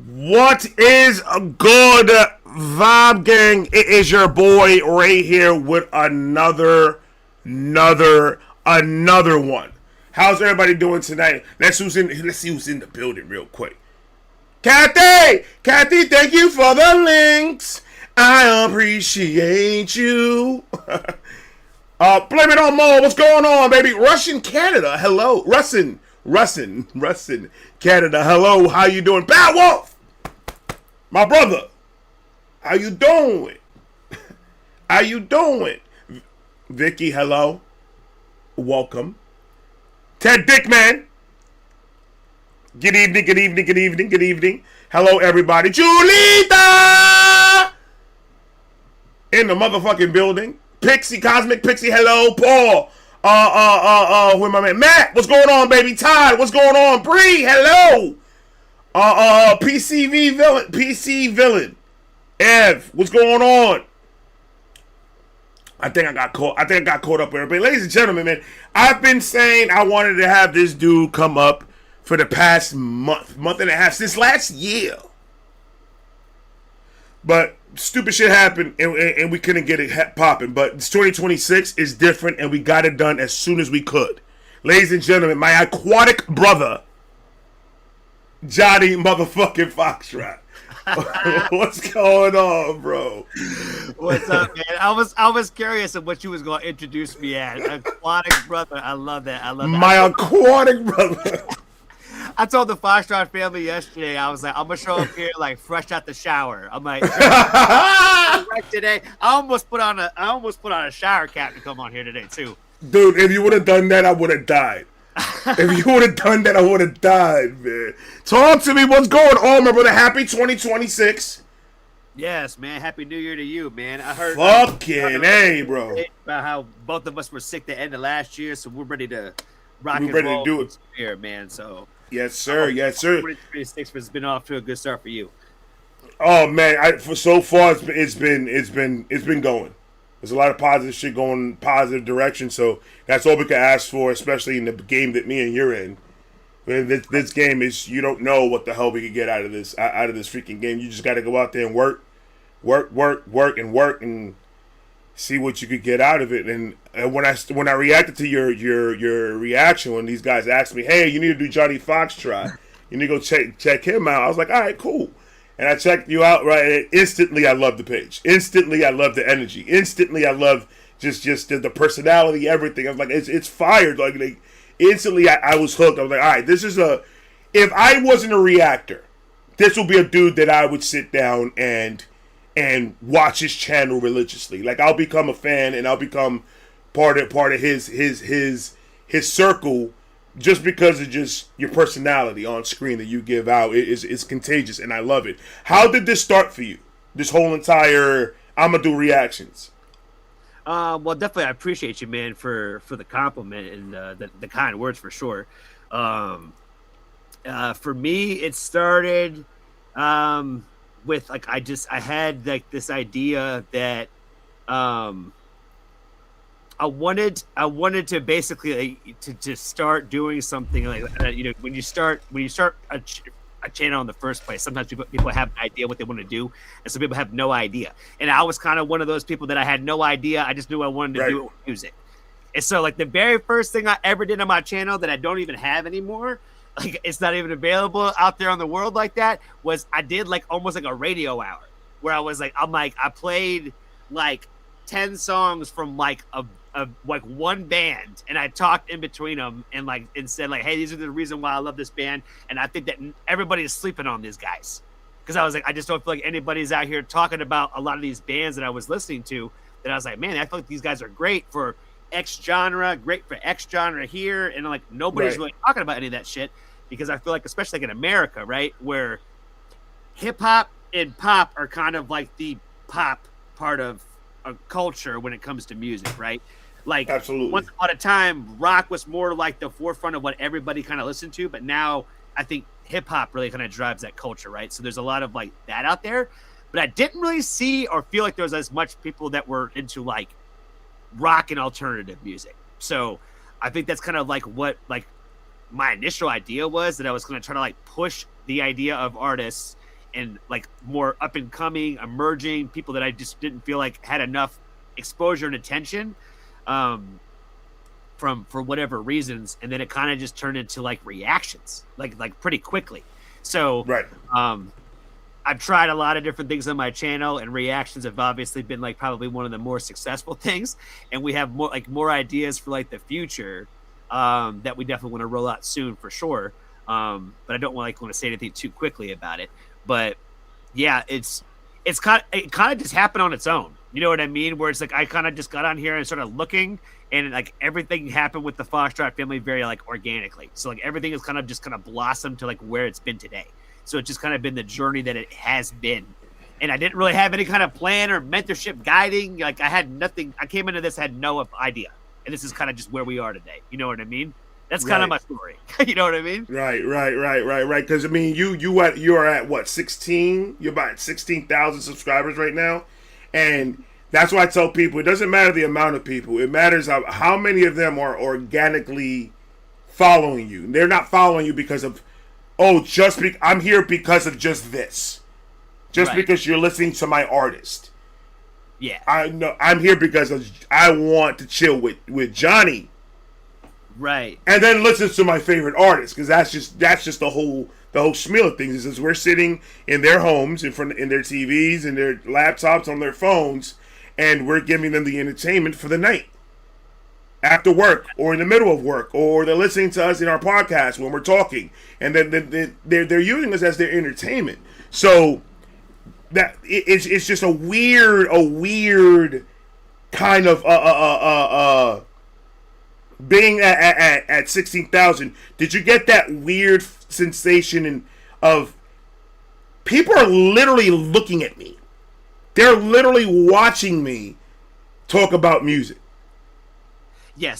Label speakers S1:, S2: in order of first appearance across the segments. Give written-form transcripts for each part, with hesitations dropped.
S1: What is a good vibe, gang? It is your boy Ray here with another one. How's everybody doing tonight? Let's see who's in the building real quick. Kathy, thank you for the links. I appreciate you. Blame it on Mo. What's going on, baby? Russian Canada. Hello, Russin, Canada. Hello, how you doing? Bad Wolf, my brother. How you doing? How you doing? Vicky, hello. Welcome. Ted Dickman. Good evening. Hello, everybody. Julita! In the motherfucking building. Cosmic Pixie, hello. Paul. Who am I, man? Matt, what's going on, baby? Todd, what's going on? Bree, hello. PC Villain. Ev, what's going on? I think I got caught up with everybody. Ladies and gentlemen, man, I've been saying I wanted to have this dude come up for the past month and a half, since last year. But stupid shit happened, and we couldn't get it popping. But 2026 is different, and we got it done as soon as we could. Ladies and gentlemen, my aquatic brother, Johnny motherfucking Foxtrot. What's going on, bro?
S2: What's up, man? I was curious of what you was gonna introduce me as. Aquatic brother. I love that.
S1: My aquatic brother.
S2: I told the Foxtrot family yesterday, I was like, I'm gonna show up here like fresh out the shower. I'm like, right today. I almost put on a shower cap to come on here today too.
S1: Dude, if you would have done that, I would have died. If you would have done that, I would have died, man. Talk to me. What's going on, my brother? Happy 2026.
S2: Yes, man. Happy New Year to you, man. I heard
S1: fucking A, bro.
S2: About how both of us were sick the end of last year, so we're ready to rock and
S1: ready
S2: roll
S1: to do it
S2: here, man. So
S1: yes, sir.
S2: 2026 has been off to a good start for you.
S1: Oh man, so far it's been going. There's a lot of positive shit going positive direction, so that's all we can ask for, especially in the game that me and you're in. This game is, you don't know what the hell we could get out of this freaking game. You just got to go out there and work, and see what you could get out of it. And when I reacted to your reaction when these guys asked me, hey, you need to do Johnny Foxtrot, you need to go check him out. I was like, all right, cool. And I checked you out, right? And instantly, I love the page. Instantly, I love the energy. Instantly, I love just the personality, everything. I was like, it's fired. Like instantly, I was hooked. I was like, all right, this is if I wasn't a reactor, this will be a dude that I would sit down and watch his channel religiously. Like, I'll become a fan, and I'll become part of his circle. Just because of just your personality on screen that you give out is contagious, and I love it. How did this start for you? This whole entire I'ma do reactions.
S2: Well, definitely, I appreciate you, man, for the compliment and the kind words for sure. For me, it started with like I had like this idea that I wanted to basically to start doing something like when you start a channel in the first place, sometimes people have an idea what they want to do, and some people have no idea. And I was kind of one of those people that I had no idea. I just knew I wanted to do it with music. And so like the very first thing I ever did on my channel that I don't even have anymore, like it's not even available out there on the world like that, was I did like almost like a radio hour where I played like 10 songs from like like one band, and I talked in between them and said like, hey, these are the reason why I love this band, and I think that everybody is sleeping on these guys, because I was like, I just don't feel like anybody's out here talking about a lot of these bands that I was listening to, that I was like, man, I feel like these guys are great for X genre, great for X genre here, and like nobody's really talking about any of that shit, because I feel like, especially like in America, right, where hip hop and pop are kind of like the pop part of a culture when it comes to music, right? Like,
S1: absolutely.
S2: Once upon a time, rock was more like the forefront of what everybody kind of listened to, but now I think hip hop really kind of drives that culture, right? So there's a lot of like that out there, but I didn't really see or feel like there was as much people that were into like rock and alternative music. So I think that's kind of like what like my initial idea was, that I was going to try to like push the idea of artists and like more up and coming, emerging people that I just didn't feel like had enough exposure and attention. From for whatever reasons, and then it kind of just turned into like reactions, like pretty quickly. So
S1: Right.
S2: I've tried a lot of different things on my channel, and reactions have obviously been like probably one of the more successful things. And we have more ideas for like the future that we definitely want to roll out soon for sure. But I don't want to say anything too quickly about it. But yeah, it kind of just happened on its own. You know what I mean? Where it's like I kind of just got on here and started looking, and like everything happened with the Foxtrot family very like organically. So like everything has kind of blossomed to like where it's been today. So it's just kind of been the journey that it has been. And I didn't really have any kind of plan or mentorship guiding. Like I had nothing. I came into this, had no idea. And this is kind of just where we are today. You know what I mean? That's kind of my story. You know what I mean?
S1: Right. Because I mean, you are at what, 16? You're about 16,000 subscribers right now, and that's why I tell people it doesn't matter the amount of people. It matters how many of them are organically following you. They're not following you because of I'm here because of just this, just because you're listening to my artist.
S2: Yeah,
S1: I know I'm here because I want to chill with Johnny.
S2: Right.
S1: And then listen to my favorite artist, because that's just the whole schmeal of things. Is we're sitting in their homes, in their TVs, in their laptops, on their phones, and we're giving them the entertainment for the night, after work or in the middle of work, or they're listening to us in our podcast when we're talking, and then they're using us as their entertainment. So that it's just a weird kind of being at 16,000, did you get that weird sensation of people are literally looking at me? They're literally watching me talk about music.
S2: Yeah,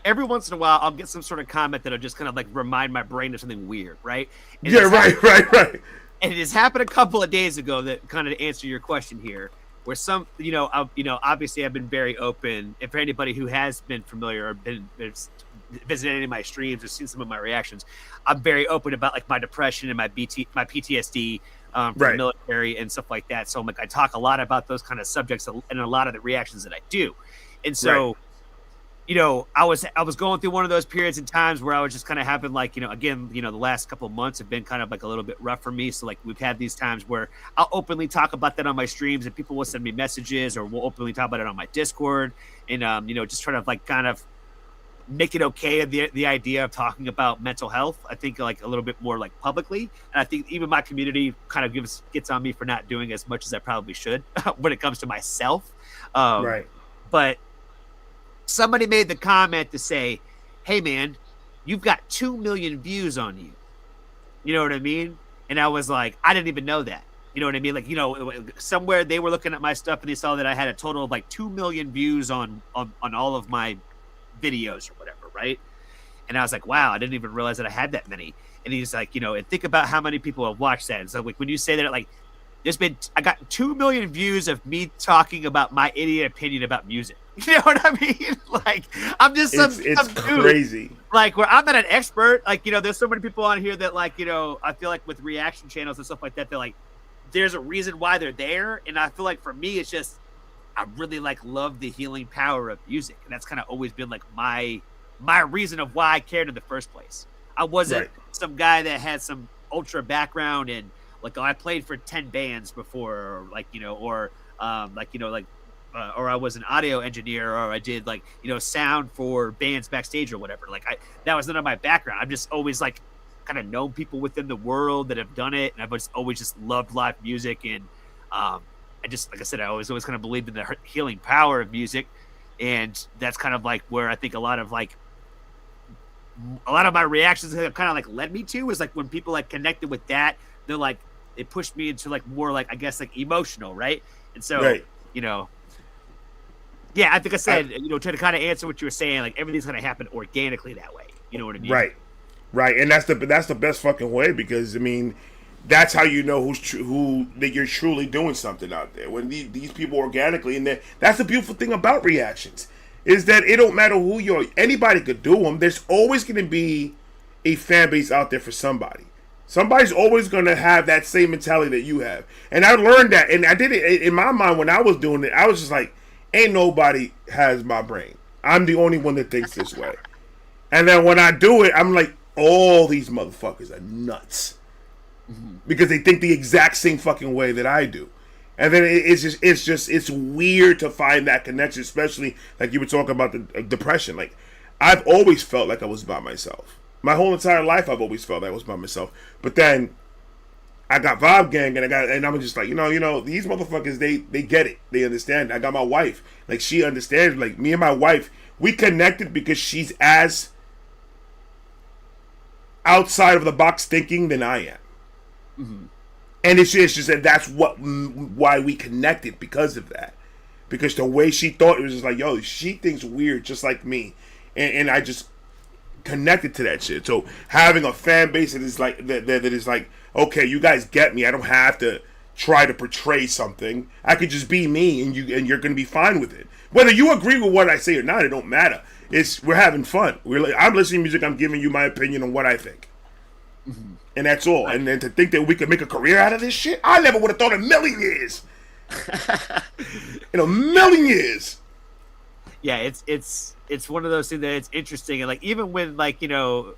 S2: every once in a while, I'll get some sort of comment that'll just kind of like remind my brain of something weird, right? And
S1: right.
S2: And it has happened a couple of days ago that kind of to answer your question here. Where some, obviously I've been very open. And for anybody who has been familiar or been visited any of my streams or seen some of my reactions, I'm very open about like my depression and my PTSD from the military and stuff like that. So I'm like, I talk a lot about those kind of subjects in a lot of the reactions that I do. And so, I was going through one of those periods and times where I was just kind of having like, again, the last couple of months have been kind of like a little bit rough for me. So like we've had these times where I'll openly talk about that on my streams, and people will send me messages, or we'll openly talk about it on my Discord, and just try to like kind of make it okay, the idea of talking about mental health. I think like a little bit more like publicly, and I think even my community kind of gets on me for not doing as much as I probably should when it comes to myself. But somebody made the comment to say, hey man, you've got 2 million views on you. You know what I mean? And I was like, I didn't even know that. You know what I mean? Like, somewhere they were looking at my stuff and they saw that I had a total of like 2 million views on all of my videos or whatever, right? And I was like, wow, I didn't even realize that I had that many. And he's like, and think about how many people have watched that. And so like when you say that, like, I got 2 million views of me talking about my idiot opinion about music. You know what I mean? Like, I'm just some dude,
S1: crazy.
S2: Like, where I'm not an expert. Like, there's so many people on here that, like, I feel like with reaction channels and stuff like that, they're like, there's a reason why they're there. And I feel like for me, it's just, I really like love the healing power of music. And that's kind of always been like my reason of why I cared in the first place. I wasn't some guy that had some ultra background and like, I played for 10 bands before, or like, or I was an audio engineer, or I did like, sound for bands backstage or whatever. Like that was none of my background. I've just always like kind of known people within the world that have done it. And I've always just loved live music. And I just, like I said, I always kind of believed in the healing power of music. And that's kind of like where I think a lot of my reactions have kind of like led me to, is like when people like connected with that, they're like, it pushed me into like more like, I guess, like emotional. Right. And so, yeah, I think I said, to kind of answer what you were saying, like everything's going to happen organically that way. You know what I mean?
S1: Right. And that's the best fucking way, because I mean, that's how you know that you're truly doing something out there. When these people organically, and that's the beautiful thing about reactions, is that it don't matter who you are. Anybody could do them. There's always going to be a fan base out there for somebody. Somebody's always going to have that same mentality that you have. And I learned that. And I did it in my mind when I was doing it. I was just like, ain't nobody has my brain. I'm the only one that thinks this way. And then when I do it, I'm like, all these motherfuckers are nuts. Because they think the exact same fucking way that I do. And then it's weird to find that connection, especially like you were talking about the depression. Like, I've always felt like I was by myself. My whole entire life, I've always felt like I was by myself. But then I got Vibe Gang, and I'm just like, you know, these motherfuckers, they get it, they understand. I got my wife, like she understands. Like me and my wife, we connected because she's as outside of the box thinking than I am. Mm-hmm. And it's just that that's why we connected, because of that. Because the way she thought, it was just like, yo, she thinks weird just like me. And I just connected to that shit. So having a fan base that is like, that is like, okay, you guys get me. I don't have to try to portray something. I could just be me, and you're going to be fine with it. Whether you agree with what I say or not, it don't matter. We're having fun. I'm listening to music. I'm giving you my opinion on what I think. Mm-hmm. And that's all. And then to think that we could make a career out of this shit, I never would have thought in a million years. In a million years.
S2: Yeah, it's one of those things that it's interesting, and like even when like so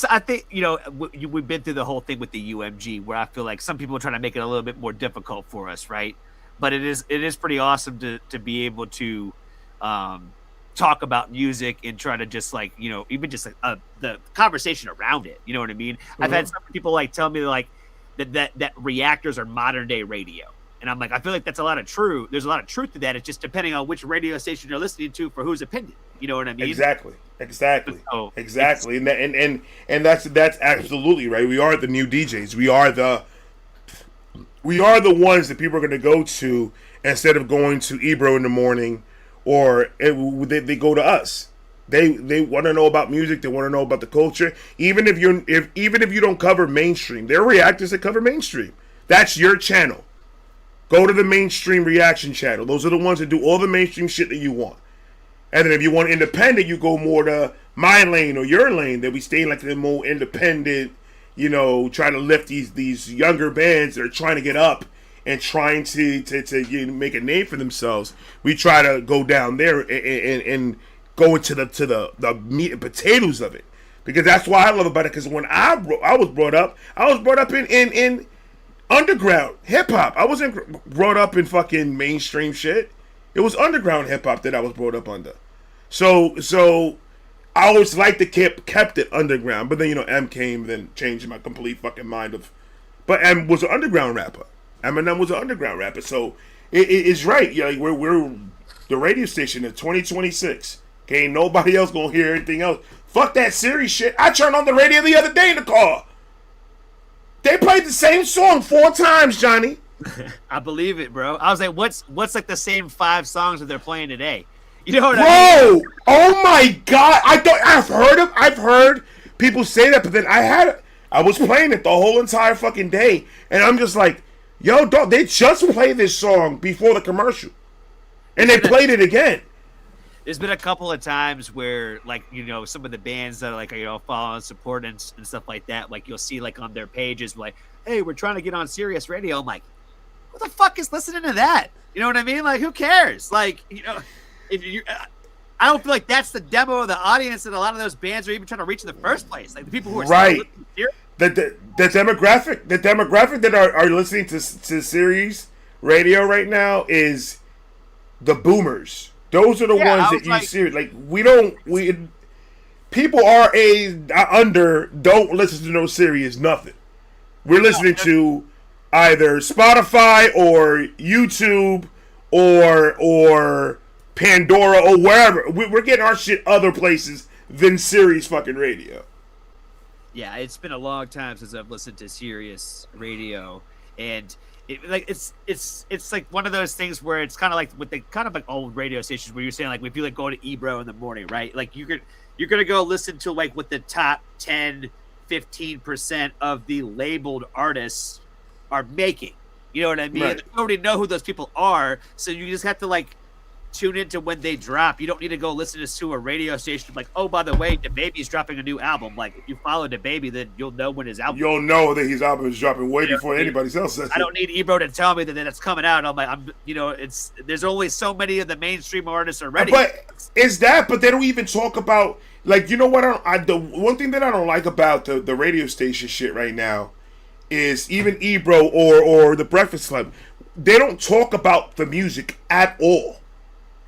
S2: I think we've been through the whole thing with the UMG, where I feel like some people are trying to make it a little bit more difficult for us, right? But it is pretty awesome to be able to talk about music and try to just like even just like, the conversation around it. You know what I mean? Mm-hmm. I've had some people like tell me like that reactors are modern day radio. And I'm like, I feel like that's a lot of truth. There's a lot of truth to that. It's just depending on which radio station you're listening to for whose opinion. You know what I mean?
S1: Exactly. So exactly. And that's absolutely right. We are the new DJs. We are the ones that people are going to go to instead of going to Ebro in the morning, or they go to us. They want to know about music. They want to know about the culture. Even if you don't cover mainstream, there are reactors that cover mainstream. That's your channel. Go to the mainstream reaction channel. Those are the ones that do all the mainstream shit that you want. And then if you want independent, you go more to my lane or your lane. That we stay in like the more independent, trying to lift these younger bands that are trying to get up and trying to make a name for themselves. We try to go down there and go into the meat and potatoes of it, because that's why I love about it. Because when I was brought up in underground hip hop. I wasn't brought up in fucking mainstream shit. It was underground hip hop that I was brought up under. So I always liked to kept it underground. But then M came, then changed my complete fucking mind of. But M was an underground rapper. Eminem was an underground rapper. So it's right. Yeah, like we're the radio station in 2026. Okay, ain't nobody else gonna hear anything else. Fuck that Sirius shit. I turned on the radio the other day in the car. They played the same song 4 times, Johnny.
S2: I believe it, bro. I was like, what's like the same 5 songs that they're playing today? You know what
S1: I mean? Bro, oh my God. I've heard people say that, but then I was playing it the whole entire fucking day, and I'm just like, yo, dog, they just played this song before the commercial. And they played it again.
S2: There's been a couple of times where, like, some of the bands that like follow and support and stuff like that, like you'll see like on their pages, like, hey, we're trying to get on Sirius Radio. I'm like, who the fuck is listening to that? You know what I mean? Like, who cares? Like, if you, I don't feel like that's the demo of the audience that a lot of those bands are even trying to reach in the first place. Like the people who are
S1: right. The demographic that are listening to Sirius Radio right now is the boomers. Those are the ones that you see. Like, people our age under don't listen to no Sirius nothing. We're listening to either Spotify or YouTube or Pandora or wherever. We're getting our shit other places than Sirius fucking radio.
S2: Yeah, it's been a long time since I've listened to Sirius Radio, and it's like one of those things where it's kind of like with the kind of like old radio stations where you're saying like if you like go to Ebro in the morning, right? Like you're gonna go listen to like what the top 10-15% of the labeled artists are making. You know what I mean?
S1: Right.
S2: You already know who those people are, so you just have to like tune into when they drop. You don't need to go listen to a radio station like, oh, by the way, DaBaby's dropping a new album. Like, if you follow DaBaby, then you'll know when his album.
S1: You'll know that his album is dropping way before anybody else says it.
S2: I don't need Ebro to tell me that it's coming out. I'm like, there's only so many of the mainstream artists already.
S1: But but they don't even talk about, like, you know what? The one thing that I don't like about the radio station shit right now is even Ebro or the Breakfast Club. They don't talk about the music at all.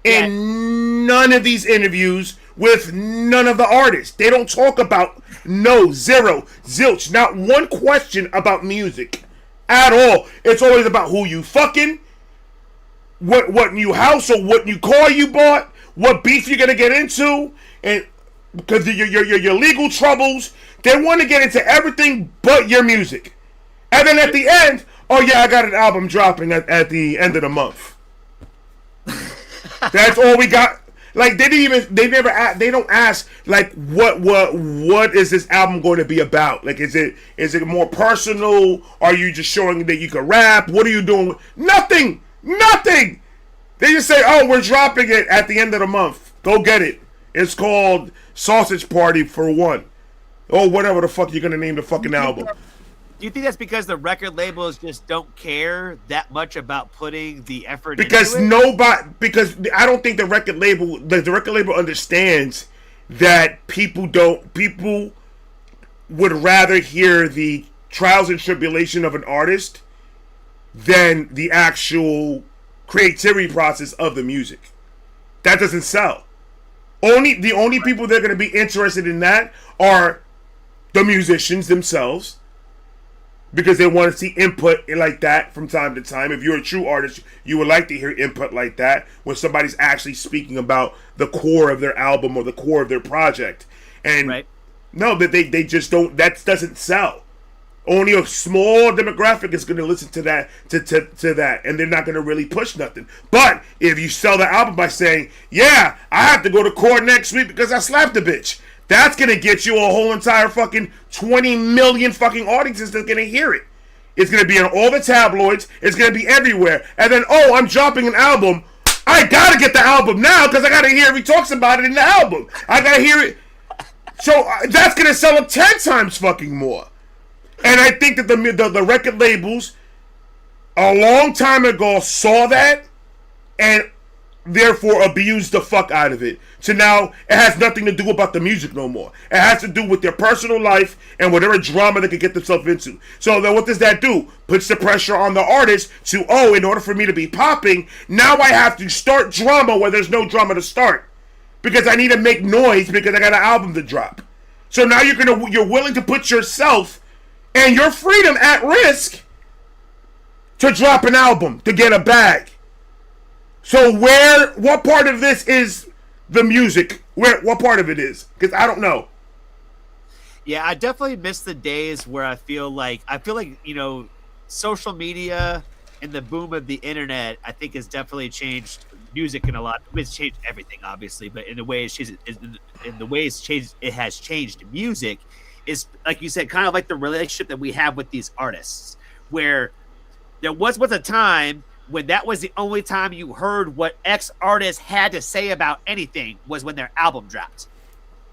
S1: In none of these interviews with none of the artists. They don't talk about zero, zilch, not one question about music at all. It's always about who you fucking, what new house or what new car you bought, what beef you're gonna get into, and because your legal troubles. They want to get into everything but your music. And then at the end, oh yeah, I got an album dropping at the end of the month. That's all we got. Like they don't ask like what is this album going to be about? Like is it more personal? Are you just showing that you can rap? What are you doing? Nothing. They just say, oh, we're dropping it at the end of the month. Go get it. It's called Sausage Party for One. Oh, whatever the fuck you're gonna name the fucking album.
S2: Do you think that's because the record labels just don't care that much about putting the effort
S1: because
S2: into it?
S1: Because I don't think the record label understands that people would rather hear the trials and tribulation of an artist than the actual creativity process of the music. That doesn't sell. The only people that are going to be interested in that are the musicians themselves, because they want to see input like that from time to time. If you're a true artist, you would like to hear input like that when somebody's actually speaking about the core of their album or the core of their project. And no, but they just don't. That doesn't sell. Only a small demographic is going to listen to that, to that, and they're not going to really push nothing. But if you sell the album by saying, yeah, I have to go to court next week because I slapped a bitch, that's going to get you a whole entire fucking 20 million fucking audiences that's going to hear it. It's going to be in all the tabloids. It's going to be everywhere. And then, oh, I'm dropping an album. I got to get the album now because I got to hear if he talks about it in the album. I got to hear it. So that's going to sell it 10 times fucking more. And I think that the record labels a long time ago saw that and therefore abused the fuck out of it. So now it has nothing to do about the music no more. It has to do with their personal life and whatever drama they can get themselves into. So then what does that do? Puts the pressure on the artist to, oh, in order for me to be popping, now I have to start drama where there's no drama to start. Because I need to make noise because I got an album to drop. So now you're willing to put yourself and your freedom at risk to drop an album, to get a bag. So what part of this is the music? What part of it is? Because I don't know.
S2: Yeah, I definitely miss the days where I feel like, social media and the boom of the internet, I think has definitely changed music in a lot. It's changed everything, obviously, but in the way it has changed music. Is, like you said, kind of like the relationship that we have with these artists, where there was a time when that was the only time you heard what X artist had to say about anything was when their album dropped.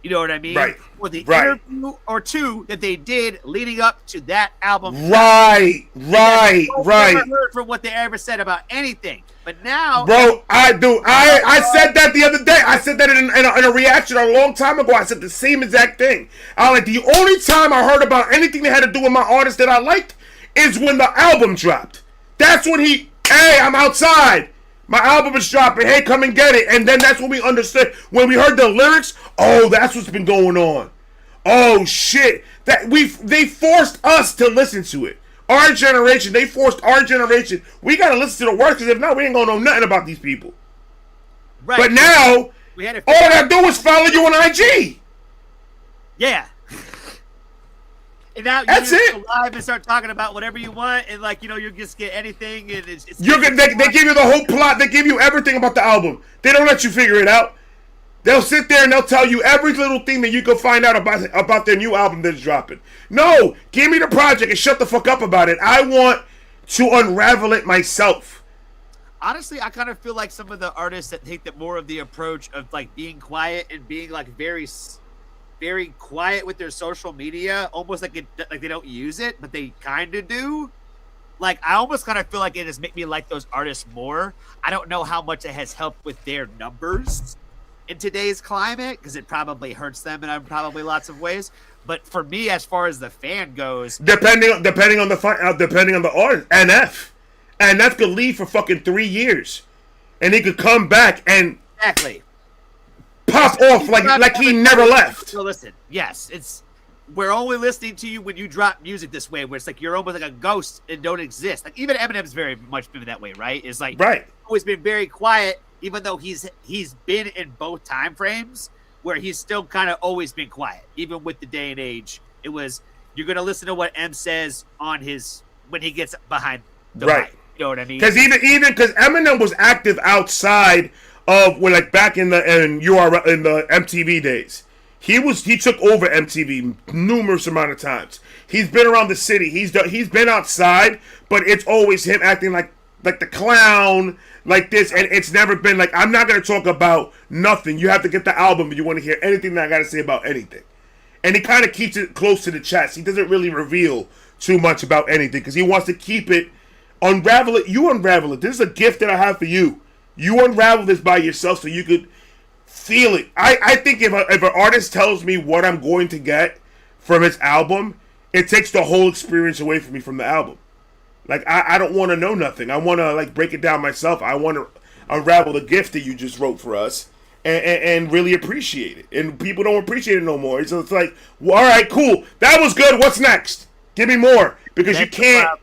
S2: You know what I mean?
S1: Right.
S2: Or the interview or two that they did leading up to that album.
S1: Right.
S2: Never heard from what they ever said about anything. But now,
S1: bro, I do. I said that the other day. I said that in a reaction a long time ago. I said the same exact thing. I like the only time I heard about anything that had to do with my artist that I liked is when the album dropped. That's when hey, I'm outside. My album is dropping. Hey, come and get it. And then that's when we understood. When we heard the lyrics, oh, that's what's been going on. Oh shit! They forced us to listen to it. Our generation, they forced our generation. We gotta listen to the words, because if not, we ain't gonna know nothing about these people. Right. But now, all I gotta do is follow you on IG.
S2: Yeah. And now
S1: that's it.
S2: Go live and start talking about whatever you want, and you just get anything. And it's
S1: they give you the whole plot. They give you everything about the album. They don't let you figure it out. They'll sit there and they'll tell you every little thing that you can find out about their new album that's dropping. No, give me the project and shut the fuck up about it. I want to unravel it myself.
S2: honestly, I kind of feel like some of the artists that take that more of the approach of like being quiet and being like very quiet with their social media, almost like they don't use it, but they kind of do. Like I almost kind of feel like it has made me like those artists more. I don't know how much it has helped with their numbers in today's climate because it probably hurts them in probably lots of ways. But for me, as far as the fan goes,
S1: depending on the artist, NF could leave for fucking 3 years, and he could come back and
S2: exactly
S1: pop off like he never left.
S2: So listen, yes, we're only listening to you when you drop music this way, where it's like you're almost like a ghost and don't exist. Like even Eminem's very much been that way, right? It's like always been very quiet, even though he's been in both time frames where he's still kind of always been quiet, even with the day and age. It was you're gonna listen to what M says on his when he gets behind the mic. You know what I mean?
S1: Because even because Eminem was active outside of when like back in the MTV days. He took over MTV numerous amount of times. He's been around the city. He's been outside, but it's always him acting like the clown, like this, and it's never been like I'm not gonna talk about nothing. You have to get the album if you want to hear anything that I gotta say about anything. And he kind of keeps it close to the chest. He doesn't really reveal too much about anything because he wants to keep it, unravel it. You unravel it. This is a gift that I have for you. You unravel this by yourself so you could feel it. I think if an artist tells me what I'm going to get from his album, it takes the whole experience away from me from the album. Like I don't want to know nothing. I want to like break it down myself. I want to unravel the gift that you just wrote for us and really appreciate it. And people don't appreciate it no more. So it's like, well, all right, cool. That was good. What's next? Give me more because you can't.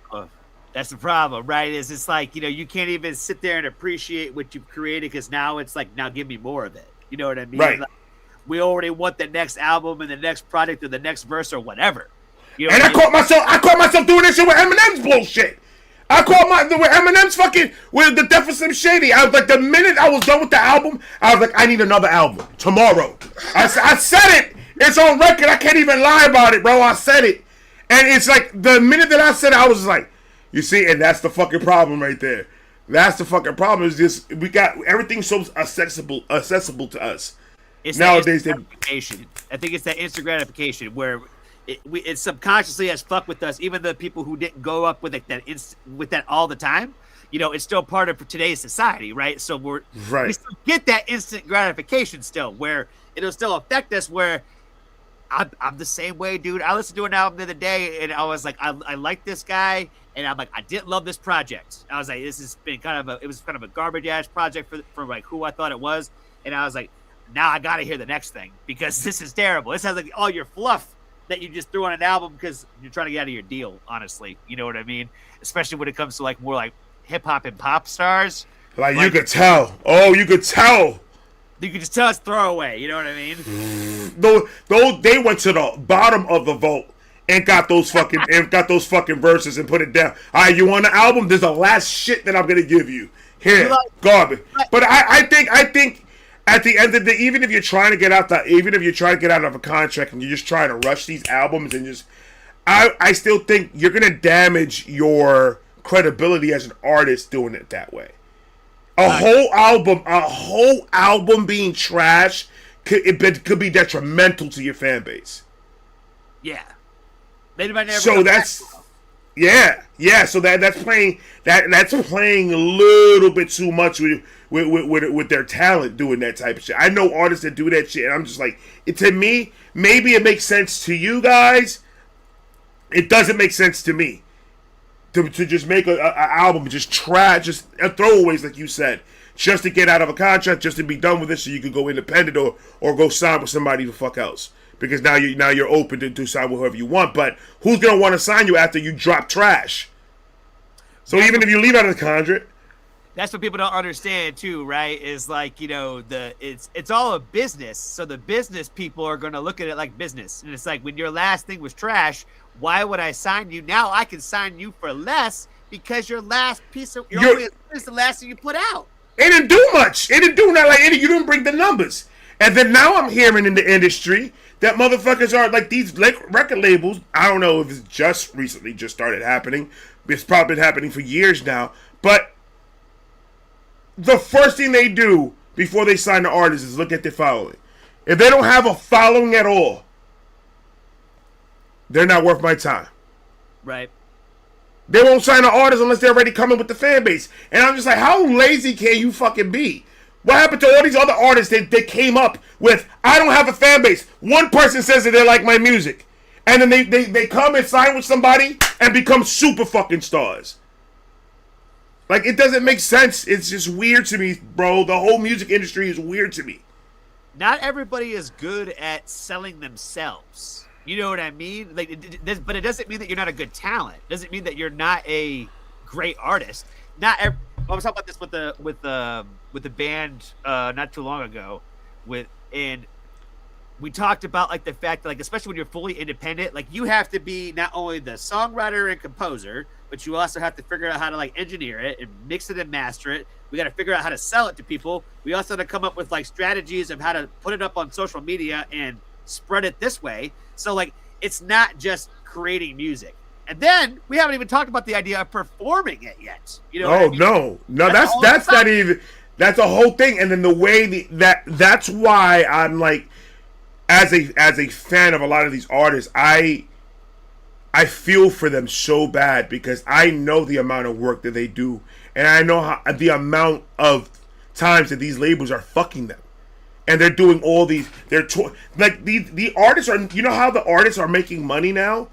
S2: That's the problem, right? Is it's like you can't even sit there and appreciate what you've created because now it's like now give me more of it. You know what I mean?
S1: Right.
S2: Like, we already want the next album and the next project or the next verse or whatever. You know
S1: and I caught myself doing this shit with Eminem's bullshit. I caught with Eminem's fucking with the Deficit Shady. I was like, the minute I was done with the album, I was like, I need another album tomorrow. I said it. It's on record. I can't even lie about it, bro. I said it, and it's like the minute that I said it, I was like, you see, and that's the fucking problem right there. That's the fucking problem. Is just we got everything so accessible to us.
S2: It's
S1: nowadays.
S2: I think it's that instant gratification where it subconsciously has fucked with us. Even the people who didn't go up with with that all the time, it's still part of today's society, right? So we still get that instant gratification still, where it'll still affect us. Where I'm the same way, dude. I listened to an album the other day, and I was like, I like this guy. And I'm like, I didn't love this project. I was like, this has been it was kind of a garbage ass project for like who I thought it was. And I was like, now I gotta hear the next thing because this is terrible. This has like all your fluff that you just threw on an album because you're trying to get out of your deal. Honestly, you know what I mean? Especially when it comes to like more like hip hop and pop stars.
S1: Like you could tell. Oh, you could tell.
S2: You could just tell it's throwaway. You know what I mean?
S1: Though they went to the bottom of the vault. And got those fucking verses and put it down. All right, you want an album? There's the last shit that I'm gonna give you. Here, garbage. But I think at the end of the day, even if you're trying to get out of a contract and you're just trying to rush these albums and just, I still think you're gonna damage your credibility as an artist doing it that way. A whole album being trash could be detrimental to your fan base.
S2: Yeah.
S1: So that's So that's playing a little bit too much with their talent doing that type of shit. I know artists that do that shit, and I'm just like, to me, maybe it makes sense to you guys. It doesn't make sense to me to just make an album just trash, just throwaways like you said, just to get out of a contract, just to be done with it, so you could go independent or go sign with somebody the fuck else. Because now you're open to sign with whoever you want, but who's gonna want to sign you after you drop trash? So even if you leave out of the contract,
S2: that's what people don't understand too, right? Is like it's all a business, so the business people are gonna look at it like business, and it's like when your last thing was trash, why would I sign you now? I can sign you for less because your last piece of is the last thing you put out.
S1: It didn't do much. It didn't do nothing. Like you didn't bring the numbers, and then now I'm hearing in the industry that motherfuckers are like these record labels. I don't know if it's just recently just started happening. It's probably been happening for years now. But the first thing they do before they sign the artist is look at their following. If they don't have a following at all, they're not worth my time.
S2: Right.
S1: They won't sign an artist unless they're already coming with the fan base. And I'm just like, how lazy can you fucking be? What happened to all these other artists that came up with, I don't have a fan base. One person says that they like my music. And then they come and sign with somebody and become super fucking stars. Like, it doesn't make sense. It's just weird to me, bro. The whole music industry is weird to me.
S2: Not everybody is good at selling themselves. You know what I mean? Like, but it doesn't mean that you're not a good talent. It doesn't mean that you're not a great artist. I was talking about this with the band not too long ago, and we talked about like the fact that, like, especially when you're fully independent, like, you have to be not only the songwriter and composer, but you also have to figure out how to like engineer it and mix it and master it. We got to figure out how to sell it to people. We also have to come up with like strategies of how to put it up on social media and spread it this way. So like, it's not just creating music. And then we haven't even talked about the idea of performing it yet. You know?
S1: Oh, I mean? No, that's not even. That's a whole thing. And then the way that's why I'm like, as a fan of a lot of these artists, I feel for them so bad because I know the amount of work that they do, and I know the amount of times that these labels are fucking them, and they're doing all these. Like the artists are. You know how the artists are making money now?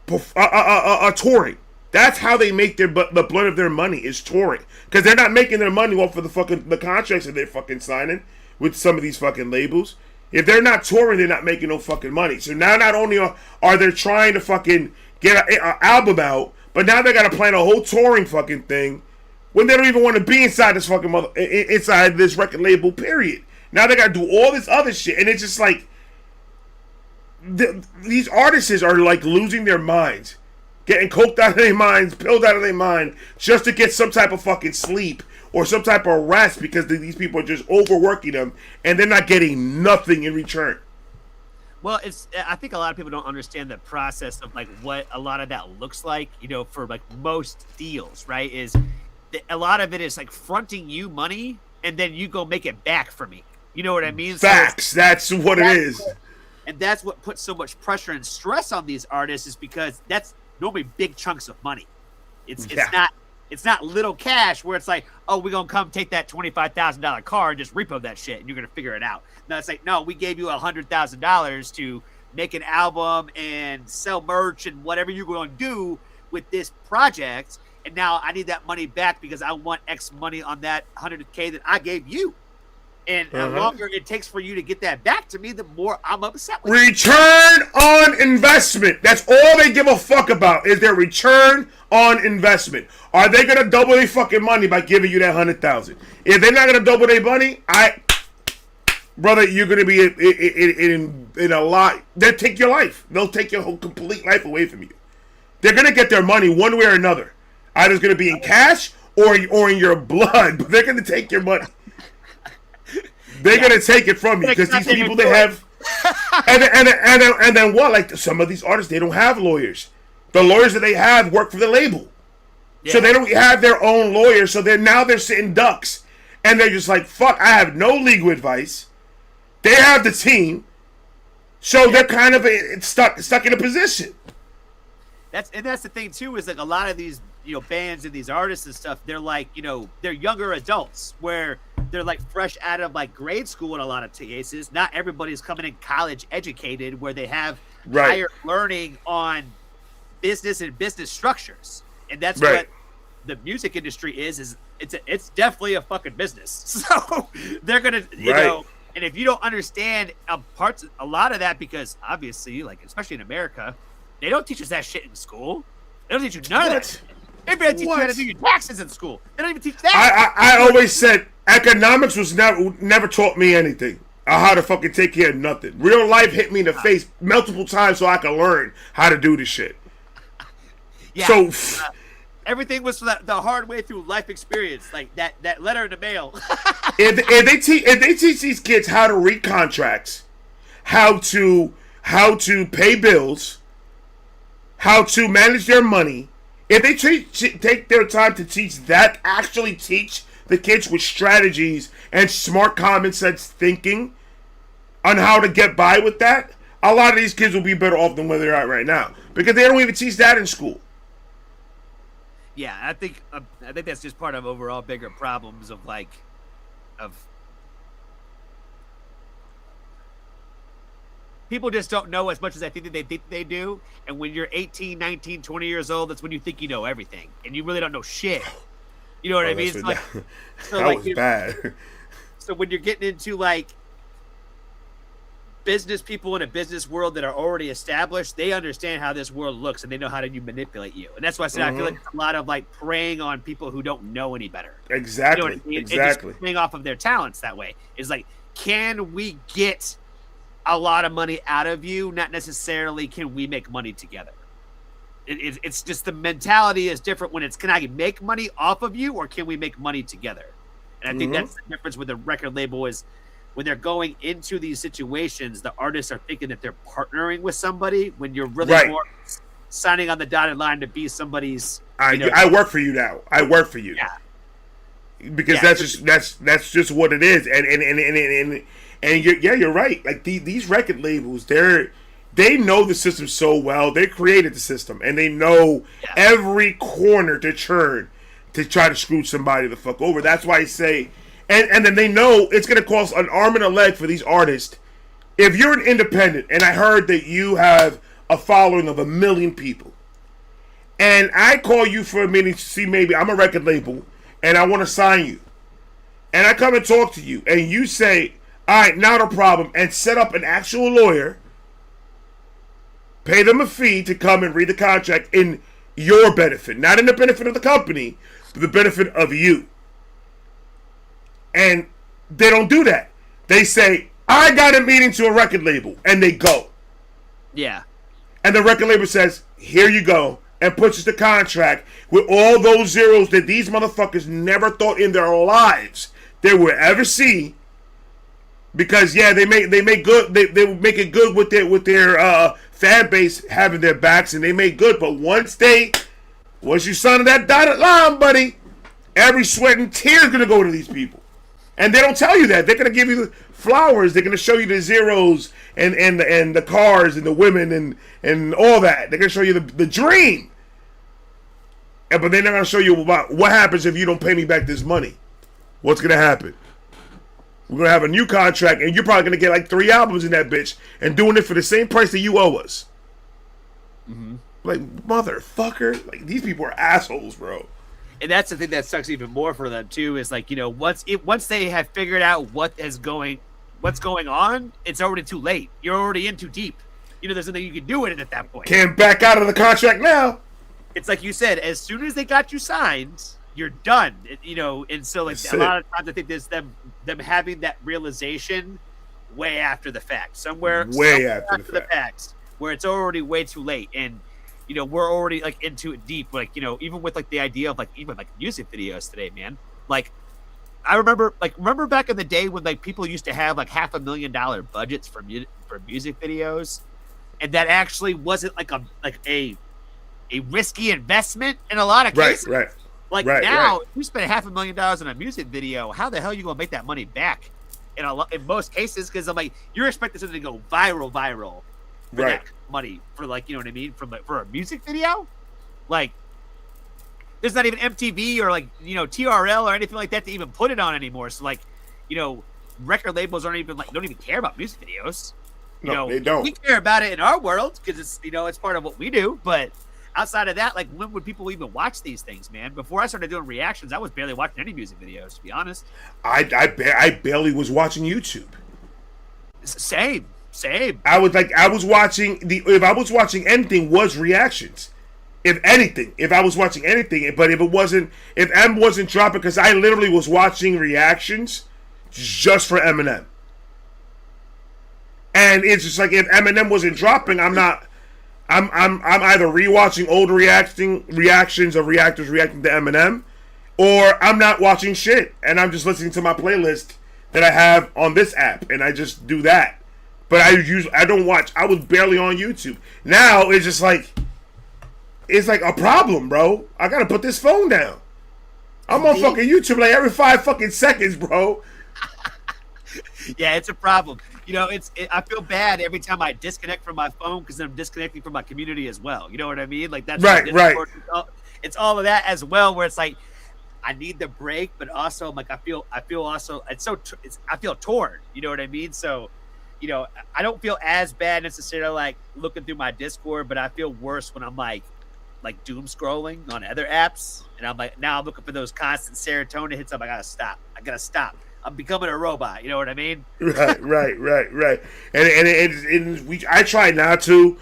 S1: Touring. That's how they make the blood of their money is touring, because they're not making their money off of the contracts that they're fucking signing with some of these fucking labels. If they're not touring, they're not making no fucking money. So now not only are they trying to fucking get an album out, but now they got to plan a whole touring fucking thing when they don't even want to be inside this fucking inside this record label, period. Now they got to do all this other shit, and it's just like these artists are like losing their minds, getting coked out of their minds, pilled out of their mind, just to get some type of fucking sleep or some type of rest, because these people are just overworking them and they're not getting nothing in return.
S2: Well, I think a lot of people don't understand the process of like what a lot of that looks like, you know, for like most deals, right? A lot of it is like fronting you money and then you go make it back for me. You know what I mean?
S1: Facts. So that's what it is.
S2: And that's what puts so much pressure and stress on these artists, is because that's normally big chunks of money. It's not little cash where it's like, oh, we're going to come take that $25,000 car and just repo that shit and you're going to figure it out. No, it's like, no, we gave you $100,000 to make an album and sell merch and whatever you're going to do with this project. And now I need that money back because I want X money on that $100K that I gave you. And the longer it takes for you to get that back to me, the more I'm upset with you.
S1: Return on investment. That's all they give a fuck about, is their return on investment. Are they going to double their fucking money by giving you that $100,000? If they're not going to double their money, brother, you're going to be in a lot. They'll take your life. They'll take your whole complete life away from you. They're going to get their money one way or another. Either it's going to be in cash or in your blood, but they're going to take your money. They're gonna take it from you because these people, they have, and then what? Like some of these artists, they don't have lawyers. The lawyers that they have work for the label, so they don't have their own lawyers. So they're sitting ducks, and they're just like, fuck. I have no legal advice. They have the team, so they're kind of stuck in a position.
S2: That's the thing too, is like a lot of these, you know, bands and these artists and stuff, they're like, you know, they're younger adults where they're like fresh out of like grade school in a lot of cases. Not everybody's coming in college educated where they have higher learning on business and business structures. And that's what the music industry is it's definitely a fucking business. So they're going to, you know, and if you don't understand a lot of that, because obviously, like, especially in America, they don't teach us that shit in school. They don't teach you none of that. Maybe they teach you how to do your taxes in school. They don't even teach that.
S1: I always said economics was never taught me anything. How to fucking take care of nothing. Real life hit me in the face multiple times so I could learn how to do this shit.
S2: Yeah. So everything was the hard way through life experience, like that letter in the mail.
S1: if they teach these kids how to read contracts, how to pay bills, how to manage their money, if they take their time to teach that, actually teach the kids with strategies and smart common sense thinking on how to get by with that, a lot of these kids will be better off than where they're at right now because they don't even teach that in school.
S2: Yeah, I think that's just part of overall bigger problems of people just don't know as much as I think that they do. And when you're 18, 19, 20 years old, that's when you think you know everything. And you really don't know shit. You know what I mean? It's like,
S1: that was bad.
S2: So when you're getting into like business people in a business world that are already established, they understand how this world looks and they know how to manipulate you. And that's why I said I feel like it's a lot of like preying on people who don't know any better.
S1: Exactly.
S2: You know what I mean?
S1: Exactly.
S2: And just playing off of their talents that way. Is like, can we get a lot of money out of you? Not necessarily can we make money together. It's just the mentality is different when it's, can I make money off of you or can we make money together? And I think that's the difference with the record label is when they're going into these situations, the artists are thinking that they're partnering with somebody when you're really more signing on the dotted line to be somebody's.
S1: I work for you now. I work for you.
S2: Yeah.
S1: Because that's just what it is. And you're right. Like these record labels, they know the system so well. They created the system, and they know every corner to turn to try to screw somebody the fuck over. That's why I say, and then they know it's going to cost an arm and a leg for these artists. If you're an independent, and I heard that you have a following of 1 million people, and I call you for a meeting to see maybe I'm a record label, and I want to sign you, and I come and talk to you, and you say, all right, not a problem, and set up an actual lawyer, pay them a fee to come and read the contract in your benefit, not in the benefit of the company, but the benefit of you. And they don't do that. They say, I got a meeting to a record label, and they go.
S2: Yeah.
S1: And the record label says, here you go, and pushes the contract with all those zeros that these motherfuckers never thought in their lives they would ever see. Because they make good, they make it good with their fan base having their backs, and they make good. But once you sign that dotted line, buddy, every sweat and tear is gonna go to these people, and they don't tell you that. They're gonna give you the flowers. They're gonna show you the zeros and the cars and the women and all that. They're gonna show you the dream, but they're not gonna show you about what happens if you don't pay me back this money. What's gonna happen? We're going to have a new contract, and you're probably going to get like 3 albums in that bitch, and doing it for the same price that you owe us. Like, motherfucker. Like, these people are assholes, bro.
S2: And that's the thing that sucks even more for them, too, is like, once they have figured out what's going on, it's already too late. You're already in too deep. There's nothing you can do with it at that point.
S1: Can't back out of the contract now.
S2: It's like you said, as soon as they got you signed, you're done. And so like a lot of times I think there's them having that realization way after the fact, somewhere after the fact, where it's already way too late, and we're already like into it deep. Like even with like the idea of like even like music videos today, man. Like I remember back in the day when like people used to have like $500,000 budgets for music videos, and that actually wasn't like a risky investment in a lot of cases. Right. Like now, if you spend $500,000 on a music video, how the hell are you gonna make that money back? In most cases, because I'm like, you're expecting something to go viral for that money for like, you know what I mean, for a music video. Like, there's not even MTV or like TRL or anything like that to even put it on anymore. So like, record labels don't even care about music videos.
S1: No, they don't.
S2: We care about it in our world because it's it's part of what we do, but. Outside of that, like, when would people even watch these things, man? Before I started doing reactions, I was barely watching any music videos, to be honest.
S1: I barely was watching YouTube.
S2: Same.
S1: I was watching if I was watching anything was reactions. If I was watching anything, but if M wasn't dropping, because I literally was watching reactions just for Eminem. And it's just like if Eminem wasn't dropping, I'm either rewatching old reactions of reactors reacting to Eminem, or I'm not watching shit and I'm just listening to my playlist that I have on this app, and I just do that. But I don't watch. I was barely on YouTube. Now it's like a problem, bro. I gotta put this phone down. I'm on fucking YouTube like every 5 fucking seconds, bro.
S2: Yeah, it's a problem. You know, I feel bad every time I disconnect from my phone because I'm disconnecting from my community as well. You know what I mean? Like that's
S1: right.
S2: It's all of that as well. Where it's like I need the break, but also I'm like I feel also I feel torn. You know what I mean? So, you know, I don't feel as bad necessarily like looking through my Discord, but I feel worse when I'm like doom scrolling on other apps, and I'm like now I'm looking for those constant serotonin hits. I gotta stop. I'm becoming a robot. You know what I mean?
S1: Right. And I try not to.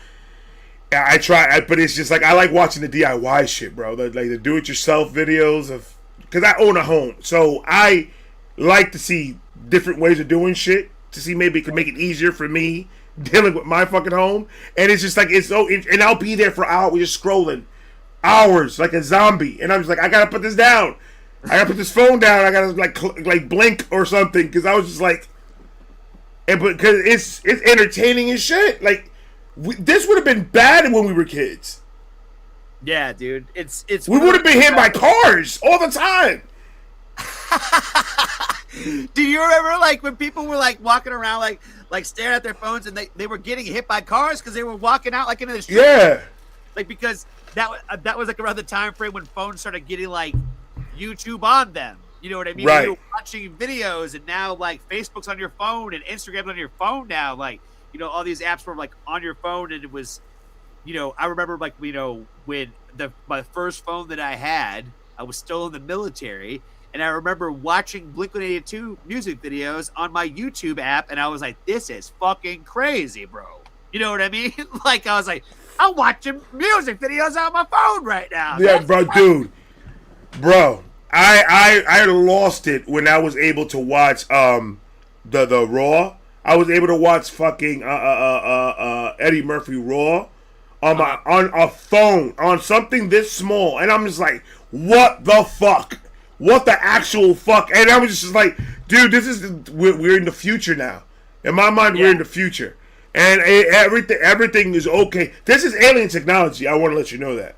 S1: But it's just like I like watching the DIY shit, bro. The do-it-yourself videos of because I own a home, so I like to see different ways of doing shit to see maybe it could make it easier for me dealing with my fucking home. And it's just like and I'll be there for hours just scrolling, hours like a zombie, and I'm just like I gotta put this down. I gotta put this phone down. I gotta like blink or something because I was just like, because it's entertaining as shit. Like this would have been bad when we were kids.
S2: Yeah, dude. It's
S1: we would have been hit by cars all the time.
S2: Do you remember like when people were like walking around like staring at their phones and they were getting hit by cars because they were walking out like into the street?
S1: Yeah.
S2: Like because that was like around the time frame when phones started getting like YouTube on them. You know what I mean?
S1: Right.
S2: You're watching videos, and now like Facebook's on your phone and Instagram's on your phone now. Like, you know, all these apps were like on your phone, and it was, you know, I remember like, you know, when my first phone that I had, I was still in the military, and I remember watching Blink-182 music videos on my YouTube app, and I was like, this is fucking crazy, bro. You know what I mean? Like I was like, I'm watching music videos on my phone right now.
S1: Yeah, bro, dude. Bro, I lost it when I was able to watch the Raw. I was able to watch fucking Eddie Murphy Raw on a phone on something this small, and I'm just like, what the fuck? What the actual fuck? And I was just like, dude, we're in the future now. In my mind, we're in the future, and everything is okay. This is alien technology. I want to let you know that.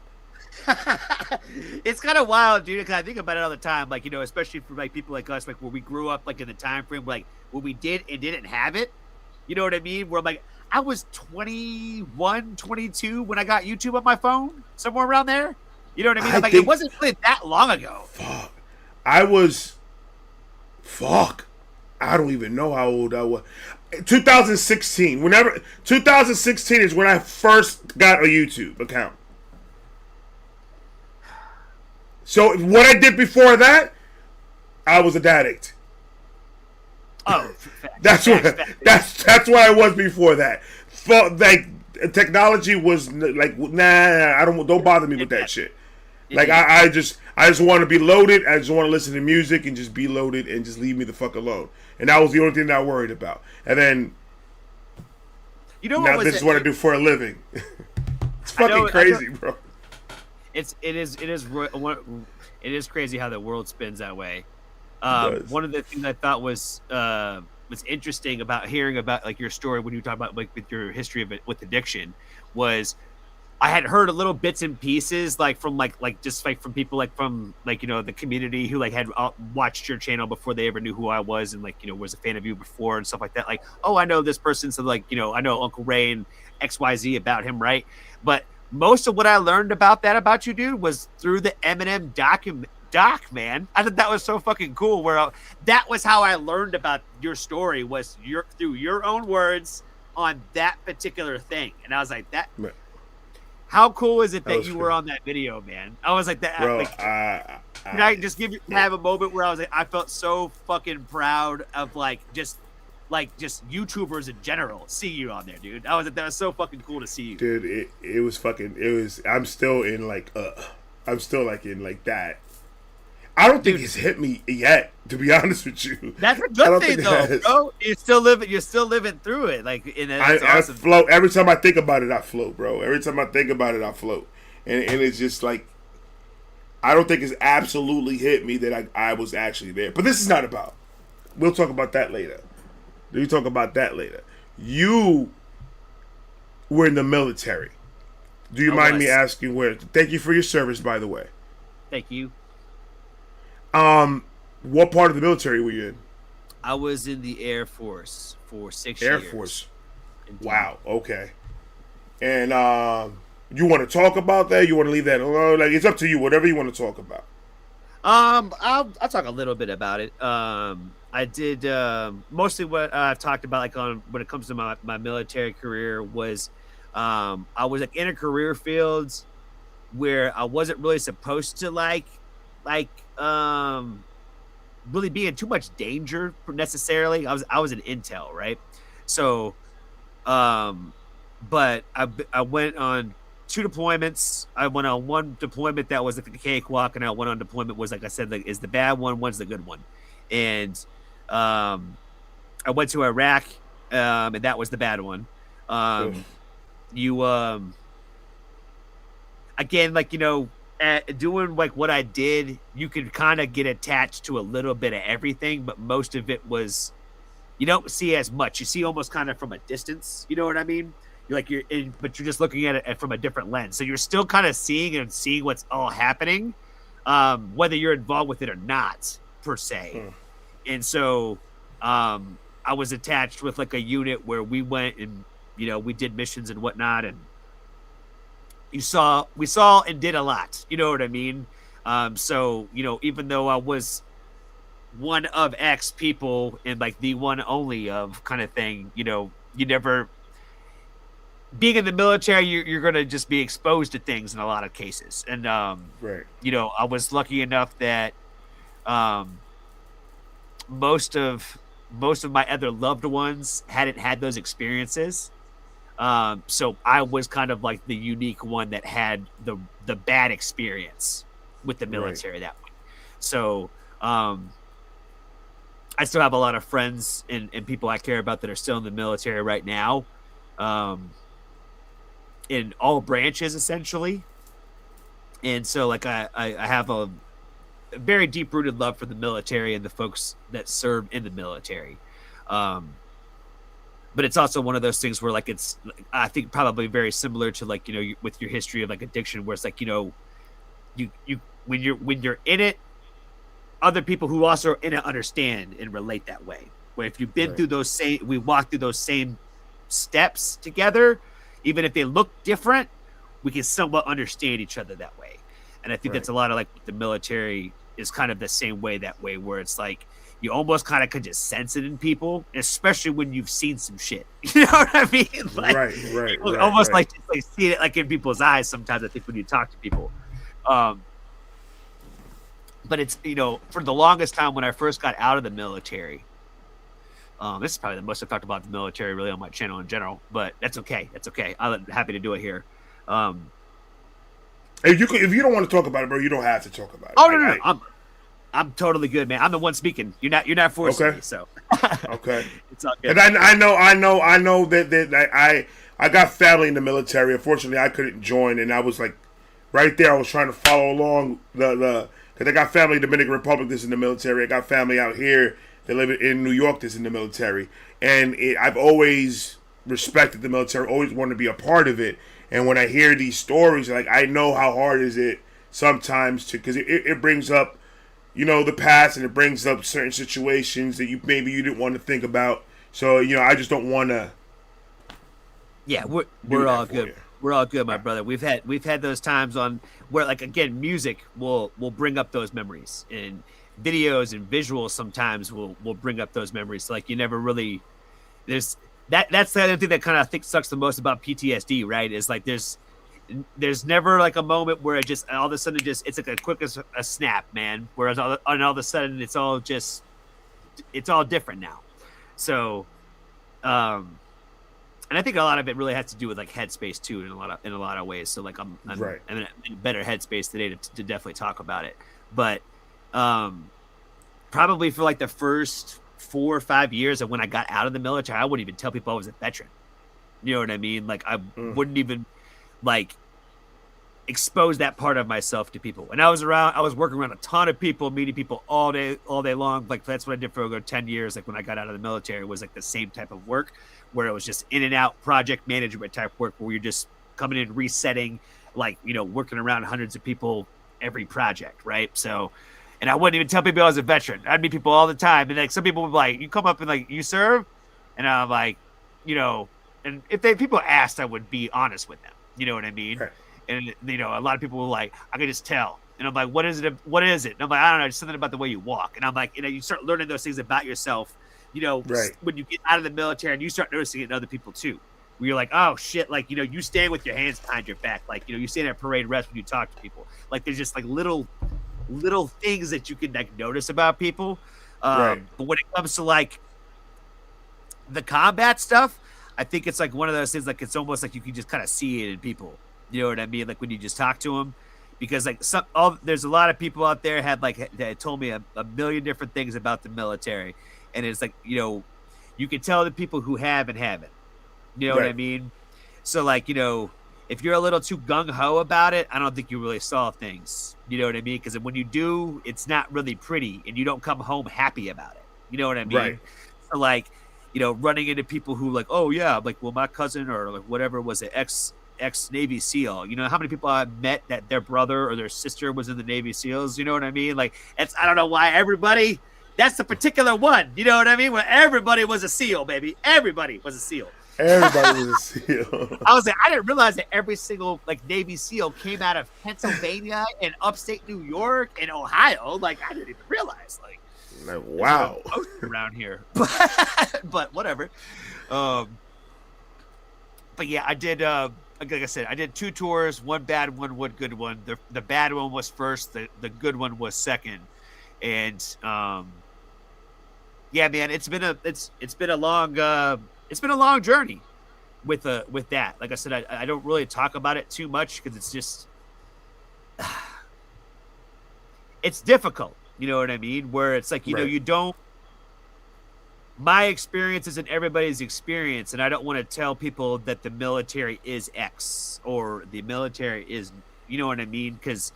S2: It's kind of wild, dude, because I think about it all the time, like, you know, especially for like people like us, like where we grew up like in the time frame like when we did and didn't have it, you know what I mean, where I'm like I was 21 22 when I got YouTube on my phone, somewhere around there, you know what I mean? I'm like, it wasn't really that long ago.
S1: I don't even know how old I was. 2016 2016 is when I first got a YouTube account. So what I did before that, I was a addict.
S2: Oh,
S1: that's what I was before that. Like technology was like, nah, don't bother me with that shit. Like I just want to be loaded. I just want to listen to music and just be loaded and just leave me the fuck alone. And that was the only thing that I worried about. And then,
S2: you know,
S1: now this is what I do for a living. It's fucking crazy, bro.
S2: It is crazy how the world spins that way. One of the things I thought was interesting about hearing about like your story when you talk about like with your history of it with addiction was I had heard a little bits and pieces like from like just like from people like from like, you know, the community who like had watched your channel before they ever knew who I was and like, you know, was a fan of you before and stuff like that. Like, oh, I know this person, so like, you know, I know Uncle Ray and XYZ about him, right? But most of what I learned about you, dude, was through the Eminem doc, man. I thought that was so fucking cool. That was how I learned about your story, was through your own words on that particular thing. And I was like, how cool is it that you were on that video, man? I was like, that.
S1: Bro,
S2: like, can I just have a moment where I was like, I felt so fucking proud of just YouTubers in general, see you on there, dude. That was so fucking cool to see you,
S1: dude. I'm still in that. I don't think it's hit me yet, to be honest with you.
S2: That's a good thing, though, bro. You're still living through it. Like,
S1: I float every time I think about it. I float, bro. Every time I think about it, I float, and it's just like I don't think it's absolutely hit me that I was actually there. But this is not about. We'll talk about that later. You were in the military. Do you mind me asking where? Thank you for your service, by the way.
S2: Thank you.
S1: What part of the military were you in?
S2: I was in the Air Force for 6
S1: Air
S2: years.
S1: Force.
S2: Indeed.
S1: Wow. Okay. And you want to talk about that? You want to leave that alone? Like it's up to you. Whatever you want to talk about.
S2: I'll talk a little bit about it. I did mostly what I've talked about, like on when it comes to my military career, was I was like in a career fields where I wasn't really supposed to like really be in too much danger necessarily. I was an intel, right? So um but I went on two deployments. I went on one deployment that was like a cakewalk, and I went on deployment was, like I said, like is the bad one, one's the good one. And um I went to Iraq, and that was the bad one.
S1: Ugh.
S2: You again, like doing like what I did, you could kind of get attached to a little bit of everything, but most of it was you don't see as much. You see almost kind of from a distance. You know what I mean? But you're just looking at it from a different lens. So you're still kind of seeing what's all happening, whether you're involved with it or not, per se.
S1: Hmm.
S2: And so, I was attached with like a unit where we went and we did missions and whatnot, and we saw and did a lot. You know what I mean? So even though I was one of X people and like the one only of kind of thing, you never being in the military, you're gonna just be exposed to things in a lot of cases. And
S1: Right.
S2: I was lucky enough that um most of my other loved ones hadn't had those experiences. So I was kind of like the unique one that had the bad experience with the
S1: Right.
S2: military that way. So I still have a lot of friends and people I care about that are still in the military right now, um, in all branches essentially. And so, like, I have a very deep rooted love for the military and the folks that serve in the military. Um, but it's also one of those things where, like, it's I think probably very similar to like with your history of like addiction, where it's like you when you're in it, other people who also are in it understand and relate that way. Where if you've been
S1: Right.
S2: through we walked through those same steps together, even if they look different, we can somewhat understand each other that way. And I think
S1: Right.
S2: that's a lot of like the military is kind of the same way that way, where it's like you almost kind of could just sense it in people, especially when you've seen some shit. You know what I mean? Like
S1: Right. Right. Right.
S2: almost
S1: Right.
S2: like just like seeing it like in people's eyes sometimes, I think, when you talk to people. Um, but it's for the longest time when I first got out of the military, this is probably the most I've talked about the military really on my channel in general, but that's okay. That's okay. I'm happy to do it here. Um,
S1: If you don't want to talk about it, bro, you don't have to talk about it.
S2: oh no, no, no. I'm totally good, man. I'm the one speaking. You're not forcing
S1: Okay.
S2: me, so
S1: Okay.
S2: it's all
S1: And
S2: good.
S1: I know that I got family in the military. Unfortunately, I couldn't join, and I was like right there. I was trying to follow along the because I got family in the Dominican Republic that's in the military. I got family out here that live in New York that's in the military, and I've always respected the military. Always wanted to be a part of it. And when I hear these stories, like I know how hard is it sometimes to because it brings up the past, and it brings up certain situations that you didn't want to think about. So I just don't want to
S2: Yeah,
S1: do
S2: we're
S1: that
S2: all
S1: for
S2: good.
S1: you.
S2: We're all good, my brother. We've had those times on where, like, again, music will bring up those memories, and videos and visuals sometimes will bring up those memories. So, like, you never really there's that's the other thing that kind of I think sucks the most about PTSD, right? Is like there's never like a moment where it just all of a sudden it's like a quick as a snap, man. Whereas all of a sudden it's all different now. So, um, and I think a lot of it really has to do with like headspace too, in a lot of ways. So like
S1: Right.
S2: I'm in a better headspace today to definitely talk about it. But um, probably for like the first 4 or 5 years of when I got out of the military, I wouldn't even tell people I was a veteran. You know what I mean? Like I
S1: Mm.
S2: wouldn't even like expose that part of myself to people. And I was working around a ton of people, meeting people all day long. Like that's what I did for over 10 years. Like when I got out of the military, it was like the same type of work where it was just in and out project management type work where you're just coming in, resetting, like, working around hundreds of people every project. Right. So And I wouldn't even tell people I was a veteran. I'd meet people all the time. And like some people would be like, you come up and like, you serve? And I'm like, and if people asked, I would be honest with them. You know what I mean?
S1: Right.
S2: And a lot of people were like, I can just tell. And I'm like, what is it? What is it? And I'm like, I don't know, just something about the way you walk. And I'm like, you start learning those things about yourself,
S1: Right.
S2: when you get out of the military, and you start noticing it in other people too. Where you're like, oh shit, like, you stand with your hands behind your back. Like, you stand at parade rest when you talk to people. Like there's just like little things that you can like notice about people.
S1: Right.
S2: But when it comes to like the combat stuff, I think it's like one of those things, like it's almost like you can just kind of see it in people. You know what I mean? Like when you just talk to them, because like there's a lot of people out there that told me a million different things about the military, and it's like you can tell the people who have and haven't. You know what I mean? So like if you're a little too gung ho about it, I don't think you really saw things. You know what I mean? Because when you do, it's not really pretty, and you don't come home happy about it. You know what I mean?
S1: Right.
S2: So like running into people who like, oh yeah, like well my cousin or like whatever was an ex Navy SEAL. How many people I've met that their brother or their sister was in the Navy SEALs? You know what I mean? Like I don't know why everybody. That's the particular one. You know what I mean? Where everybody was a SEAL, baby. Everybody was a SEAL.
S1: Everybody was a SEAL.
S2: I was like, I didn't realize that every single like Navy SEAL came out of Pennsylvania and upstate New York and Ohio. Like I didn't even realize. Like
S1: wow.
S2: Around here, but whatever. But yeah, I did. Like I said, I did 2 tours, one bad one good one. The bad one was first, the good one was second, and yeah, man, it's been a long journey with that. Like I said, I don't really talk about it too much because it's just it's difficult. You know what I mean? Where it's like you don't. My experience isn't everybody's experience, and I don't want to tell people that the military is X or the military is, you know what I mean? Because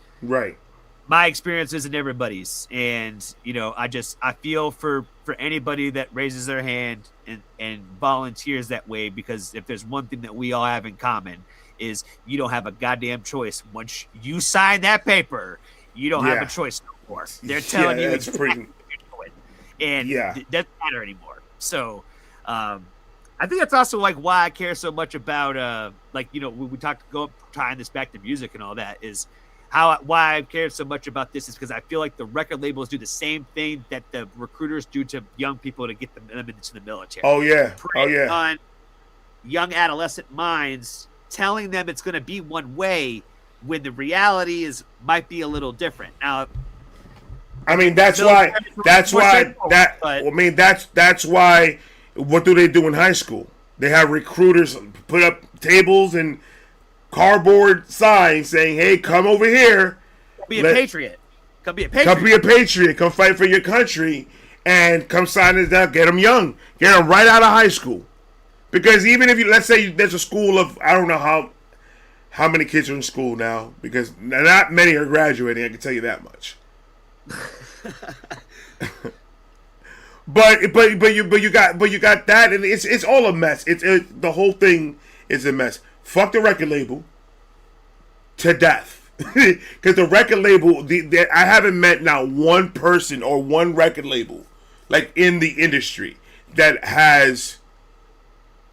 S2: my experience isn't everybody's, and I feel for anybody that raises their hand and volunteers that way, because if there's one thing that we all have in common is you don't have a goddamn choice. Once you sign that paper, you don't have a choice no more. They're telling you exactly what you're doing, and it doesn't matter anymore. So I think that's also like why I care so much about we talked tying this back to music and all that is why I care so much about this is because I feel like the record labels do the same thing that the recruiters do to young people to get them into the military.
S1: Oh yeah.
S2: On young adolescent minds, telling them it's going to be one way when the reality might be a little different. Now,
S1: I mean, that's why what do they do in high school? They have recruiters put up tables and cardboard signs saying, hey, come over here.
S2: Be a patriot. Come be a patriot.
S1: Come be a patriot. Come fight for your country. And come sign us down. Get them young. Get them right out of high school. Because even if let's say there's a school of, I don't know how many kids are in school now. Because not many are graduating, I can tell you that much. but you got that, and it's all a mess. The whole thing is a mess. Fuck the record label to death, because the record label, I haven't met now one person or one record label like in the industry that has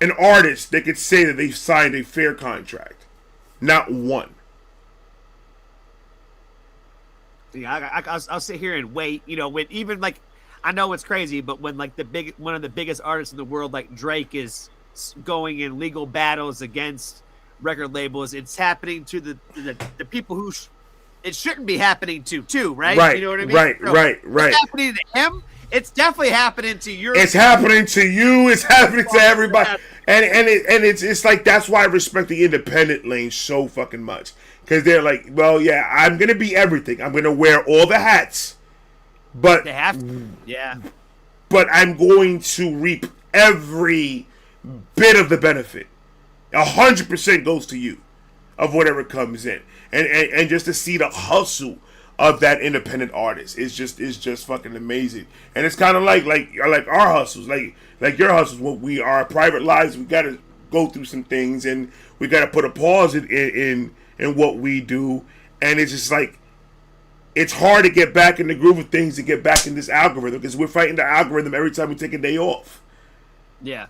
S1: an artist that could say that they've signed a fair contract. Not one.
S2: Yeah, I'll sit here and wait. When even like, I know it's crazy, but when like one of the biggest artists in the world, like Drake, is going in legal battles against record labels, it's happening to the people who it shouldn't be happening to too, right?
S1: Right.
S2: You know what I mean?
S1: Right.
S2: It's happening to him. It's definitely happening to you.
S1: It's happening to you. It's happening to everybody. And it's like, that's why I respect the independent lane so fucking much. Because they're like, well, yeah, I'm going to be everything. I'm going to wear all the hats. But
S2: they have to. Yeah.
S1: But I'm going to reap every bit of the benefit. 100% goes to you of whatever comes in. And just to see the hustle of that independent artist is just fucking amazing. And it's kind of like our hustles, like your hustles. When we are private lives, we got to go through some things, and we got to put a pause in what we do. And it's just like, it's hard to get back in the groove of things to get back in this algorithm because we're fighting the algorithm every time we take a day off.
S2: Yeah.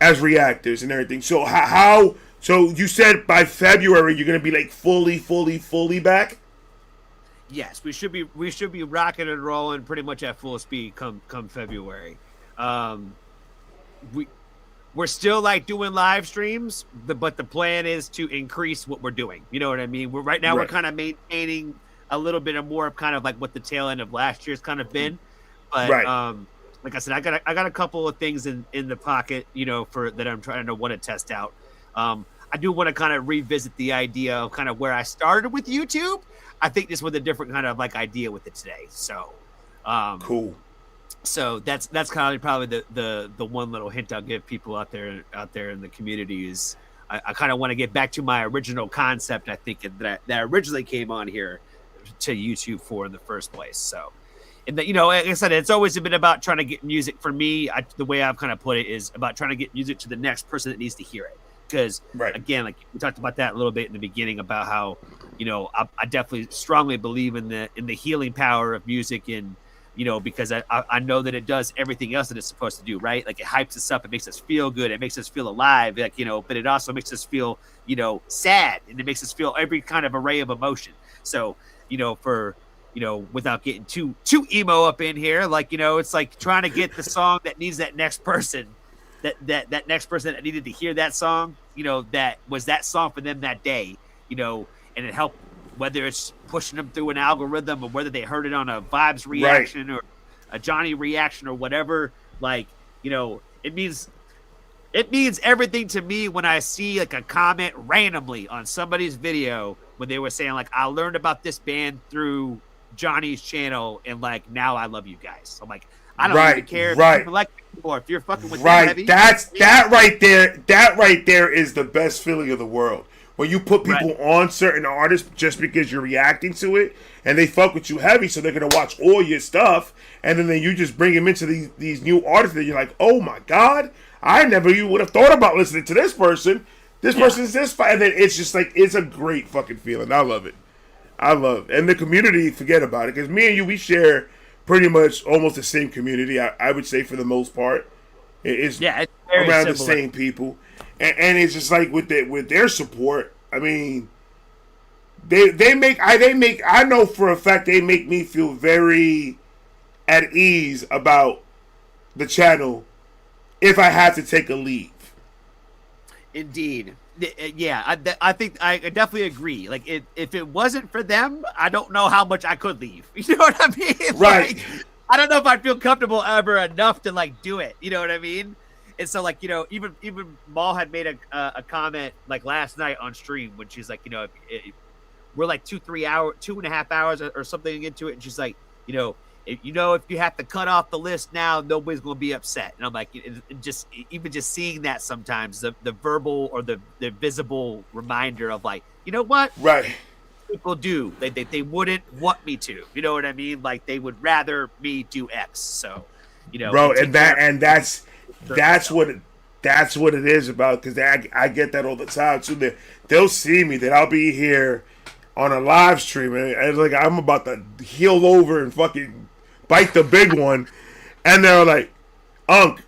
S1: As reactors and everything. So how? So you said by February you're gonna be like fully back.
S2: Yes, we should be rocking and rolling pretty much at full speed come February. We're still like doing live streams, but the plan is to increase what we're doing. You know what I mean? Right now we're kind of maintaining a little bit of more of kind of like what the tail end of last year's kind of been. But like I said, I got a couple of things in the pocket, you know, for that I'm trying to want to test out. I do want to kind of revisit the idea of kind of where I started with YouTube. I think this was a different kind of like idea with it today. So
S1: cool.
S2: So that's kind of probably the one little hint I'll give people out there in the community is I kind of want to get back to my original concept. I think that originally came on here to YouTube for in the first place. So, and that, you know, like I said, it's always been about trying to get music for me. The way I've kind of put it is about trying to get music to the next person that needs to hear it. Because again, like we talked about that a little bit in the beginning about how, you know, I definitely strongly believe in the healing power of music and, you know, because I know that it does everything else that it's supposed to do, right? Like it hypes us up, it makes us feel good, it makes us feel alive, like, you know, but it also makes us feel, you know, sad, and it makes us feel every kind of array of emotion. So, you know, for, you know, without getting too emo up in here, like, you know, it's like trying to get the song that needs that next person, that next person that needed to hear that song, you know, that was that song for them that day, you know, and it helped. Whether it's pushing them through an algorithm or whether they heard it on a Vibes reaction or a Johnny reaction or whatever, like, you know, it means everything to me when I see like a comment randomly on somebody's video when they were saying like, I learned about this band through Johnny's channel and like, now I love you guys. I'm like, I don't even care if you like me or if you're fucking with them heavy.
S1: That right there is the best feeling of the world. When you put people on certain artists just because you're reacting to it, and they fuck with you heavy, so they're gonna watch all your stuff, and then you just bring them into these new artists that you're like, oh my god, I never even would have thought about listening to this person. This person's this, and then it's just like it's a great fucking feeling. I love it. And the community, forget about it, because me and you, we share pretty much almost the same community. I would say for the most part, it's around the same people. And it's just like with their support. I mean, I know for a fact they make me feel very at ease about the channel if I had to take a leave.
S2: Indeed, yeah, I think I definitely agree. Like, if it wasn't for them, I don't know how much I could leave. You know what I mean?
S1: Right.
S2: Like, I don't know if I'd feel comfortable ever enough to like do it. You know what I mean? And so, like, you know, even Maul had made a comment like last night on stream when she's like, you know, we're like 2.5 hours or something into it, and she's like, you know, if you have to cut off the list now, nobody's gonna be upset. And I'm like, just seeing that sometimes the verbal or the visible reminder of like, you know what, people do they wouldn't want me to, you know what I mean? Like they would rather me do X. So, you know,
S1: bro, that's what it is about, because I get that all the time too. They'll see me that I'll be here on a live stream and it's like I'm about to heel over and fucking bite the big one, and they're like, "Unc,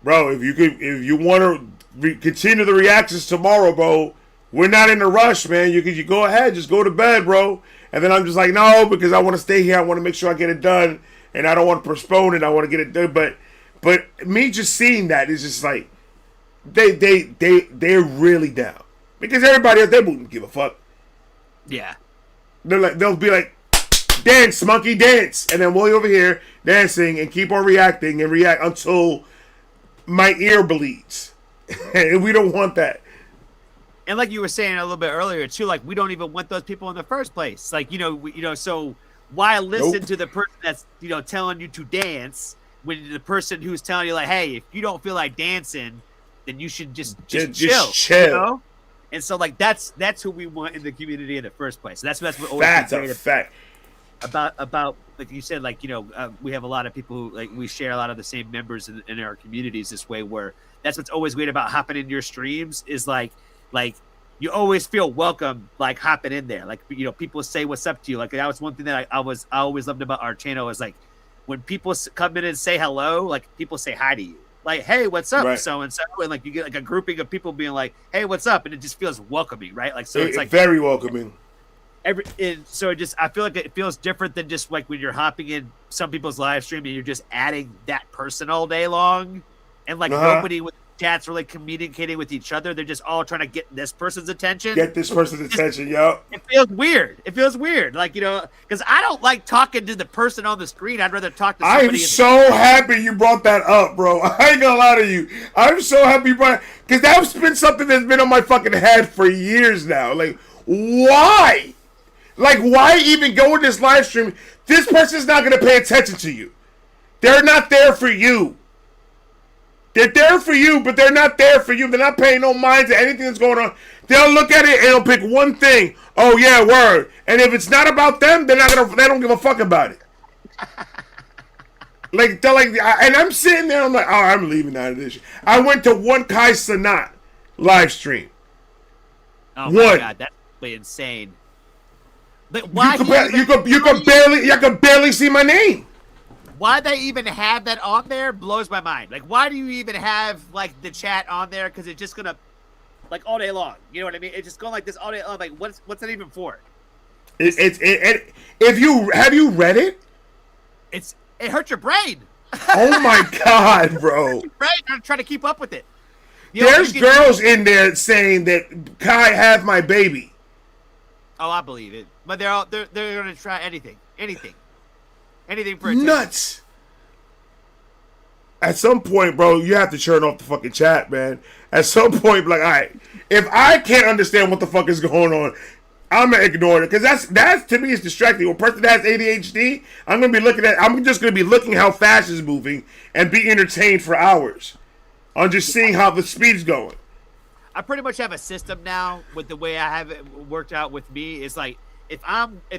S1: bro, if you want to continue the reactions tomorrow, bro, we're not in a rush, man. You go ahead, just go to bed, bro." And then I'm just like, "No, because I want to stay here. I want to make sure I get it done, and I don't want to postpone it. I want to get it done." But me just seeing that is just like they're really down, because everybody else, they wouldn't give a fuck.
S2: Yeah,
S1: they'll be like, "Dance, monkey, dance," and then we'll be over here dancing and keep on reacting and react until my ear bleeds, and we don't want that.
S2: And like you were saying a little bit earlier too, like we don't even want those people in the first place. Like so why listen to the person that's telling you to dance? When the person who's telling you like, hey, if you don't feel like dancing, then you should just chill. You know? And so like that's who we want in the community in the first place. So that's what always
S1: that's a fact.
S2: About like you said, like we have a lot of people who like we share a lot of the same members in our communities this way. Where that's what's always great about hopping in your streams is like you always feel welcome, like hopping in there. Like, you know, people say what's up to you. Like, that was one thing that I always loved about our channel is like when people come in and say hello, like people say hi to you. Like, hey, what's up,
S1: Right.
S2: so and so, and like you get like a grouping of people being like, hey, what's up, and it just feels welcoming, right? Like, so it's like
S1: very welcoming.
S2: So it just, I feel like it feels different than just like when you're hopping in some people's live stream and you're just adding that person all day long, and like nobody with chats really communicating with each other. They're just all trying to get this person's attention.
S1: Get this person's attention, yo.
S2: It feels weird. It feels weird, like, you know, because I don't like talking to the person on the screen. I'd rather talk to somebody.
S1: I'm so happy you brought that up, bro. I ain't gonna lie to you. I'm so happy you brought, because that's been something that's been on my fucking head for years now. Like, why? Like, why even go in this live stream? This person's not gonna pay attention to you. They're not there for you. They're there for you, but they're not there for you. They're not paying no mind to anything that's going on. They'll look at it and they'll pick one thing. Oh yeah, word. And if it's not about them, they're not gonna. They don't give a fuck about it. Like they're like, and I'm sitting there. I'm like, oh, I'm leaving out of this shit. I went to one Kai Sanat live stream.
S2: Oh my god, that's insane. Like, why
S1: you can barely see my name.
S2: Why they even have that on there blows my mind. Like, why do you even have like the chat on there? Because it's just gonna, like, all day long. You know what I mean? It's just going like this all day long. Like, what's that even for?
S1: If you have you read it?
S2: It hurts your brain.
S1: Oh my god, bro!
S2: Right? I'm trying to keep up with it.
S1: There's girls in there saying that Kai have my baby.
S2: Oh, I believe it. But they're gonna try anything for attention.
S1: Nuts. At some point, bro, you have to turn off the fucking chat, man. At some point, like, all right, if I can't understand what the fuck is going on, I'm gonna ignore it, because that's to me is distracting. When a person that has ADHD, I'm just gonna be looking how fast it's moving and be entertained for hours on just seeing how the speed's going.
S2: I pretty much have a system now with the way I have it worked out with me. It's like if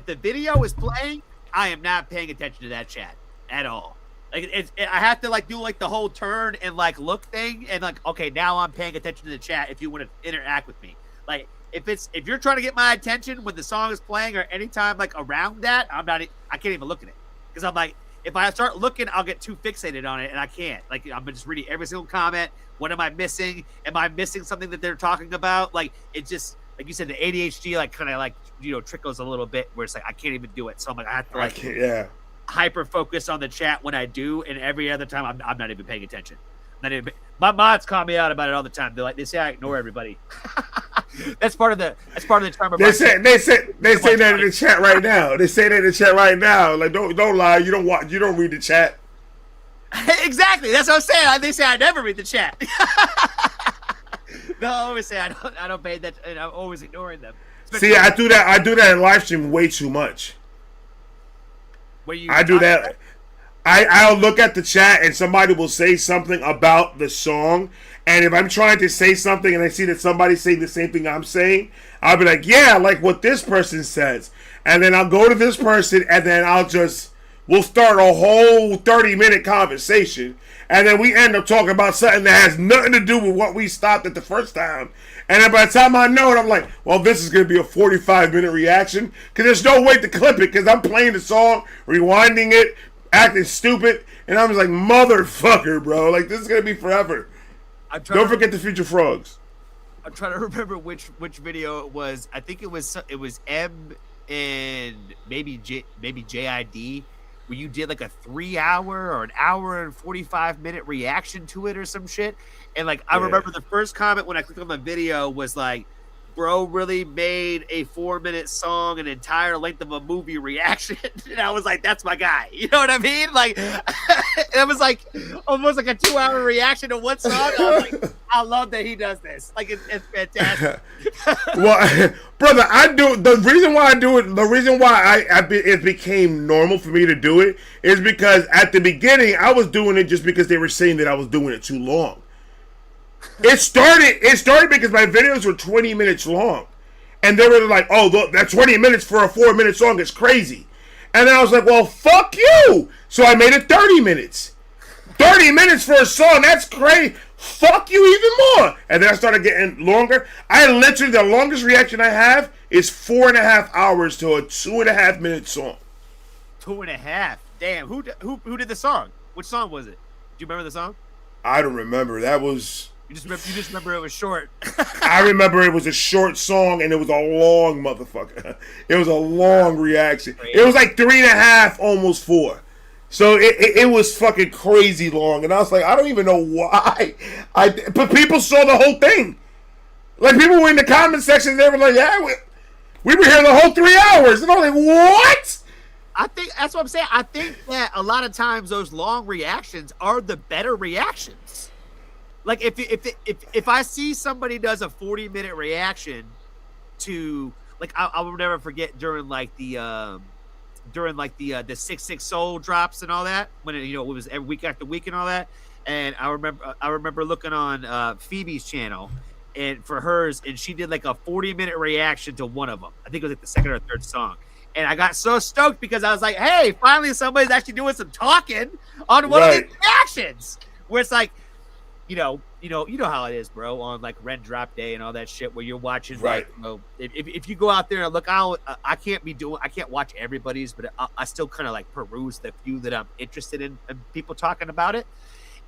S2: the video is playing, I am not paying attention to that chat at all. Like I have to like do like the whole turn and like look thing, and like, okay, now I'm paying attention to the chat if you want to interact with me. Like if you're trying to get my attention when the song is playing or anytime like around that, I can't even look at it, because I'm like, if I start looking, I'll get too fixated on it, and I can't. Like, I'm just reading every single comment. What am I missing? Am I missing something that they're talking about? Like, it just, like you said, the ADHD like kind of like, you know, trickles a little bit where it's like I can't even do it. So I'm like, I have to like hyper focus on the chat when I do, and every other time I'm not even paying attention. My mods call me out about it all the time. They say I ignore everybody. That's part of the charm of
S1: they say that in the chat right now. They say that in the chat right now. Like, don't lie. You don't read the chat.
S2: Exactly. That's what I'm saying. They say I never read the chat. They'll always say I don't pay that, and I'm always ignoring them. Especially
S1: See, I do that in live stream way too much. I do that. I'll look at the chat and somebody will say something about the song, and if I'm trying to say something and I see that somebody's saying the same thing I'm saying, I'll be like, yeah, like what this person says, and then I'll go to this person, and then we'll start a whole 30-minute conversation, and then we end up talking about something that has nothing to do with what we stopped at the first time. And then by the time I know it, I'm like, well, this is going to be a 45-minute reaction, because there's no way to clip it, because I'm playing the song, rewinding it, acting stupid, and I'm just like, motherfucker, bro. Like, this is going to be forever. Don't forget the Future Frogs.
S2: I'm trying to remember which video it was. I think it was M and maybe JID, where you did like a 3-hour or an hour and 45-minute reaction to it or some shit. And like, I remember the first comment when I clicked on the video was like, bro really made a 4-minute song an entire length of a movie reaction. And I was like, that's my guy. You know what I mean? Like, it was like almost like a 2-hour reaction to one song. I was like, I love that he does this. Like, it's fantastic.
S1: Well, brother, the reason why I do it, the reason why it became normal for me to do it is because at the beginning I was doing it just because they were saying that I was doing it too long. It started because my videos were 20 minutes long, and they were like, oh, look, that 20 minutes for a 4-minute song is crazy. And then I was like, well, fuck you. So I made it 30 minutes. 30 minutes for a song, that's crazy. fuck you even more. And then I started getting longer. The longest reaction I have is 4.5 hours to a 2.5 minute song.
S2: 2.5. Damn. Who did the song? Which song was it? Do you remember the song?
S1: I don't remember. That was.
S2: You just remember it was short.
S1: I remember it was a short song and it was a long motherfucker. It was a long reaction. Crazy. It was like 3.5, almost 4. So it was fucking crazy long, and I was like, I don't even know why. But people saw the whole thing. Like, people were in the comment section, they were like, yeah, we were here the whole 3 hours, and I was like, what?
S2: I think that's what I'm saying. I think that a lot of times those long reactions are the better reactions. Like, if I see somebody does a 40-minute reaction to, like, I will never forget during the 6 Soul drops and all that, when it was every week after week and all that. And I remember looking on Phoebe's channel and for hers, and she did like a 40-minute reaction to one of them. I think it was like the second or third song. And I got so stoked because I was like, hey, finally somebody's actually doing some talking on one of these reactions. Where it's like, you know how it is, bro, on like Red Drop Day and all that shit where you're watching, right? Like, if you go out there and look, I can't watch everybody's, but I still kind of like peruse the few that I'm interested in people talking about it.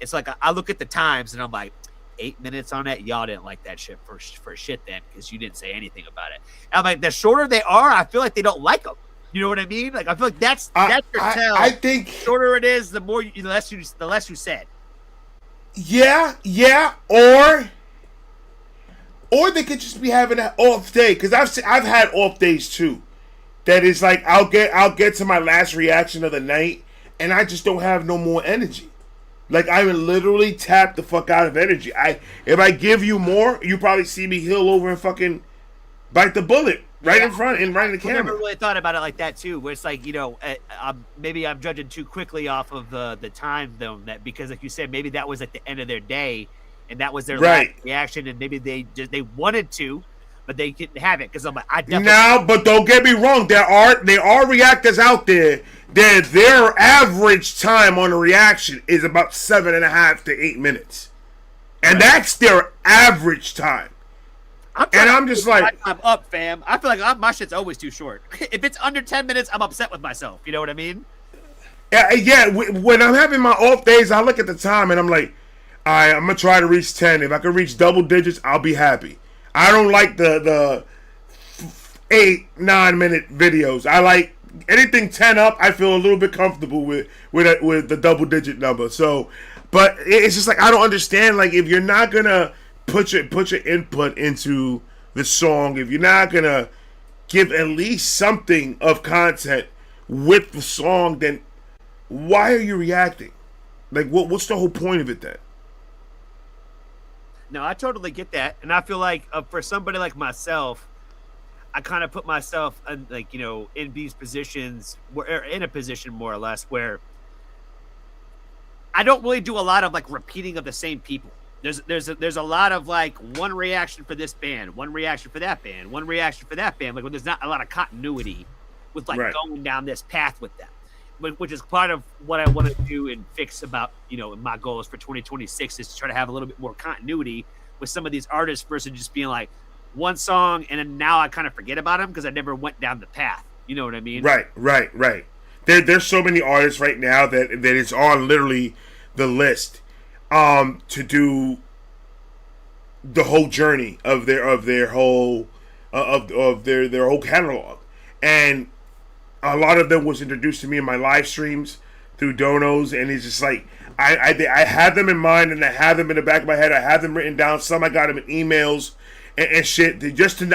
S2: It's like I look at the times and I'm like, 8 minutes on that, y'all didn't like that shit for shit then because you didn't say anything about it. And I'm like, the shorter they are, I feel like they don't like them. You know what I mean? Like I feel like that's your tell.
S1: I think
S2: the shorter it is, the less you said.
S1: Yeah, or they could just be having an off day, because I've had off days too. That is like I'll get to my last reaction of the night and I just don't have no more energy. Like I would literally tap the fuck out of energy. If I give you more, you probably see me heel over and fucking bite the bullet right in front and right in the camera.
S2: I never really thought about it like that too. Where it's like maybe I'm judging too quickly off of the time though, that because like you said, maybe that was at the end of their day and that was their last reaction, and maybe they wanted to, but they didn't have it because I'm like
S1: but don't get me wrong, there are reactors out there that their average time on a reaction is about 7.5 to 8 minutes, and that's their average time. I'm just like,
S2: I'm up, fam. I feel like my shit's always too short. If it's under 10 minutes, I'm upset with myself. You know what I mean?
S1: Yeah. When I'm having my off days, I look at the time and I'm like, all right, I'm gonna try to reach 10. If I can reach double digits, I'll be happy. I don't like the 8-9 minute videos. I like anything 10 up. I feel a little bit comfortable with the double digit number. So, but it's just like I don't understand. Like if you're not gonna put your input into the song, if you're not gonna give at least something of content with the song, then why are you reacting? Like what's the whole point of it then?
S2: No, I totally get that, and I feel like for somebody like myself, I kind of put myself in, like, in these positions, in a position more or less where I don't really do a lot of like repeating of the same people. There's a lot of like one reaction for this band, one reaction for that band, one reaction for that band. Like when there's not a lot of continuity with like going down this path with them, which is part of what I want to do and fix about, my goals for 2026 is to try to have a little bit more continuity with some of these artists versus just being like one song and then now I kind of forget about them because I never went down the path. You know what I mean?
S1: Right. There's so many artists right now that it's on literally the list to do the whole journey of their whole of their whole catalog, and a lot of them was introduced to me in my live streams through donos, and it's just like I had them in mind and I had them in the back of my head. I had them written down. Some I got them in emails and shit.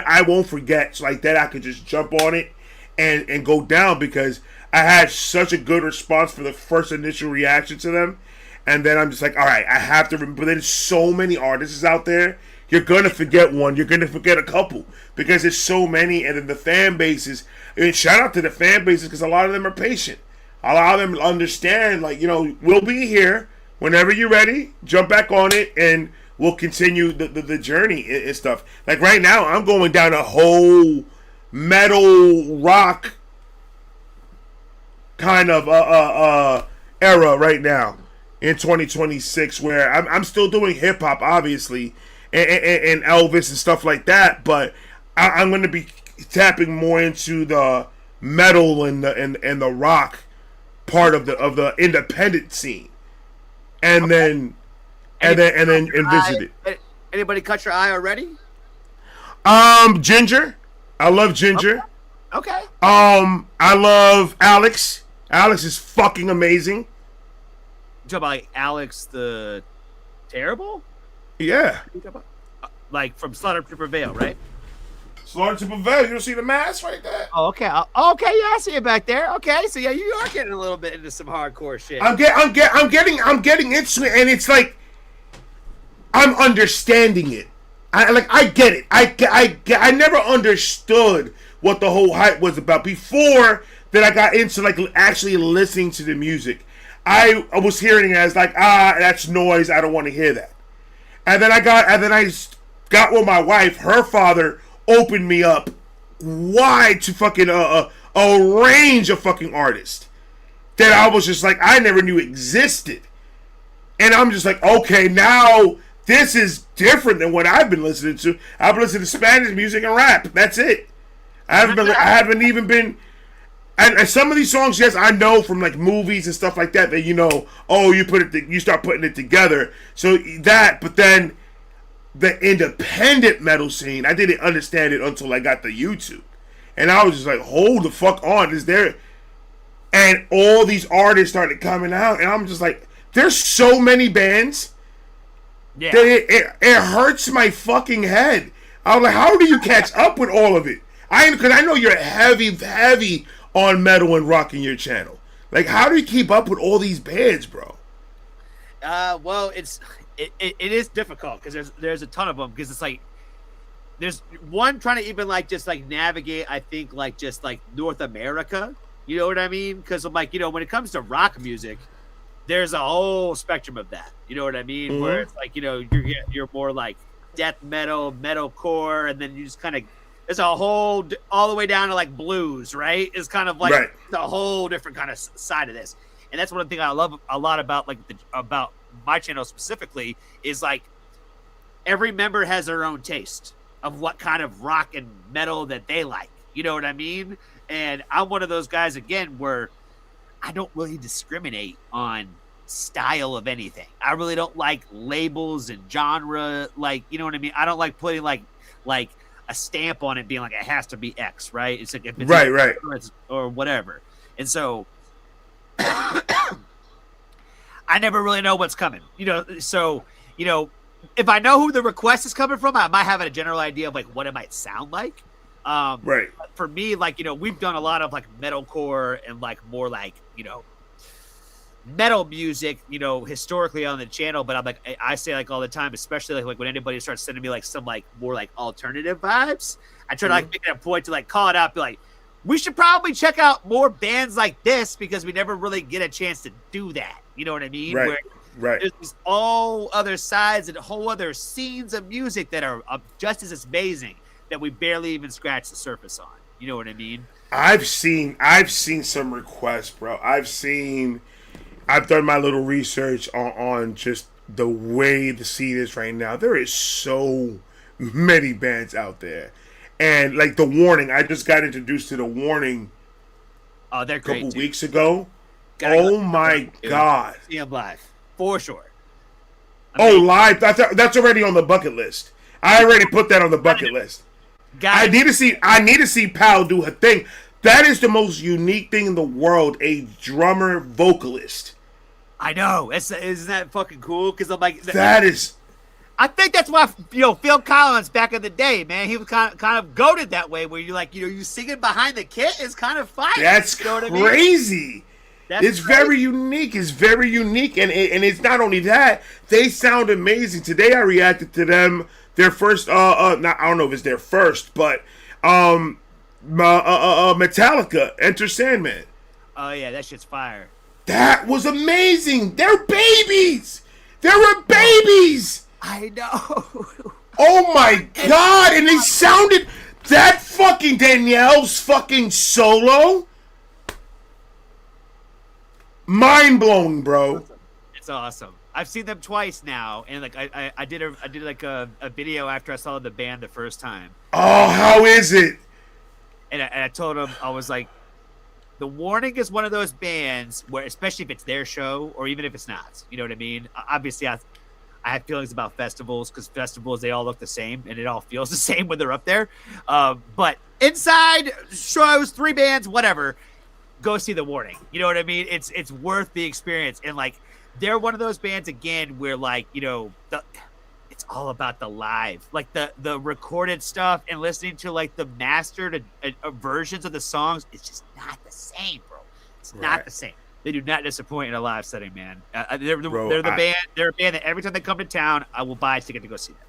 S1: I won't forget, so like that I could just jump on it and go down because I had such a good response for the first initial reaction to them. And then I'm just like, all right, I have to remember. But there's so many artists out there. You're going to forget one. You're going to forget a couple. Because there's so many. And then the fan bases. And shout out to the fan bases because a lot of them are patient. A lot of them understand, like, we'll be here. Whenever you're ready, jump back on it. And we'll continue the journey and stuff. Like right now, I'm going down a whole metal rock kind of era right now. in 2026 where I'm still doing hip hop, obviously, and Elvis and stuff like that, but I'm going to be tapping more into the metal and the rock part of the independent scene, and then visit it.
S2: Anybody cut your eye already?
S1: Ginger, I love Ginger.
S2: Okay.
S1: I love Alex. Alex is fucking amazing.
S2: You talking about like Alex the Terrible?
S1: Yeah.
S2: Like from Slaughter to Prevail, right?
S1: Slaughter to Prevail. You don't see the mask right there?
S2: Oh, okay. Okay, yeah, I see it back there. Okay, so yeah, you are getting a little bit into some hardcore shit.
S1: I'm getting into it, and it's like I'm understanding it. I get it. I never understood what the whole hype was about before that I got into like actually listening to the music. I was hearing it as like, that's noise. I don't want to hear that. And then I got with my wife. Her father opened me up wide to fucking a range of fucking artists that I was just like I never knew existed. And I'm just like, okay, now this is different than what I've been listening to. I've been listening to Spanish music and rap. That's it. I haven't even been. And some of these songs, yes, I know from like movies and stuff like that. That you start putting it together. So that, but then the independent metal scene, I didn't understand it until I got the YouTube, and I was just like, hold the fuck on, is there? And all these artists started coming out, and I'm just like, there's so many bands. Yeah, that it hurts my fucking head. I was like, how do you catch up with all of it? Because I know you're heavy on metal and rock in your channel. Like, how do you keep up with all these bands, bro?
S2: Well, it is difficult because there's a ton of them, because it's like there's one trying to even like just like navigate, I think, like just like North America, you know what I mean? Because I'm like, when it comes to rock music, there's a whole spectrum of that, you know what I mean? Mm-hmm. Where it's like, you're more like death metal, metalcore, and then you just kind of, there's a whole all the way down to like blues, right? It's kind of like the whole different kind of side of this. And that's one thing I love a lot about about my channel specifically, is like every member has their own taste of what kind of rock and metal that they like. You know what I mean? And I'm one of those guys, again, where I don't really discriminate on style of anything. I really don't like labels and genre. Like, you know what I mean? I don't like putting like a stamp on it being like, it has to be X, right? It's like, if it's
S1: right.
S2: Or whatever. And so I never really know what's coming, so, if I know who the request is coming from, I might have a general idea of like what it might sound like.
S1: Right.
S2: For me, like, we've done a lot of like metalcore and like more like, metal music, historically on the channel. But I'm like, I say like all the time, especially like when anybody starts sending me like some like more like alternative vibes, I try to like make it a point to like call it out, be like, we should probably check out more bands like this, because we never really get a chance to do that. You know what I mean?
S1: Right. Right.
S2: There's all other sides and whole other scenes of music that are just as amazing that we barely even scratch the surface on. You know what I mean?
S1: I've seen some requests, bro. I've done my little research on just the way the scene is right now. There is so many bands out there. And like The Warning, I just got introduced to The Warning
S2: they're
S1: a couple
S2: great,
S1: weeks ago. Oh my God.
S2: See them live. For sure.
S1: Live? That's already on the bucket list. I already put that on the bucket list. I need to see Pal do her thing. That is the most unique thing in the world, a drummer vocalist.
S2: I know. Isn't that fucking cool? Because I'm like,
S1: that is.
S2: I think that's why Phil Collins back in the day, man, he was kind of goated that way, where you like, you singing behind the kit is kind of fire.
S1: That's crazy. It's very unique. It's very unique, and it's not only that, they sound amazing. Today I reacted to them. Their first, I don't know if it's their first, but Metallica, Enter Sandman.
S2: Oh yeah, that shit's fire.
S1: That was amazing. They're babies. They were babies.
S2: I know.
S1: Oh my God! And they sounded that fucking Danielle's fucking solo. Mind blowing, bro.
S2: It's awesome. I've seen them twice now, and like I did like a video after I saw the band the first time.
S1: Oh, how is it?
S2: And I told him, I was like, The Warning is one of those bands where, especially if it's their show or even if it's not, you know what I mean? Obviously, I have feelings about festivals because festivals, they all look the same and it all feels the same when they're up there. But inside shows, 3 bands, whatever, go see The Warning. You know what I mean? It's worth the experience. And like, they're one of those bands again where like, you know, it's all about the live, like the recorded stuff and listening to like the mastered versions of the songs. It's just not the same, bro. It's not the same. They do not disappoint in a live setting, man. They're the band. They're a band that every time they come to town, I will buy a ticket to go see them.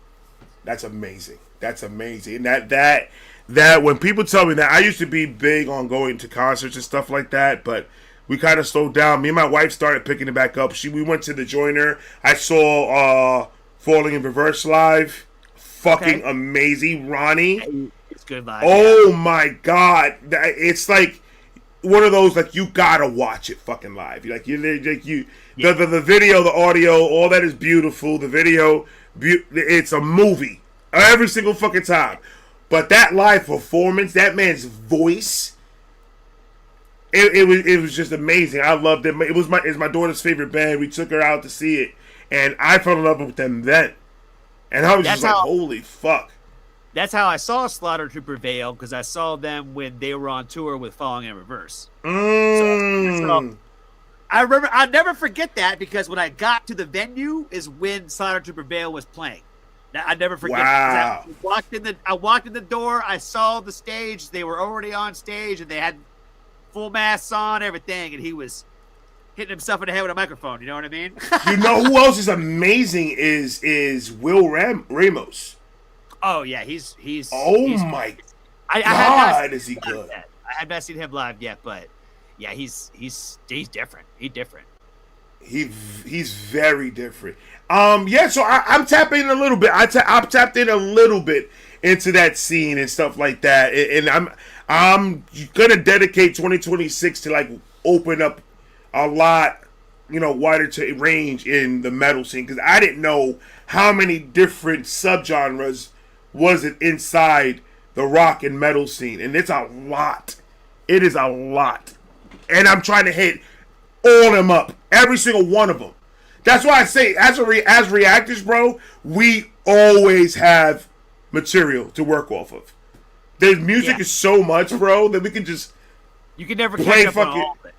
S1: That's amazing. That's amazing. And that when people tell me that, I used to be big on going to concerts and stuff like that, but we kind of slowed down. Me and my wife started picking it back up. We went to the Joiner. I saw Falling in Reverse live. Fucking amazing. Ronnie.
S2: It's good live.
S1: Oh my God. It's like one of those, like, you gotta watch it fucking live. The video, the audio, all that is beautiful. The video, it's a movie every single fucking time. But that live performance, that man's voice, it was just amazing. I loved it. It's my daughter's favorite band. We took her out to see it, and I fell in love with them then. And I was just like, holy fuck.
S2: That's how I saw Slaughter to Prevail, because I saw them when they were on tour with Falling in Reverse. So I remember, I'll never forget that, because when I got to the venue is when Slaughter to Prevail was playing. I never forget.
S1: Wow.
S2: I walked in the door, I saw the stage, they were already on stage, and they had full masks on, everything, and he was hitting himself in the head with a microphone, you know what I mean?
S1: You know who else is amazing is Will Ramos.
S2: Oh yeah, he's.
S1: My God, is he good?
S2: I have not seen him live yet, but yeah, he's different. He's different.
S1: He's very different. Yeah. So I'm tapping in a little bit. I'm tapped in a little bit into that scene and stuff like that, and I'm gonna dedicate 2026 to like open up a lot, wider to range in the metal scene, because I didn't know how many different subgenres was it inside the rock and metal scene, and it's a lot. It is a lot, and I'm trying to hit all of them up, every single one of them. That's why I say, as reactors, bro, we always have material to work off of. The music is so much, bro, that we can just
S2: never catch up on all of it.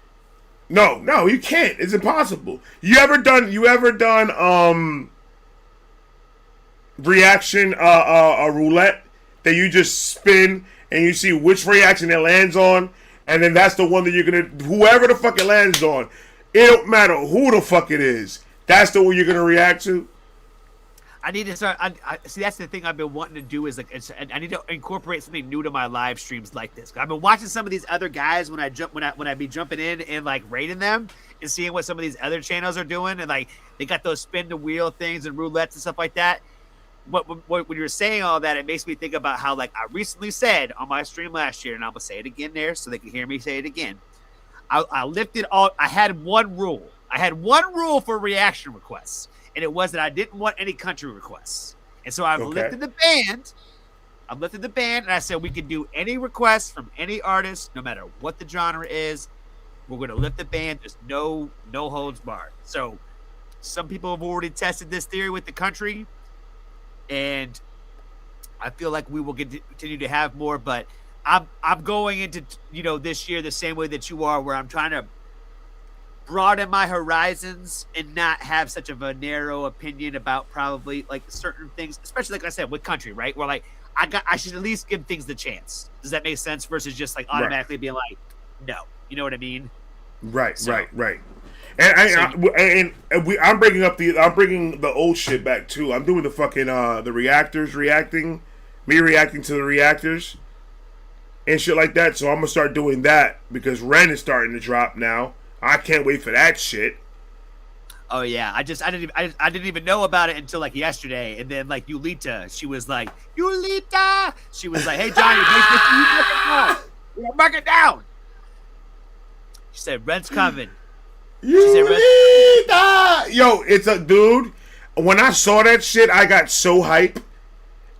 S1: No, you can't. It's impossible. You ever done reaction a roulette that you just spin and you see which reaction it lands on, and then that's the one that you're gonna, whoever the fuck it lands on, it don't matter who the fuck it is, that's the one you're gonna react to.
S2: I need to start. I see. That's the thing I've been wanting to do is I need to incorporate something new to my live streams like this. I've been watching some of these other guys when I be jumping in and like rating them and seeing what some of these other channels are doing, and like they got those spin the wheel things and roulettes and stuff like that. When you're saying all that, it makes me think about how, like, I recently said on my stream last year, and I'm gonna say it again there so they can hear me say it again. I lifted all. I had one rule. I had one rule for reaction requests, and it was that I didn't want any country requests. And so I've lifted the band. I've lifted the band, and I said we can do any requests from any artist, no matter what the genre is. We're gonna lift the band. There's no holds barred. So some people have already tested this theory with the country, and I feel like we will continue to have more. But I'm going into this year the same way that you are, where I'm trying to broaden my horizons and not have such of a narrow opinion about probably like certain things, especially like I said with country, right? Where like I should at least give things the chance. Does that make sense? Versus just like automatically being like, no, you know what I mean?
S1: Right. And I'm bringing the old shit back too. I'm doing the fucking the reactors reacting to the reactors and shit like that. So I'm gonna start doing that because Ren is starting to drop now. I can't wait for that shit.
S2: Oh yeah, I didn't even know about it until like yesterday, and then like Yulita, she was like, she was like, hey Johnny, mark it down. She said Ren's coming. She said,
S1: You need that. Yo, it's a dude. When I saw that shit, I got so hype.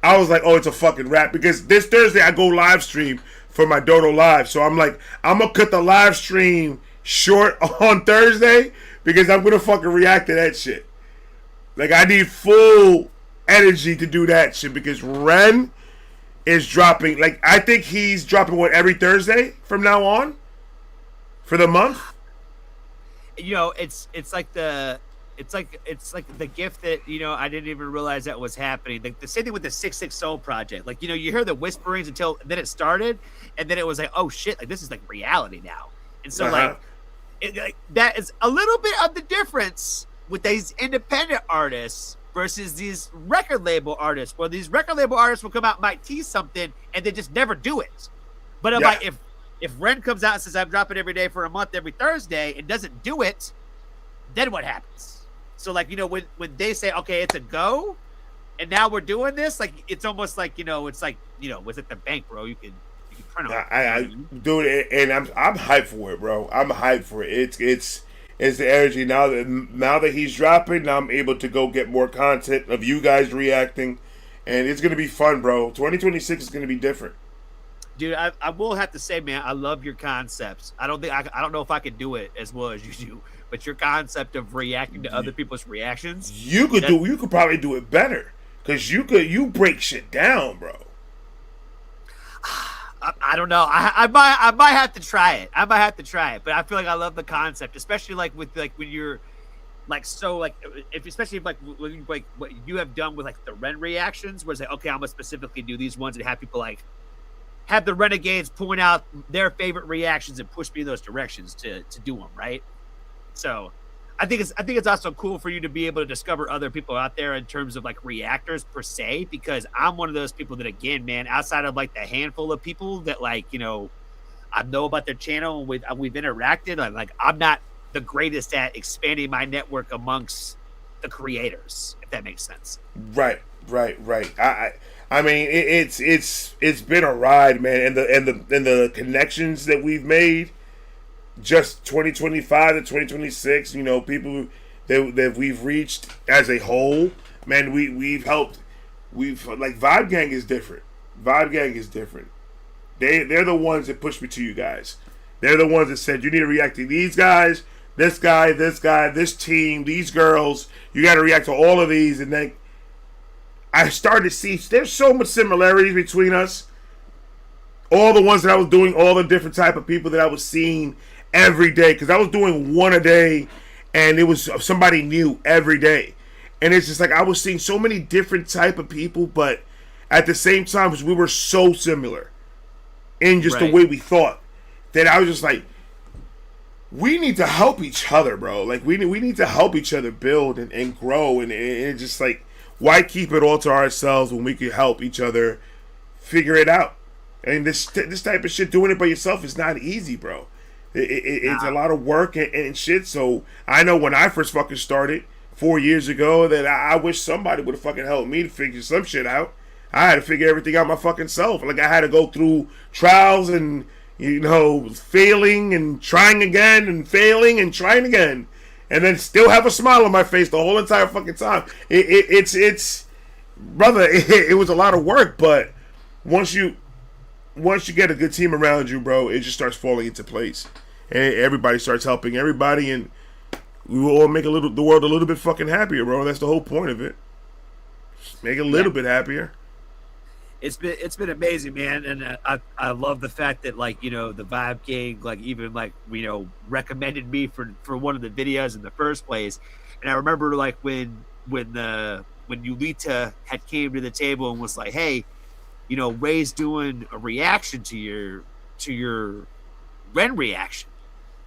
S1: I was like, oh, it's a fucking rap. Because this Thursday, I go live stream for my Dodo Live. So I'm like, I'm going to cut the live stream short on Thursday because I'm going to fucking react to that shit. Like, I need full energy to do that shit because Ren is dropping. Like, I think he's dropping, what, every Thursday from now on? For the month?
S2: you know, it's like the gift that I didn't even realize that was happening. Like the same thing with the 6 Soul project. Like you hear the whisperings until then it started, and then it was like, oh shit, like this is like reality now. And so like that is a little bit of the difference with these independent artists versus these record label artists. Where these record label artists will come out and might tease something and they just never do it. But I'm like, if Ren comes out and says I'm dropping every day for a month, every Thursday, and doesn't do it, then what happens? So like when they say okay, it's a go, and now we're doing this, like it's almost like it's like was at the bank, bro. You can print on.
S1: I do it, and I'm hyped for it, bro. I'm hyped for it. It's the energy now that he's dropping. Now I'm able to go get more content of you guys reacting, and it's gonna be fun, bro. 2026 is gonna be different.
S2: Dude, I will have to say, man, I love your concepts. I don't know if I could do it as well as you do, but your concept of reacting to other people's reactions,
S1: you could probably do it better because you break shit down, bro.
S2: I don't know. I might have to try it. But I feel like I love the concept, especially like with like when you're like so like especially like what you have done with like the Ren reactions, where it's like okay, I'm gonna specifically do these ones and have people like have the renegades point out their favorite reactions and push me in those directions to do them right. So I think it's also cool for you to be able to discover other people out there in terms of like reactors per se, because I'm one of those people that, again, man, outside of like the handful of people that like I know about their channel and we've interacted, I'm not the greatest at expanding my network amongst the creators, if that makes sense.
S1: Right. I mean, it's been a ride, man, and the connections that we've made, just 2025 to 2026. People that we've reached as a whole, man. We've helped. We've like Vibe Gang is different. They're the ones that pushed me to you guys. They're the ones that said you need to react to these guys, this guy, this team, these girls. You got to react to all of these, and then I started to see there's so much similarities between us. All the ones that I was doing, all the different type of people that I was seeing every day, because I was doing one a day, and it was somebody new every day, and it's just like I was seeing so many different type of people, but at the same time, we were so similar in just the way we thought that I was just like, we need to help each other, bro. Like we need to help each other build and grow, and it's just like, why keep it all to ourselves when we could help each other figure it out? And this type of shit, doing it by yourself is not easy, bro. It's a lot of work and shit. So I know when I first fucking started 4 years ago that I wish somebody would have fucking helped me to figure some shit out. I had to figure everything out my fucking self. Like I had to go through trials and failing and trying again and failing and trying again. And then still have a smile on my face the whole entire fucking time. It's brother, it was a lot of work, but once you get a good team around you, bro, it just starts falling into place. And everybody starts helping everybody, and we will all make the world a little bit fucking happier, bro. That's the whole point of it. Just make it a little bit happier.
S2: It's been amazing, man, and I love the fact that like the Vibe Gang like even like recommended me for one of the videos in the first place, and I remember like when Yulita had came to the table and was like, hey, Ray's doing a reaction to your Ren reaction,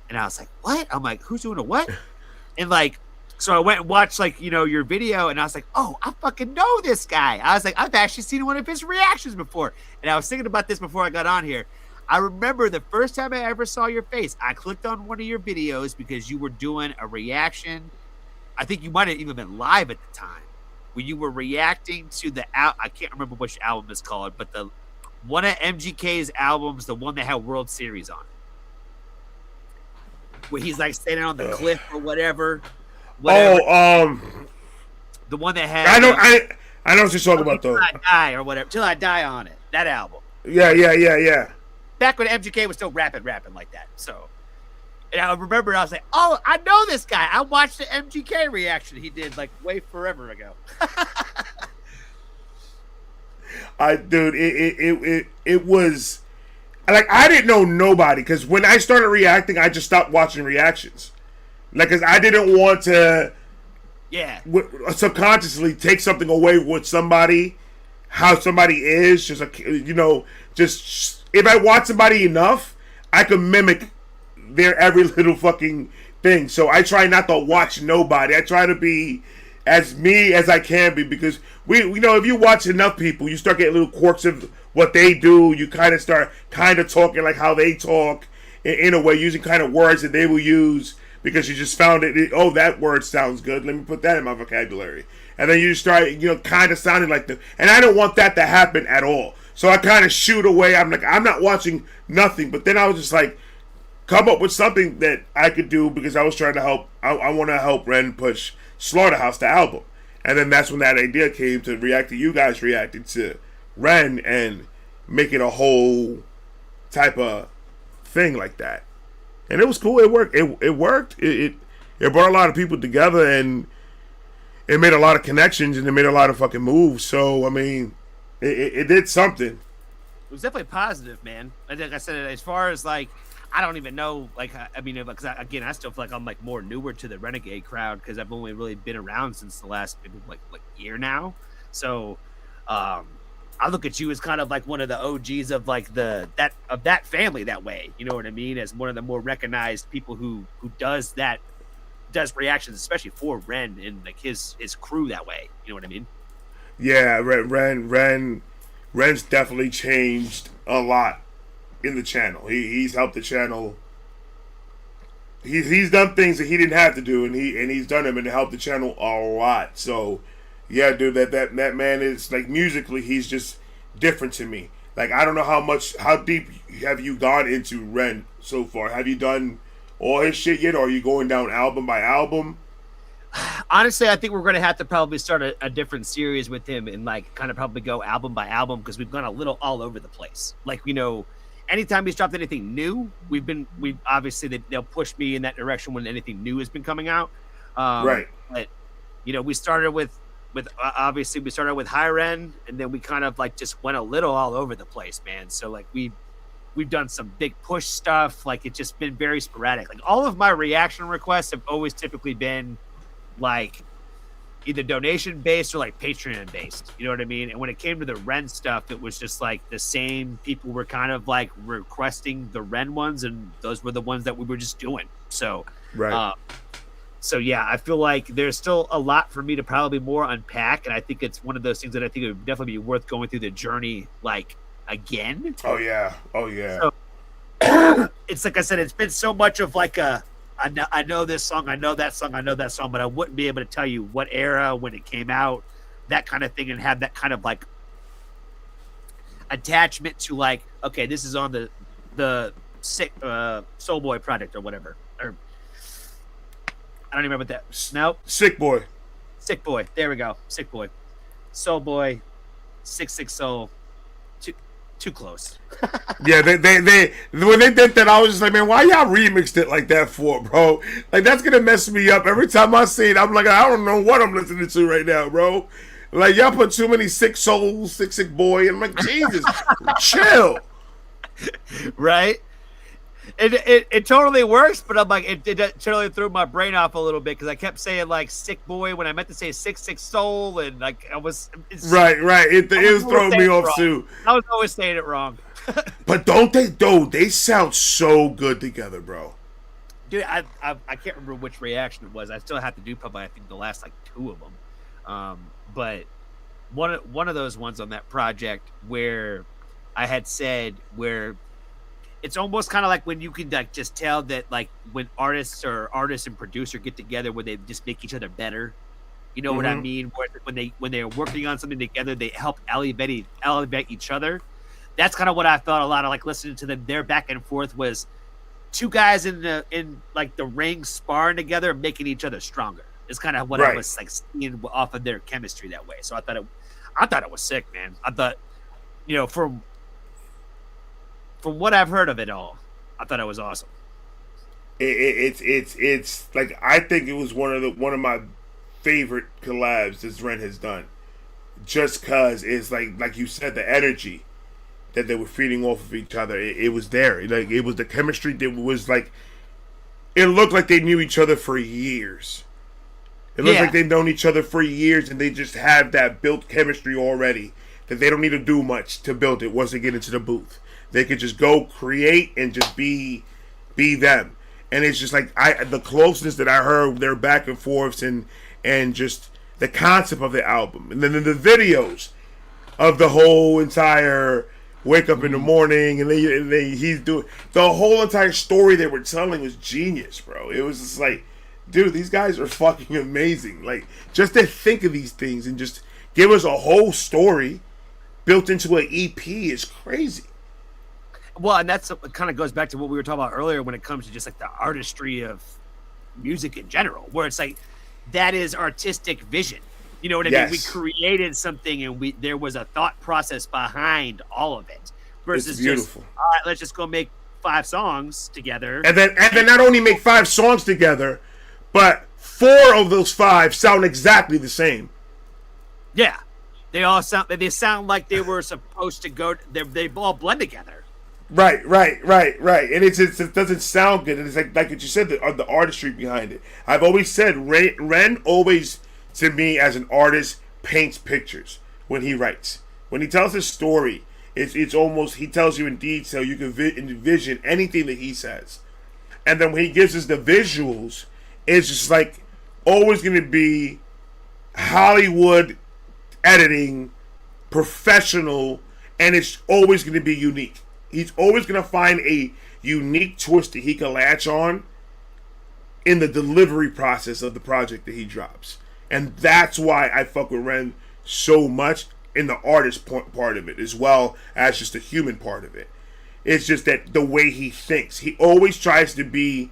S2: and I was like, what? I'm like, who's doing a what? And like. So I went and watched like your video, and I was like, oh, I fucking know this guy. I was like, I've actually seen one of his reactions before, and I was thinking about this before I got on here. I remember the first time I ever saw your face, I clicked on one of your videos because you were doing a reaction. I think you might have even been live at the time, where you were reacting to I can't remember which album it's called, but one of MGK's albums, the one that had World Series on it. where he's like standing on the cliff or whatever.
S1: Oh,
S2: the one that had
S1: I know what you're talking about though.
S2: Till I Die or whatever. Till I Die on it. That album.
S1: Yeah.
S2: Back when MGK was still rapping like that. So, and I remember I was like, oh, I know this guy. I watched the MGK reaction he did like way forever ago.
S1: It was like I didn't know nobody because when I started reacting, I just stopped watching reactions, like because I didn't want to, subconsciously take something away with somebody, how somebody is, just like just if I watch somebody enough, I can mimic their every little fucking thing. So I try not to watch nobody. I try to be as me as I can be because if you watch enough people, you start getting little quirks of what they do. You kind of start talking like how they talk in a way, using kind of words that they will use because you just found it. Oh, that word sounds good. Let me put that in my vocabulary. And then you start, kind of sounding like them. And I don't want that to happen at all. So I kind of shoot away. I'm like, I'm not watching nothing. But then I was just like, come up with something that I could do because I was trying to help. I want to help Ren push Slaughterhouse, the album. And then that's when that idea came to react to you guys reacting to Ren and make it a whole type of thing like that. And it was cool. It worked. It worked. It brought a lot of people together and it made a lot of connections and it made a lot of fucking moves. So, I mean, it did something.
S2: It was definitely positive, man. Like I said, as far as like, I don't even know, like, I mean, because again, I still feel like I'm like more newer to the Renegade crowd because I've only really been around since the last maybe like year now. So, I look at you as kind of like one of the OGs of like that family that way. You know what I mean? As one of the more recognized people who does reactions, especially for Ren and like his crew that way. You know what I mean?
S1: Yeah, Ren's definitely changed a lot in the channel. He's helped the channel. He's done things that he didn't have to do, and he's done them and helped the channel a lot. So, yeah, dude, that man is like musically, he's just different to me. Like I don't know how deep have you gone into Ren so far? Have you done all his shit yet, or are you going down album by album?
S2: Honestly, I think we're going to have to probably start a different series with him and like kind of probably go album by album because we've gone a little all over the place. Like, anytime he's dropped anything new, we've obviously they'll push me in that direction when anything new has been coming out.
S1: Right.
S2: But we started with obviously we started with High Ren, and then we kind of like just went a little all over the place, man. So like we've done some big push stuff. Like it's just been very sporadic. Like all of my reaction requests have always typically been like either donation based or like Patreon based, you know what I mean? And when it came to the Ren stuff, it was just like the same people were kind of like requesting the Ren ones, and those were the ones that we were just doing. So,
S1: right.
S2: So yeah, I feel like there's still a lot for me to probably more unpack, and I think it's one of those things that I think it would definitely be worth going through the journey like again.
S1: Oh yeah.
S2: So, it's like I said, it's been so much of like I know this song, I know that song, but I wouldn't be able to tell you what era, when it came out, that kind of thing, and have that kind of like attachment to like, okay, this is on the sick Soul Boy project or whatever. Or I don't even remember that. Nope.
S1: Sick Boy.
S2: There we go. Sick Boy. Soul Boy. 6 Soul. Too close.
S1: Yeah, they when they did that, I was just like, man, why y'all remixed it like that for, bro? Like that's gonna mess me up every time I see it. I'm like, I don't know what I'm listening to right now, bro. Like y'all put too many Sick Souls, Sick Boy, and I'm like, Jesus, chill.
S2: Right? It totally works, but I'm like, it totally threw my brain off a little bit because I kept saying like Sick Boy when I meant to say Sick Soul, and like I was
S1: right. It was throwing me off too.
S2: I was always saying it wrong.
S1: But don't they? Though they sound so good together, bro.
S2: Dude, I can't remember which reaction it was. I still have to do probably I think the last like 2 of them, but one of those ones on that project where I had said where. It's almost kind of like when you can like just tell that like when artist and producer get together where they just make each other better. You know what I mean? Where when they're working on something together, they help elevate each other. That's kind of what I thought a lot of like listening to them. Their back and forth was two guys in like the ring sparring together, making each other stronger. It's kind of what I was like seeing off of their chemistry that way. So I thought it was sick, man. I thought, from what I've heard of it all, I thought it was awesome.
S1: It's like, I think it was one of my favorite collabs that Ren has done, just cause it's like you said, the energy that they were feeding off of each other. It was there. Like, it was the chemistry that was like, it looked like they knew each other for years. It looks like they've known each other for years, and they just have that built chemistry already that they don't need to do much to build it once they get into the booth. They could just go create and just be them. And it's just like, the closeness that I heard, their back and forths, and just the concept of the album, and then the videos of the whole entire wake up in the morning, and he's doing the whole entire story they were telling was genius, bro. It was just like, dude, these guys are fucking amazing. Like, just to think of these things and just give us a whole story built into an EP is crazy.
S2: Well, and that's it kind of goes back to what we were talking about earlier when it comes to just like the artistry of music in general, where it's like, that is artistic vision. You know what I mean? We created something, and there was a thought process behind all of it. Versus just, all right, let's just go make 5 songs together. And then
S1: not only make 5 songs together, but 4 of those 5 sound exactly the same.
S2: Yeah. They sound like they were supposed to go, they all blend together.
S1: Right. And it doesn't sound good. And it's like what you said, the artistry behind it. I've always said, Ren always, to me, as an artist, paints pictures when he writes. When he tells his story, it's almost, he tells you in detail. You can envision anything that he says. And then when he gives us the visuals, it's just like always going to be Hollywood editing, professional, and it's always going to be unique. He's always going to find a unique twist that he can latch on in the delivery process of the project that he drops. And that's why I fuck with Ren so much in the artist part of it, as well as just the human part of it. It's just that the way he thinks. He always tries to be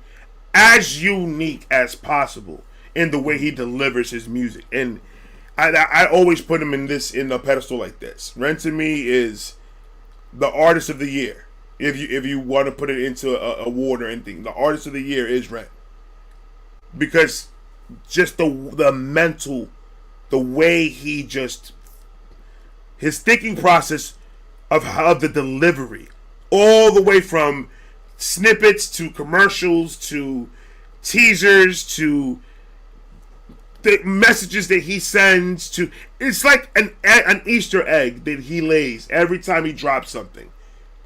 S1: as unique as possible in the way he delivers his music. And I always put him in a pedestal like this. Ren, to me, is the artist of the year. If you want to put it into a award or anything, the artist of the year is Ren. Because just the mental, the way he just, his thinking process of the delivery, all the way from snippets to commercials to teasers to the messages that he sends to, it's like an Easter egg that he lays every time he drops something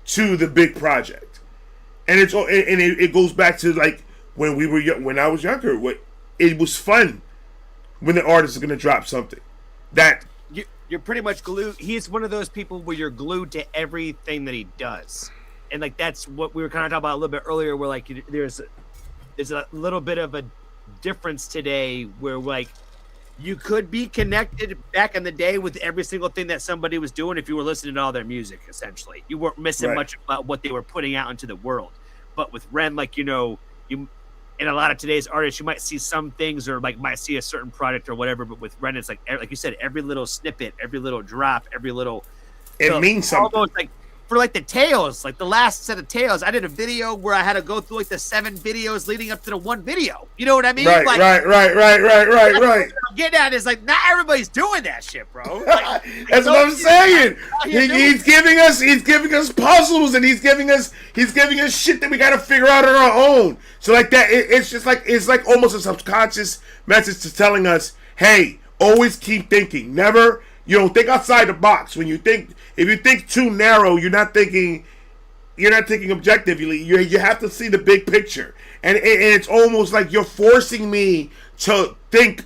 S1: to the big project. And it goes back to like when we were when I was younger. It was fun when the artist is going to drop something that
S2: you're pretty much glued. He's one of those people where you're glued to everything that he does, and like that's what we were kind of talking about a little bit earlier. Where like there's a little bit of a difference today where like you could be connected back in the day with every single thing that somebody was doing if you were listening to all their music. Essentially, you weren't missing much about what they were putting out into the world. But with Ren, like you in a lot of today's artists, you might see some things or like might see a certain product or whatever. But with Ren, it's like you said, every little snippet, every little drop, every little
S1: means something.
S2: Almost like for like the tales, like the last set of tales, I did a video where I had to go through like the 7 videos leading up to the 1 video. You know what I mean?
S1: Right.
S2: What I'm getting at is like not everybody's doing that shit, bro. Like,
S1: that's what I'm saying. He's giving us puzzles, and he's giving us shit that we got to figure out on our own. So like that, it's like almost a subconscious message to telling us, hey, always keep thinking. Never. You don't think outside the box. If you think too narrow, you're not thinking objectively. You have to see the big picture, and it's almost like you're forcing me to think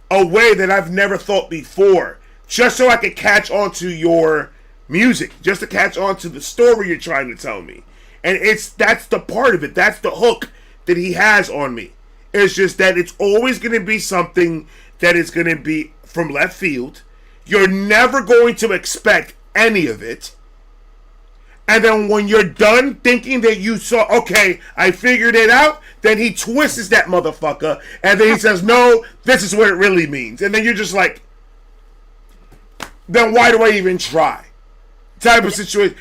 S1: a way that I've never thought before, just so I can catch on to your music, just to catch on to the story you're trying to tell me. And that's the part of it. That's the hook that he has on me. It's just that it's always going to be something that is going to be from left field. You're never going to expect any of it. And then when you're done thinking that you saw, okay, I figured it out, then he twists that motherfucker, and then he says, no, this is what it really means. And then you're just like, then why do I even try? Type of situation.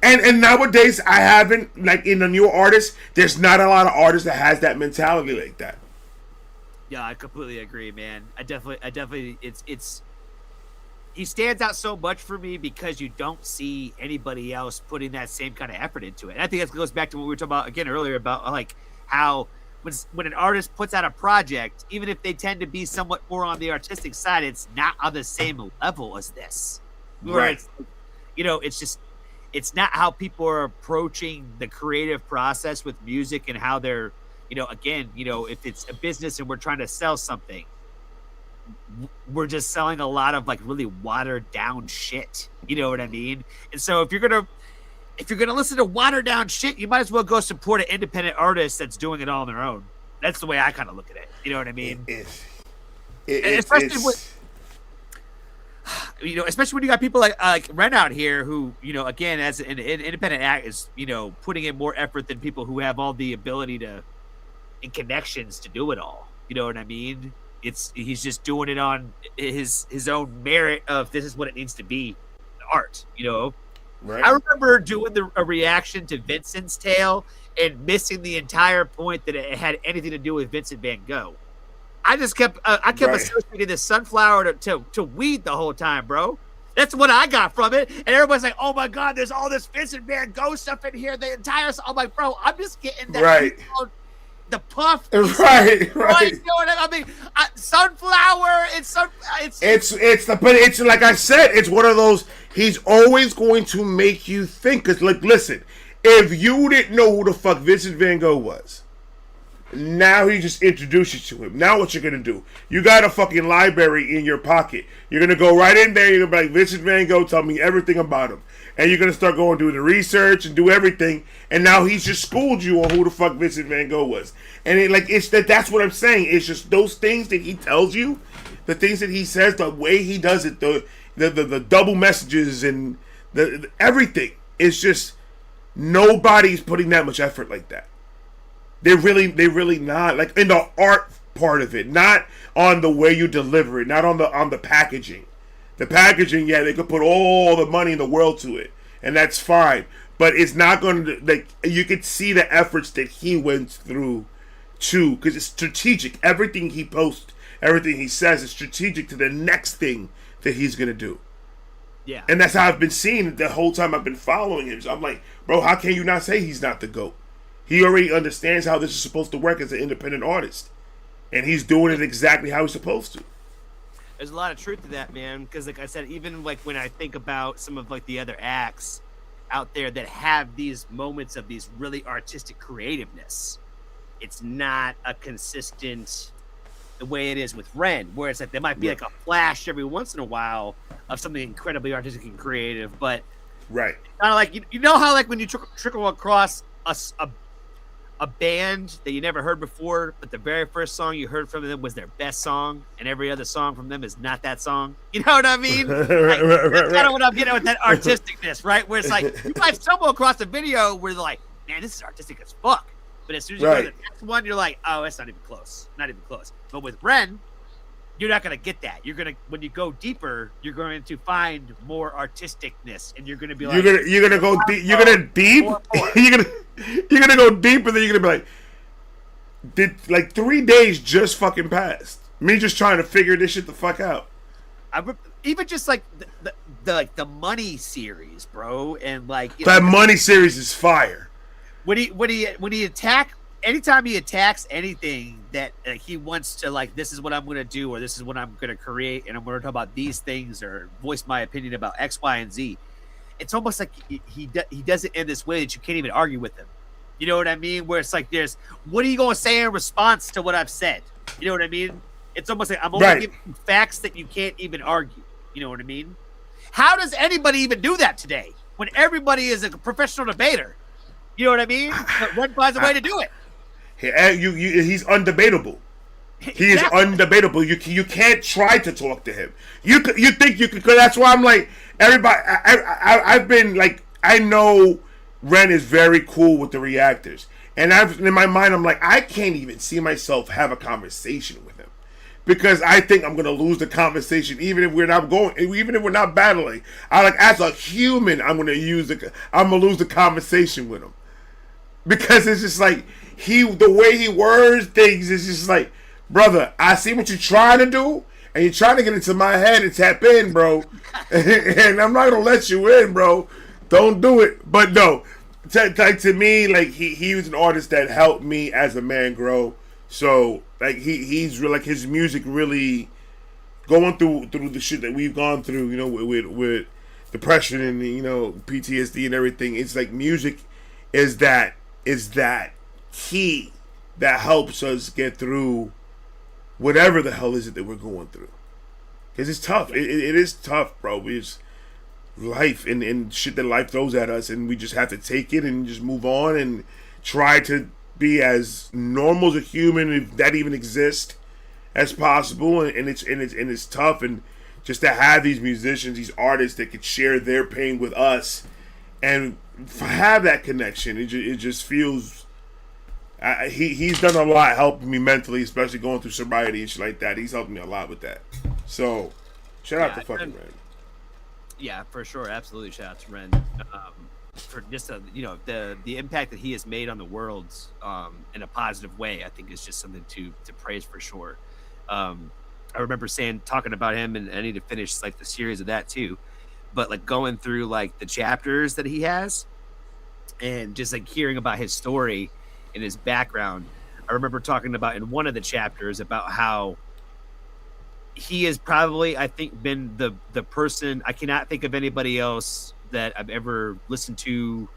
S1: And nowadays, I haven't, like, in the newer artists, there's not a lot of artists that has that mentality like that.
S2: Yeah, I completely agree, man. I definitely, it's he stands out so much for me because you don't see anybody else putting that same kind of effort into it. And I think that goes back to what we were talking about again earlier about like how when an artist puts out a project, even if they tend to be somewhat more on the artistic side, it's not on the same level as this. Where
S1: Right.
S2: it's, it's just, it's not how people are approaching the creative process with music and how they're, again, if it's a business and we're trying to sell something, we're just selling a lot of like really watered down shit. You know what I mean? And so if you're gonna listen to watered down shit, you might as well go support an independent artist that's doing it all on their own. That's the way I kind of look at it. You know what I mean? Especially when you got people like Ren out here who, again, as an independent act is, putting in more effort than people who have all the ability to and connections to do it all. You know what I mean? He's just doing it on his own merit of this is what it needs to be, art.
S1: Right.
S2: I remember doing a reaction to Vincent's Tale and missing the entire point that it had anything to do with Vincent Van Gogh. I just kept associating the sunflower to weed the whole time, bro. That's what I got from it. And everybody's like, oh my God, there's all this Vincent Van Gogh stuff in here. The entire, I'm like, bro, I'm just getting that.
S1: Right.
S2: The puff.
S1: Right.
S2: You know what I mean? Sunflower.
S1: It's like I said, it's one of those, he's always going to make you think. Because, like, listen, if you didn't know who the fuck Vincent Van Gogh was, now he just introduced you to him. Now what you're going to do? You got a fucking library in your pocket. You're going to go right in there. You're going to be like, Vincent Van Gogh, tell me everything about him. And you're going to start going do the research and do everything. And now he's just schooled you on who the fuck Vincent Van Gogh was. And that's what I'm saying. It's just those things that he tells you, the things that he says, the way he does it, the double messages and the everything. It's just nobody's putting that much effort like that. They're really not, like, in the art part of it, not on the way you deliver it, not on the packaging. The packaging, yeah, they could put all the money in the world to it, and that's fine. But it's not going to, like, you could see the efforts that he went through too, because it's strategic. Everything he posts, everything he says is strategic to the next thing that he's going to do.
S2: Yeah.
S1: And that's how I've been seeing it the whole time I've been following him. So I'm like, bro, how can you not say he's not the GOAT? He already understands how this is supposed to work as an independent artist. And he's doing it exactly how he's supposed to.
S2: There's a lot of truth to that, man. Because, like I said, even like when I think about some of like the other acts out there that have these moments of these really artistic creativeness, it's not a consistent the way it is with Ren, where it's like there might be like a flash every once in a while of something incredibly artistic and creative, but
S1: right,
S2: kind of like you know how like when you trickle across a band that you never heard before, but the very first song you heard from them was their best song, and every other song from them is not that song. You know what I mean? Like, that's kind of what I'm getting at with that artisticness, right? Where it's like you might stumble across a video where they're like, "Man, this is artistic as fuck," but as soon as you go to the next one, you're like, "Oh, it's not even close, not even close." But with Ren, you're not gonna get that. You're gonna, when you go deeper, you're going to find more artisticness, and you're gonna be like,
S1: you're gonna go deep. You're gonna deep. You're gonna go deep, and then you're gonna be like, did like 3 days just fucking passed? Me just trying to figure this shit the fuck out.
S2: Even just like the Money series, bro, and like
S1: that Money series is fire.
S2: When he attack. Anytime he attacks anything that he wants to, like, this is what I'm going to do, or this is what I'm going to create, and I'm going to talk about these things, or voice my opinion about X, Y, and Z, it's almost like he does it in this way that you can't even argue with him. You know what I mean? Where it's like, what are you going to say in response to what I've said? You know what I mean? It's almost like I'm only giving you facts that you can't even argue. You know what I mean? How does anybody even do that today when everybody is a professional debater? You know what I mean? But Ren finds a way to do it.
S1: He's undebatable. He is undebatable. You can't try to talk to him. You think you could? That's why I'm like, everybody. I've been like, I know Ren is very cool with the reactors. And in my mind, I'm like, I can't even see myself have a conversation with him. Because I think I'm gonna lose the conversation, even if we're not battling. As a human, I'm gonna lose the conversation with him. Because it's just like the way he words things is just like, brother, I see what you're trying to do, and you're trying to get into my head and tap in, bro. And I'm not gonna let you in, bro. Don't do it. But no, to me, like he was an artist that helped me as a man grow. So like he's really, like, his music really going through the shit that we've gone through, you know, with depression and, you know, PTSD and everything. It's like music is that key that helps us get through whatever the hell is it that we're going through. Because it's tough. It is tough, bro. It's life and shit that life throws at us, and we just have to take it and just move on and try to be as normal as a human, if that even exists, as possible. And it's tough, and just to have these musicians, these artists that could share their pain with us and have that connection, it just feels. He's done a lot helping me mentally, especially going through sobriety and shit like that. He's helped me a lot with that. So, shout out to fucking Ren.
S2: Yeah, for sure, absolutely. Shout out to Ren for just the impact that he has made on the world in a positive way. I think is just something to praise for sure. I remember talking about him, and I need to finish like the series of that too. But like going through like the chapters that he has, and just like hearing about his story and his background. I remember talking about in one of the chapters about how he has probably, I think, been the person. I cannot think of anybody else that I've ever listened to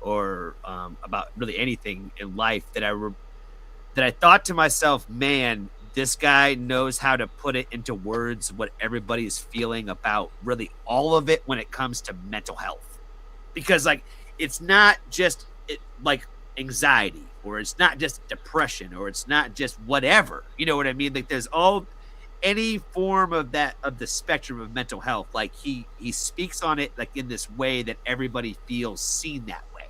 S2: or about really anything in life that I thought to myself, man, this guy knows how to put it into words what everybody's feeling about really all of it when it comes to mental health. Because like it's not just like anxiety, or it's not just depression, or it's not just whatever. You know what I mean? Like there's any form of the spectrum of mental health. Like he speaks on it like in this way that everybody feels seen that way.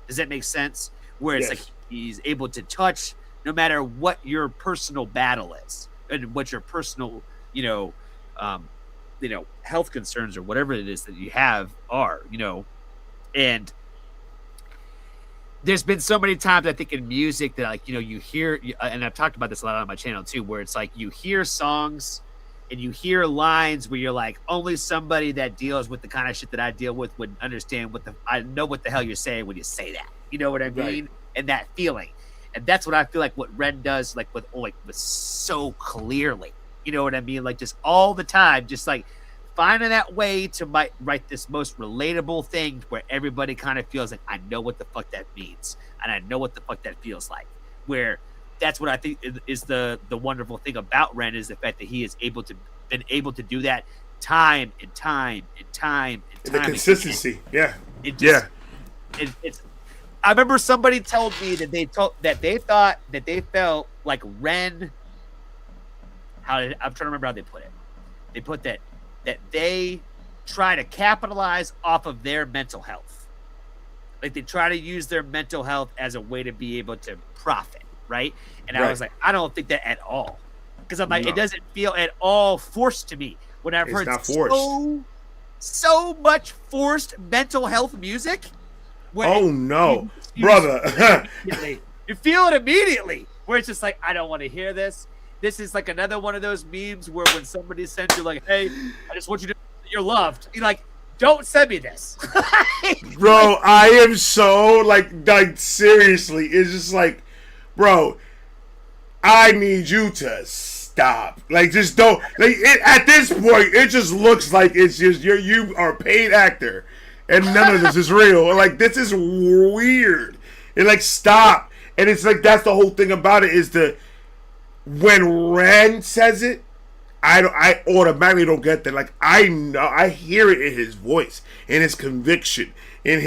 S2: Does that make sense? Where it's like he's able to touch no matter what your personal battle is and what your personal, health concerns or whatever it is that you have are, and there's been so many times I think in music that like, you hear, and I've talked about this a lot on my channel too, where it's like you hear songs and you hear lines where you're like, only somebody that deals with the kind of shit that I deal with would understand I know what the hell you're saying when you say that. You know what I mean? Right. And that feeling. And that's what I feel like what Ren does, like with so clearly. You know what I mean? Like just all the time, just like finding that way to write this most relatable thing where everybody kind of feels like, I know what the fuck that means, and I know what the fuck that feels like. Where that's what I think is the wonderful thing about Ren, is the fact that he is been able to do that time and time and time and time. The
S1: consistency,
S2: again. Yeah. It's. I remember somebody told me that they felt like Ren. I'm trying to remember how they put it. They put that they try to capitalize off of their mental health. Like they try to use their mental health as a way to be able to profit, right? And I was like, I don't think that at all. Because I'm like, it doesn't feel at all forced to me. When I've heard so much forced mental health music.
S1: Oh no, brother.
S2: You feel it immediately. Where it's just like, I don't want to hear this. This is like another one of those memes where when somebody sends you like, hey, I just want you to know that you're loved. You're like, don't send me this.
S1: Bro, I am so like seriously. It's just like, bro, I need you to stop. Like just don't at this point it just looks like it's just you are a paid actor and none of this is real. Like this is weird. And like stop. And it's like that's the whole thing about it is when Ren says it, I automatically don't get that. Like I know, I hear it in his voice, in his conviction, in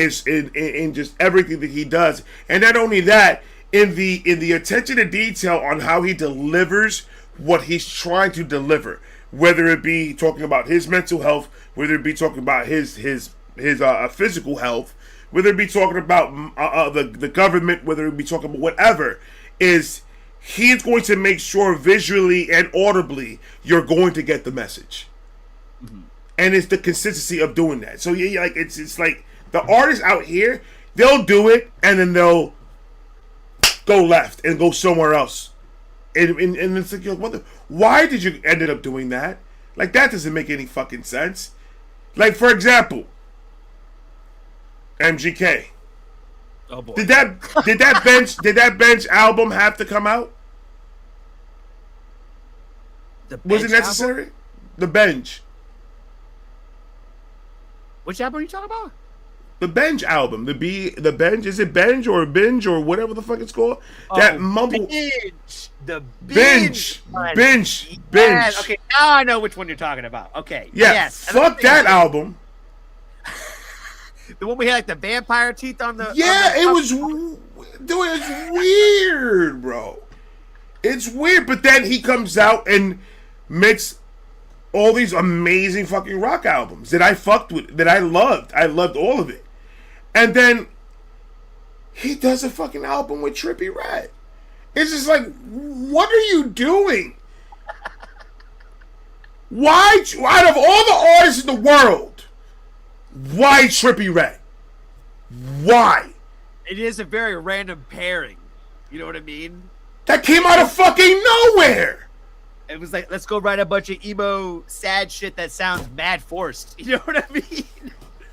S1: just everything that he does, and not only that, in the attention to detail on how he delivers what he's trying to deliver, whether it be talking about his mental health, whether it be talking about his his physical health, whether it be talking about the government, whether it be talking about whatever, is he's going to make sure visually and audibly you're going to get the message. Mm-hmm. And it's the consistency of doing that. So yeah, like it's like the artists out here, they'll do it and then they'll go left and go somewhere else. And it's like, yo, why did you ended up doing that? Like, that doesn't make any fucking sense. Like, for example, MGK.
S2: Oh boy.
S1: Did that bench album have to come out? Was it necessary?
S2: Album?
S1: The bench.
S2: Which album are you talking about?
S1: The Bench album. The Bench. Is it Bench or Binge or whatever the fuck it's called? That mumble.
S2: Binge. The
S1: Binge. Binge.
S2: Yes. Okay, now I know which one you're talking about. Okay.
S1: Yeah.
S2: Yes.
S1: Fuck that album.
S2: The one we had like the vampire teeth on the.
S1: Yeah, it was. Dude, it's weird, bro. It's weird, but then he comes out and makes all these amazing fucking rock albums that I fucked with, that I loved. I loved all of it. And then he does a fucking album with Trippie Redd. It's just like, what are you doing? Why, out of all the artists in the world, why Trippie Redd? Why?
S2: It is a very random pairing. You know what I mean?
S1: That came out of fucking nowhere.
S2: It was like, let's go write a bunch of emo, sad shit that sounds mad forced. You know what I mean?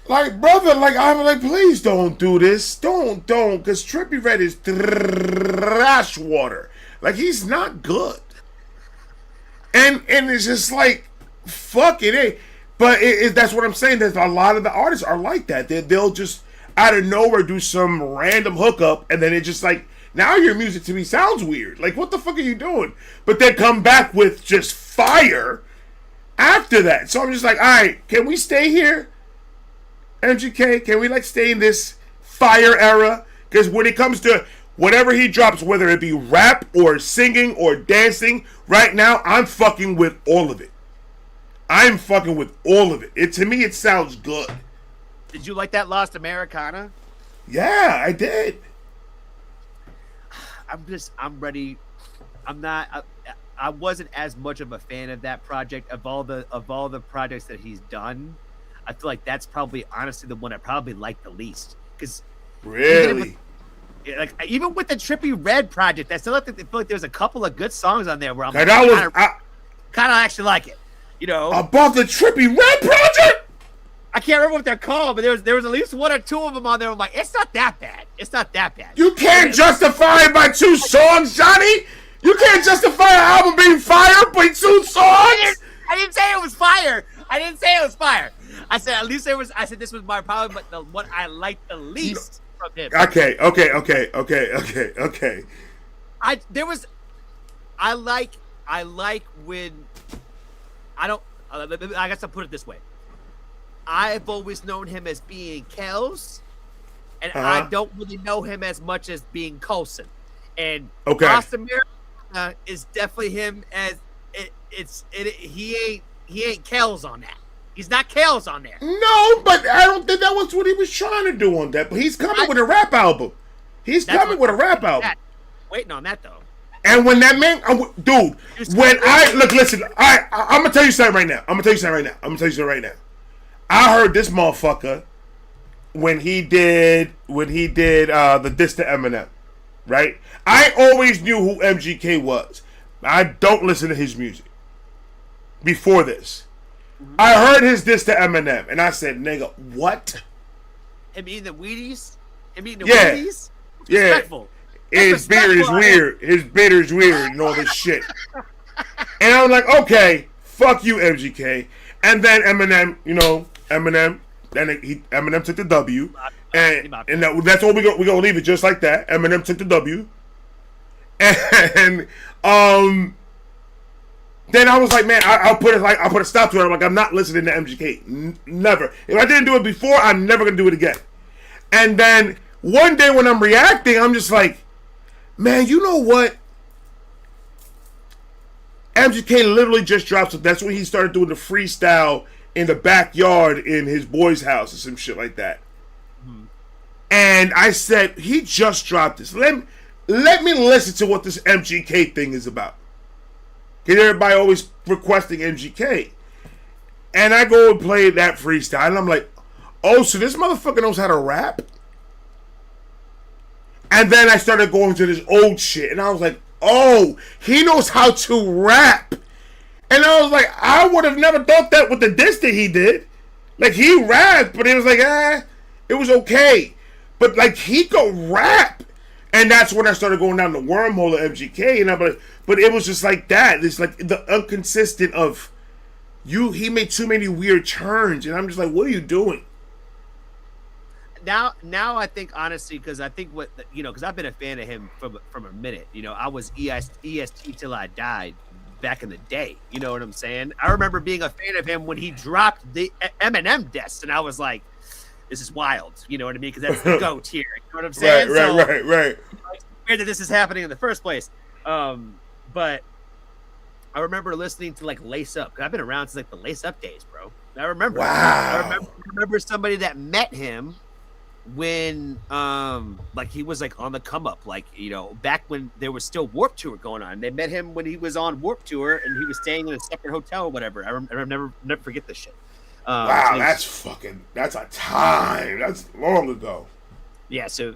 S1: Like, brother, like, I'm like, please don't do this. Don't, because Trippie Redd is trash water. Like, he's not good. And it's just like, fuck it, eh? But that's what I'm saying. That a lot of the artists are like that. They'll just, out of nowhere, do some random hookup, and then it just like, now your music to me sounds weird. Like, what the fuck are you doing? But then come back with just fire after that. So I'm just like, all right, can we stay here? MGK, can we like stay in this fire era? Because when it comes to whatever he drops, whether it be rap or singing or dancing, right now I'm fucking with all of it. I'm fucking with all of it. To me, it sounds good.
S2: Did you like that Lost Americana?
S1: Yeah, I did.
S2: I'm ready. I wasn't as much of a fan of that project of all the projects that he's done. I feel like that's probably honestly the one I probably like the least. Because
S1: really,
S2: even with the Trippie Redd project, I still feel like there's a couple of good songs on there where I'm kind of actually like it. You know,
S1: above the Trippie Redd project.
S2: I can't remember what they're called, but there was at least one or two of them on there. I'm like, it's not that bad. It's not that bad.
S1: You can't justify it by 2 songs, Johnny. You can't justify an album being fire by 2 songs.
S2: I didn't say it was fire. I said at least there was. I said this was probably the one I liked the least from him.
S1: Okay.
S2: I like when I don't. I guess I'll put it this way. I've always known him as being Kels, and I don't really know him as much as being Coulson. And Lost America is definitely him as he ain't Kels on that. He's not Kels on there.
S1: No, but I don't think that was what he was trying to do on that. But he's coming with a rap album.
S2: Waiting on that though.
S1: And when that man, dude, listen, I'm gonna tell you something right now. I heard this motherfucker when he did the diss to Eminem, right? I always knew who MGK was. I don't listen to his music. Before this, I heard his diss to Eminem, and I said, "Nigga, what?"
S2: Him eating the Wheaties.
S1: Yeah.
S2: Respectful.
S1: His beard is weird and all this shit. And I was like, okay, fuck you, MGK. And then Eminem, Eminem took the W. And that's all we're gonna leave it just like that. Eminem took the W. And then I was like, man, I'll put a stop to it. I'm like, I'm not listening to MGK. Never. If I didn't do it before, I'm never gonna do it again. And then one day when I'm reacting, I'm just like, man, you know what? MGK literally just dropped it. That's when he started doing the freestyle in the backyard in his boy's house or some shit like that.
S2: Mm-hmm.
S1: And I said, he just dropped this. Let me listen to what this MGK thing is about. Because everybody always requesting MGK. And I go and play that freestyle, and I'm like, oh, so this motherfucker knows how to rap? And then I started going to this old shit, and I was like, oh, he knows how to rap. And I was like, I would have never thought that with the diss that he did. Like, he rapped, but it was like, it was okay. But, like, he could rap. And that's when I started going down the wormhole of MGK, and I'm like, but it was just like that. It's like the inconsistent of, he made too many weird turns, and I'm just like, what are you doing?
S2: Now I think, honestly, because I think because I've been a fan of him from a minute. I was EST till I died back in the day. You know what I'm saying? I remember being a fan of him when he dropped the Eminem diss, and I was like, this is wild. You know what I mean? Because that's the GOAT here. You know what I'm saying?
S1: Right.
S2: It's weird that this is happening in the first place. But I remember listening to like Lace Up. I've been around since like the Lace Up days, bro. I remember.
S1: Wow.
S2: I remember somebody that met him when like he was like on the come up, like back when there was still Warped Tour going on. They met him when he was on Warped Tour and he was staying in a separate hotel or whatever. I never forget this shit.
S1: Wow, that's a time. That's long ago.
S2: Yeah, so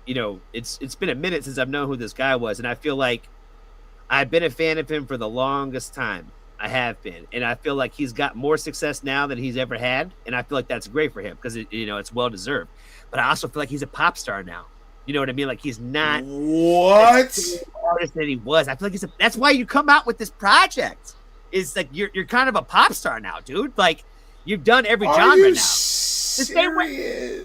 S2: it's been a minute since I've known who this guy was, and I feel like I've been a fan of him for the longest time. I have been, and I feel like he's got more success now than he's ever had, and I feel like that's great for him because it's well deserved. But I also feel like he's a pop star now. You know what I mean? Like he's not
S1: the
S2: artist that he was. I feel like that's why you come out with this project. Is like you're kind of a pop star now, dude. Like you've done every genre now. The same way.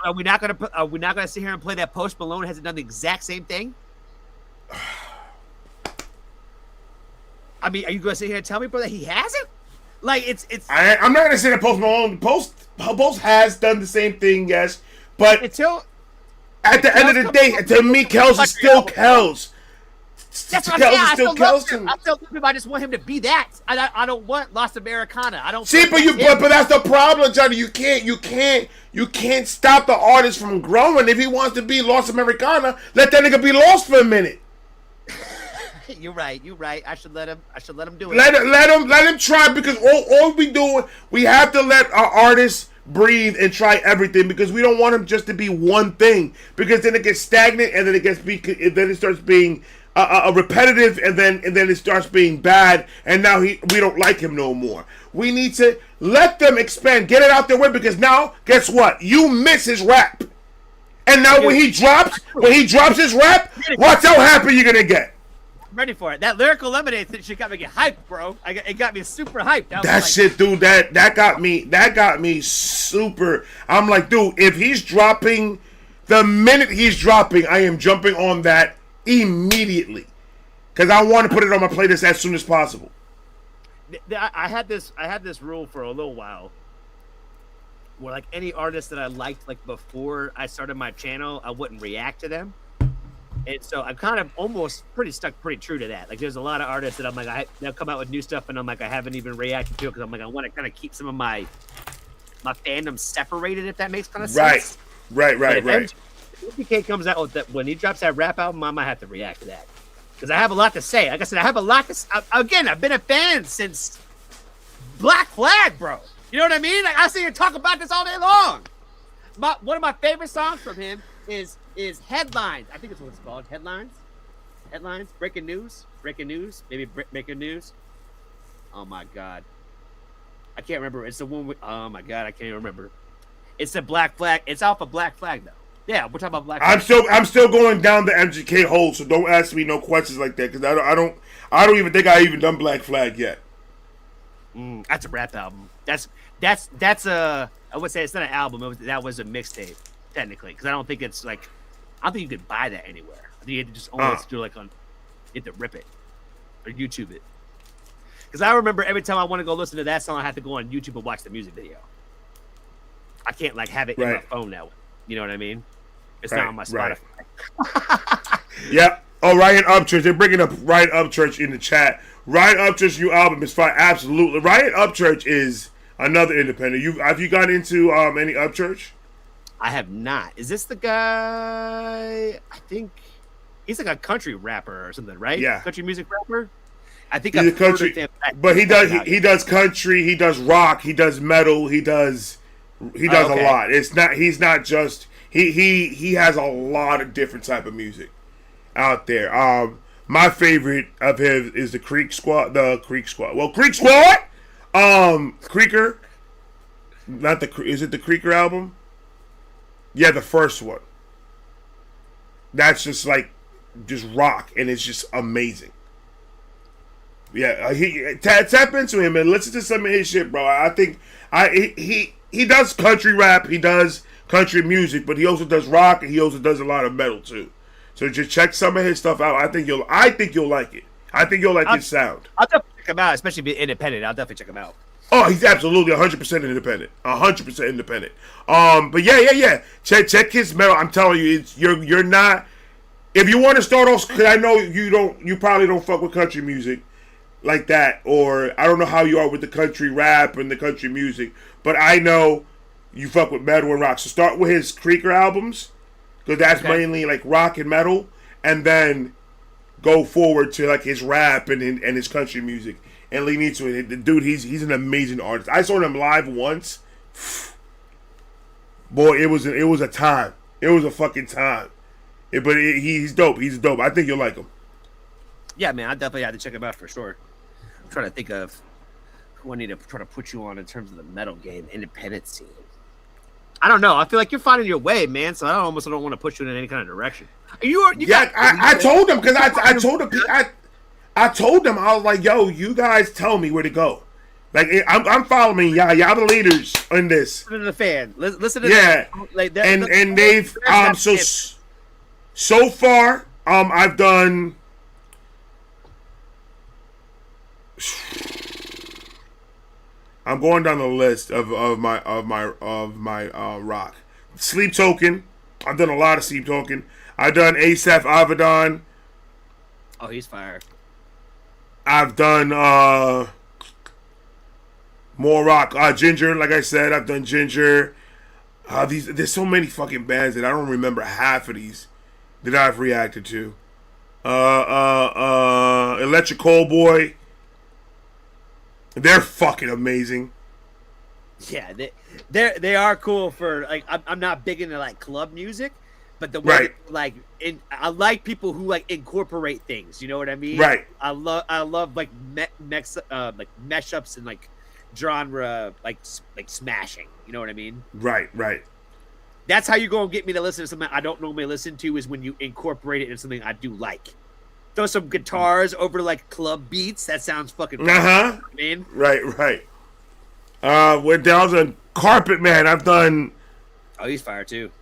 S2: Are we not gonna sit here and play that Post Malone hasn't done the exact same thing? I mean, are you gonna sit here and tell me, bro, that he hasn't? Like it's.
S1: I'm not gonna say that Post Malone Post has done the same thing, yes, but at the end of the day, to me, Kells is still Kells.
S2: That's what I'm saying. I still love him. I just want him to be that. I don't want Lost Americana. I don't.
S1: See, but that's the problem, Johnny. You can't stop the artist from growing. If he wants to be Lost Americana, let that nigga be lost for a minute.
S2: You're right. I should let him do it.
S1: Let him try, because all we doing, we have to let our artists breathe and try everything, because we don't want him just to be one thing, because then it gets stagnant and then it starts being a repetitive, and then it starts being bad, and now we don't like him no more. We need to let them expand, get it out their way, because now guess what? You miss his rap, and now when he drops his rap, watch how happy you're gonna get.
S2: Ready for it. That Lyrical Lemonade shit got me hyped, bro. It got me super hyped.
S1: That shit, dude. That got me super. I'm like, dude, if he's dropping, the minute he's dropping, I am jumping on that immediately, because I want to put it on my playlist as soon as possible.
S2: I had this rule for a little while, where like any artist that I liked, like before I started my channel, I wouldn't react to them. And so I'm kind of almost pretty true to that. Like there's a lot of artists that I'm like, they'll come out with new stuff, and I'm like, I haven't even reacted to it, because I'm like, I want to kind of keep some of my fandom separated, if that makes kind of sense.
S1: Right.
S2: If MGK comes out with that, when he drops that rap album, I might have to react to that, because I have a lot to say. Like I said, I have a lot to. Again, I've been a fan since Black Flag, bro. You know what I mean? Like I sit here and talk about this all day long. One of my favorite songs from him is Headlines. I think it's what it's called. Headlines. Breaking news. Maybe breaking news. Oh my god, I can't remember. It's the one with, oh my god, I can't even remember. It's the Black Flag. It's off of Black Flag though. Yeah, we're talking about Black Flag.
S1: I'm still going down the MGK hole, so don't ask me no questions like that, because I don't even think I even done Black Flag yet.
S2: That's a rap album. That's a, I would say it's not an album. That was a mixtape technically, because I don't think it's like, I don't think you could buy that anywhere. I think you had to just only do like on, you have to rip it or YouTube it. Because I remember every time I want to go listen to that song, I have to go on YouTube and watch the music video. I can't like have it in my phone now. You know what I mean? It's not on my Spotify.
S1: Right. Yep. Oh, Ryan Upchurch. They're bringing up Ryan Upchurch in the chat. Ryan Upchurch's new album is fine. Absolutely. Ryan Upchurch is Another independent. Have you got into any Upchurch?
S2: I have not. Is this the guy? I think he's like a country rapper or something, right?
S1: Yeah.
S2: Country music rapper. I think
S1: He's a country, but he does country, he does rock, he does metal, he does a lot. He's not just he has a lot of different type of music out there. My favorite of his is the Creek Squad. Creek Squad. Creeker. Not the. Is it the Creeker album? Yeah, the first one. That's just rock, and it's just amazing. Yeah, tap into him and listen to some of his shit, bro. I think he does country rap, he does country music, but he also does rock, and he also does a lot of metal too. So just check some of his stuff out. I think you'll like it. I think you'll like his sound.
S2: I'll definitely check him out, especially if he's independent. I'll definitely check him out.
S1: Oh, he's absolutely 100% independent. 100% independent. But yeah. Check his metal. I'm telling you, you're not. If you want to start off, because I know you probably don't fuck with country music like that, or I don't know how you are with the country rap and the country music, but I know you fuck with metal and rock. So start with his Creeker albums, because that's mainly like rock and metal, and then go forward to like his rap and his country music and lean into it. The dude, he's an amazing artist. I saw him live once. Boy, it was a time. It was a fucking time. He's dope. He's dope. I think you'll like him.
S2: Yeah, man, I definitely have to check him out for sure. I'm trying to think of who I need to try to put you on in terms of the metal game, independent scene. I don't know. I feel like you're finding your way, man. So I almost don't want to push you in any kind of direction.
S1: I told him because I told them I was like, yo, you guys tell me where to go. Like I'm following y'all. Y'all the leaders in this.
S2: Listen to the fan. Listen to
S1: and they've so far I've done. I'm going down the list of my rock. Sleep Token. I've done a lot of Sleep Token. I've done Asaph Avedon.
S2: Oh, he's fire.
S1: I've done more rock. Ginger, like I said, I've done Ginger. There's so many fucking bands that I don't remember half of these that I've reacted to. Electric Callboy. They're fucking amazing.
S2: Yeah, they are cool for like. I'm not big into like club music, but the way I like people who like incorporate things. You know what I mean?
S1: Right.
S2: I love like mashups and like genre like smashing. You know what I mean?
S1: Right.
S2: That's how you go and get me to listen to something I don't normally listen to, is when you incorporate it into something I do like. Throw some guitars over like club beats. That sounds fucking fun.
S1: Uh-huh.
S2: You know
S1: what I mean? Right. When down to Carpet Man, I've done.
S2: Oh, he's fire too.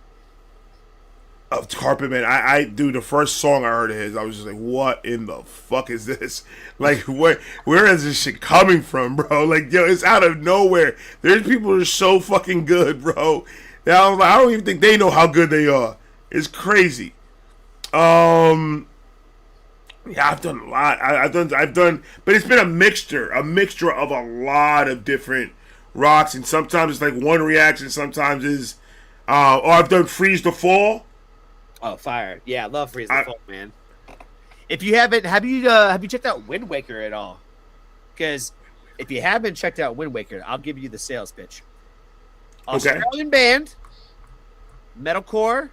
S1: Carpet Man, I do the first song I heard of his, I was just like, what in the fuck is this? Like, where is this shit coming from, bro? Like, yo, it's out of nowhere. There's people who are so fucking good, bro. Now, I don't even think they know how good they are. It's crazy. Yeah, I've done a lot. I've done, but it's been a mixture of a lot of different rocks, and sometimes it's like one reaction, sometimes is, or I've done Freeze the Fall.
S2: Oh, fire! Yeah, I love Freeze the Fall, man. If you haven't, have you checked out Wind Waker at all? Because if you haven't checked out Wind Waker, I'll give you the sales pitch. Australian band, metalcore,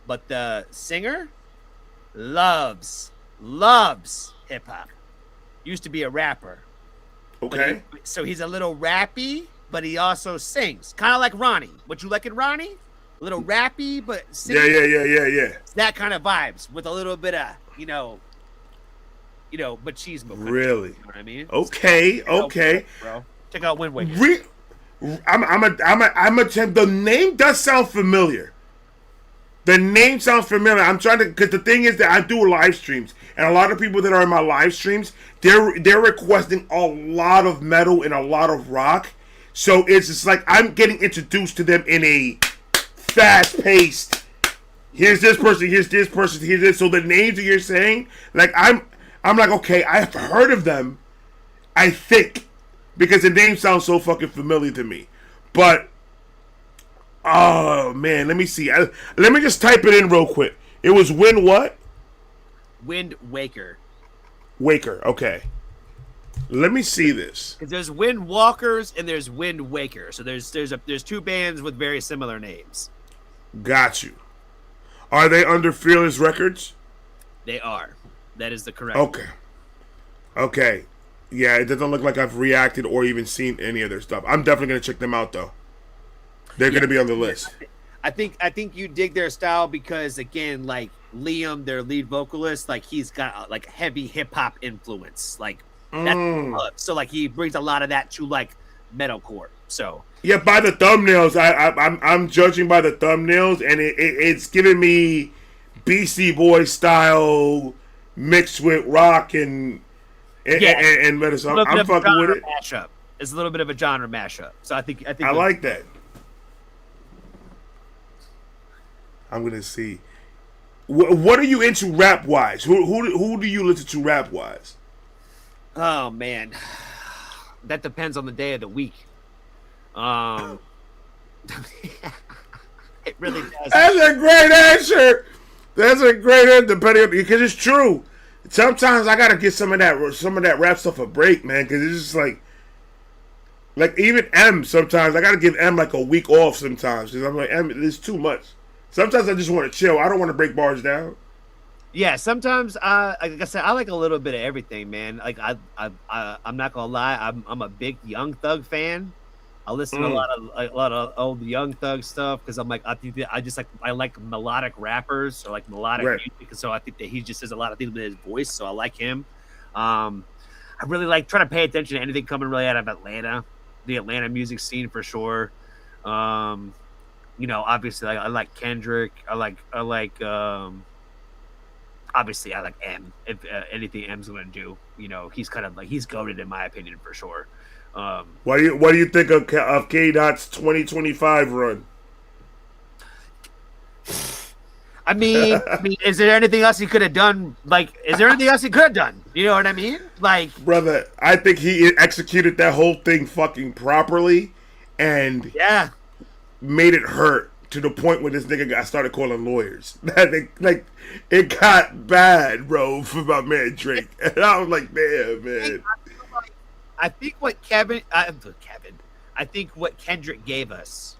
S2: but the singer loves hip hop. Used to be a rapper.
S1: Okay.
S2: So he's a little rappy, but he also sings. Kind of like Ronnie. What you like in Ronnie? A little rappy, but singing.
S1: Yeah.
S2: It's that kind of vibes with a little bit of, machismo.
S1: Really?
S2: You know what I mean?
S1: Okay.
S2: Bro. Check out Wind Waker.
S1: I'm attempt. The name does sound familiar. I'm trying to, because the thing is that I do live streams, and a lot of people that are in my live streams, they're requesting a lot of metal and a lot of rock. So it's just like I'm getting introduced to them in a fast-paced. Here's this person. Here's this person. Here's this. So the names that you're saying, like I'm like, okay, I've heard of them, I think, because the name sounds so fucking familiar to me. But oh man, let me see. Let me just type it in real quick. It was Wind what?
S2: Wind Waker.
S1: Waker. Okay. Let me see this.
S2: Because there's Wind Walkers and there's Wind Waker. So there's two bands with very similar names.
S1: Got you. Are they under Fearless Records?
S2: They are. That is the correct.
S1: Okay. Okay. Yeah, it doesn't look like I've reacted or even seen any of their stuff. I'm definitely gonna check them out though. They're gonna be on the list.
S2: I think you dig their style because again, like Liam, their lead vocalist, like he's got like heavy hip hop influence, like that's so like he brings a lot of that to like metalcore. So
S1: yeah, by the thumbnails, I'm judging by the thumbnails, and it's giving me Beastie Boys style mixed with rock and medicine. I'm fucking with it.
S2: Mashup. It's a little bit of a genre mashup. So I think
S1: I like that. I'm gonna see. What are you into rap wise? Who do you listen to rap wise?
S2: Oh man, that depends on the day of the week. It really does.
S1: That's a great answer. That's a great answer, depending on, because it's true. Sometimes I gotta get some of that rap stuff a break, man, because it's just like even M. Sometimes I gotta give M like a week off sometimes because I'm like M, it's too much. Sometimes I just want to chill. I don't want to break bars down.
S2: Yeah, sometimes like I said, I like a little bit of everything, man. Like I'm not gonna lie, I'm a big Young Thug fan. I listen to a lot of old Young Thug stuff because I'm like I like melodic rappers or like melodic music, so I think that he just says a lot of things with his voice, so I like him. I really like trying to pay attention to anything coming really out of Atlanta, the Atlanta music scene for sure. You know, obviously I like Kendrick. I like obviously I like M. If anything M's gonna do, you know, he's kind of like he's goated in my opinion for sure.
S1: What do you think of K-Dot's 2025 run?
S2: I mean, is there anything else he could have done? Like, is there anything else he could have done? You know what I mean? Like,
S1: brother, I think he executed that whole thing fucking properly, and made it hurt to the point where this nigga started calling lawyers. Like, it got bad, bro, for my man Drake, and I was like, damn, man.
S2: I think what I think what Kendrick gave us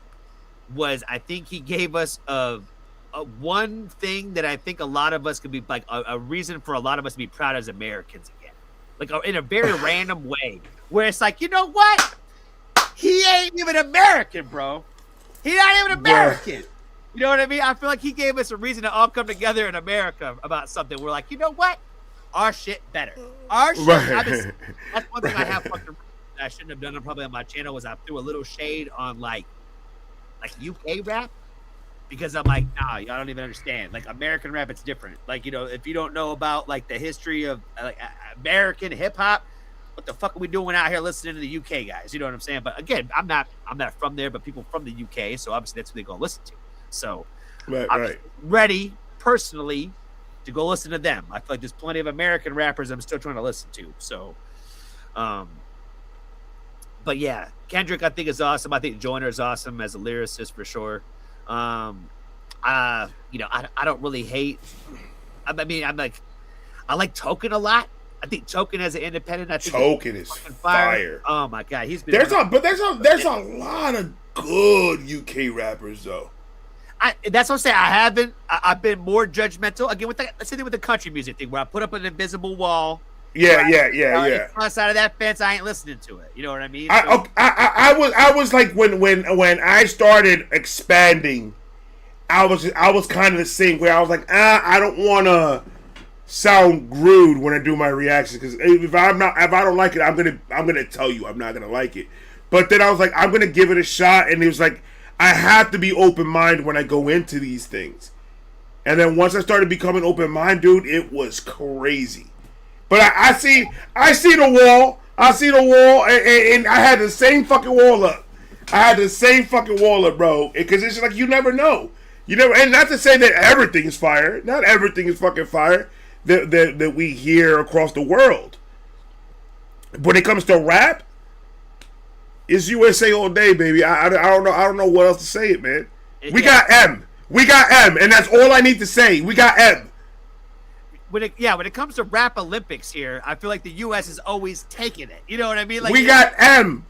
S2: was, I think he gave us a one thing that I think a lot of us could be like a reason for a lot of us to be proud as Americans again, like in a very random way, where it's like, you know what? He ain't even American, bro. He not even American. You know what I mean? I feel like he gave us a reason to all come together in America about something. We're like, you know what? Our shit better. Our shit. That's one thing I have fucking. I shouldn't have done it probably on my channel was I threw a little shade on like UK rap because I'm like, nah, y'all don't even understand. Like American rap, it's different. Like, you know, if you don't know about like the history of like American hip hop, what the fuck are we doing out here listening to the UK guys? You know what I'm saying? But again, I'm not from there, but people from the UK, so obviously that's what they're gonna listen to. So I'm ready personally to go listen to them. I feel like there's plenty of American rappers I'm still trying to listen to. So, but yeah, Kendrick I think is awesome. I think Joyner is awesome as a lyricist for sure. You know, I don't really hate. I mean, I like Token a lot. I think Token as an independent. I think
S1: Token is fire.
S2: Oh my god, he's been.
S1: There's a lot of good UK rappers though.
S2: That's what I'm saying. I've been more judgmental again with let's say with the country music thing where I put up an invisible wall.
S1: Yeah.
S2: On the side of that fence, I ain't listening to it. You know what I mean?
S1: I was like when I started expanding, I was kind of the same way. I was like, I don't want to sound rude when I do my reactions because if I don't like it, I'm gonna tell you I'm not gonna like it. But then I was like, I'm gonna give it a shot, and it was like, I have to be open-minded when I go into these things. And then once I started becoming open-minded, dude, it was crazy. But I see the wall. I see the wall, and I had the same fucking wall up. Bro. Because it's just like, you never know. And not to say that everything is fire. Not everything is fucking fire that we hear across the world. When it comes to rap, It's USA all day, baby. I don't know. I don't know what else to say it, man. We
S2: Yeah.
S1: got M. We got M, and that's all I need to say. We got M.
S2: When it comes to rap Olympics here, I feel like the U.S. is always taking it. You know what I mean? Like
S1: We got M.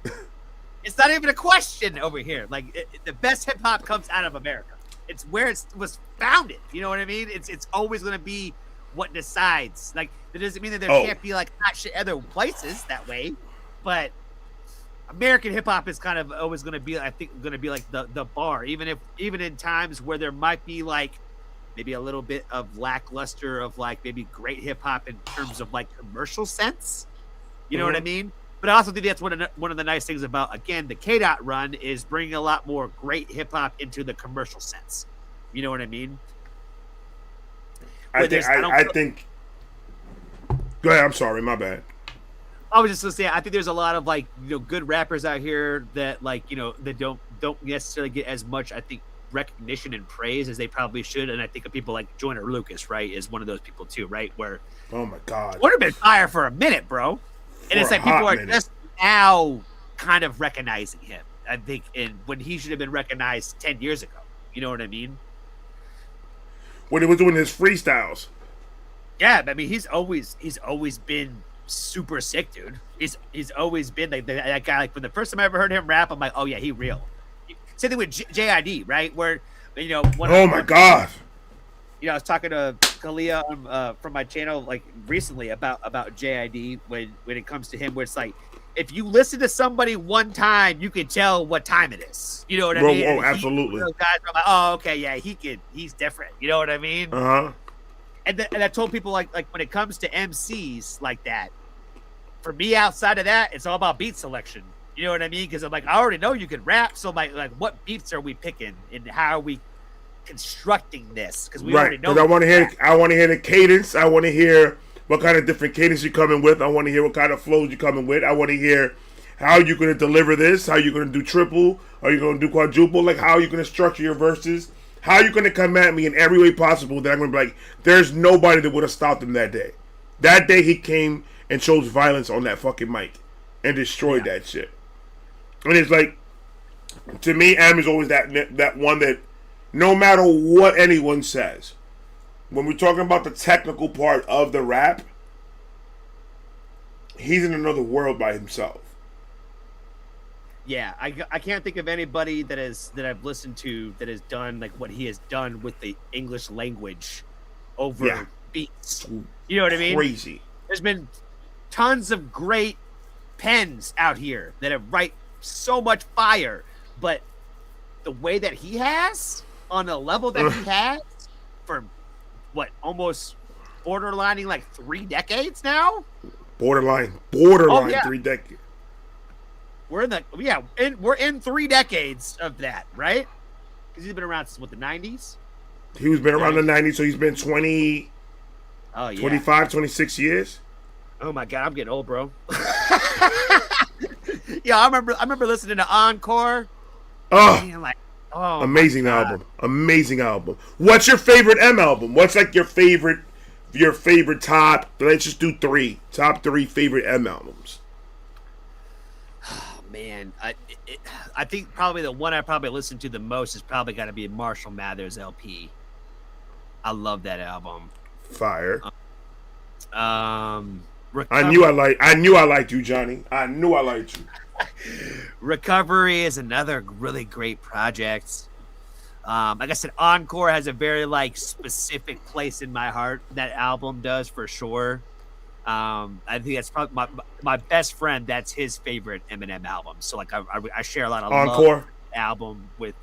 S2: It's not even a question over here. Like the best hip hop comes out of America. It's where it was founded. You know what I mean? It's always going to be what decides. Like that doesn't mean that there can't be like hot shit other places that way, but American hip hop is kind of always going to be, I think, going to be like the bar. Even in times where there might be like maybe a little bit of lackluster of like maybe great hip hop in terms of like commercial sense. You know what I mean? But I also think that's one of the nice things about, again, the K-Dot run is bringing a lot more great hip hop into the commercial sense. You know what I mean?
S1: I think. Go ahead. I'm sorry. My bad.
S2: I was just gonna say, I think there's a lot of like, you know, good rappers out here that like, you know, that don't necessarily get as much, I think, recognition and praise as they probably should. And I think of people like Joyner Lucas, right, is one of those people too, right? Where,
S1: oh my God,
S2: would have been fire for a minute, bro. And it's like people are just now kind of recognizing him, I think, when he should have been recognized 10 years ago. You know what I mean?
S1: When he was doing his freestyles.
S2: Yeah, I mean, he's always been super sick, dude. He's always been like that guy. Like, when the first time I ever heard him rap, I'm like, oh yeah, he real. Same thing with JID, right? Where, you know,
S1: oh my God.
S2: You know, I was talking to Kalia from my channel like recently about JID when it comes to him, where it's like, if you listen to somebody one time, you can tell what time it is. You know what I mean?
S1: Oh, absolutely.
S2: Those guys are like, oh, okay, yeah, he's different. You know what I mean? And I told people like when it comes to MCs like that, for me, outside of that, it's all about beat selection. You know what I mean? Because I'm like, I already know you can rap, so like what beats are we picking and how are we constructing this? Because we already know.
S1: I want to hear the cadence. I want to hear what kind of different cadence you're coming with. I want to hear what kind of flows you're coming with. I want to hear how you're going to deliver this. How you're going to do triple? Are you going to do quadruple? Like, how are you going to structure your verses? How are you going to come at me in every way possible that I'm going to be like, there's nobody that would have stopped him that day. That day he came and chose violence on that fucking mic and destroyed that shit. And it's like, to me, Am is always that one that no matter what anyone says, when we're talking about the technical part of the rap, he's in another world by himself.
S2: Yeah, I can't think of anybody that I've listened to that has done like what he has done with the English language over beats. You know what I mean?
S1: Crazy.
S2: There's been tons of great pens out here that have write so much fire, but the way that he has on the level that he has for what, almost borderlining like 3 decades now?
S1: Borderline 3 decades.
S2: We're in 3 decades of that, right? Because he's been around since the 90s.
S1: He was been around the 90s, so he's been 25, 26 years.
S2: Oh my God, I'm getting old, bro. Yeah, I remember listening to Encore.
S1: Amazing album. Amazing album. What's your favorite M album? What's like your favorite top? Let's just do 3. Top 3 favorite M albums.
S2: Oh man, I think probably the one I probably listen to the most is probably got to be Marshall Mathers LP. I love that album.
S1: Fire.
S2: Recovery.
S1: I knew I liked you, Johnny. I knew I liked you.
S2: Recovery is another really great project. Like I said, Encore has a very like specific place in my heart. That album does, for sure. I think that's probably my best friend. That's his favorite Eminem album. So like I share a lot of
S1: Encore
S2: love album with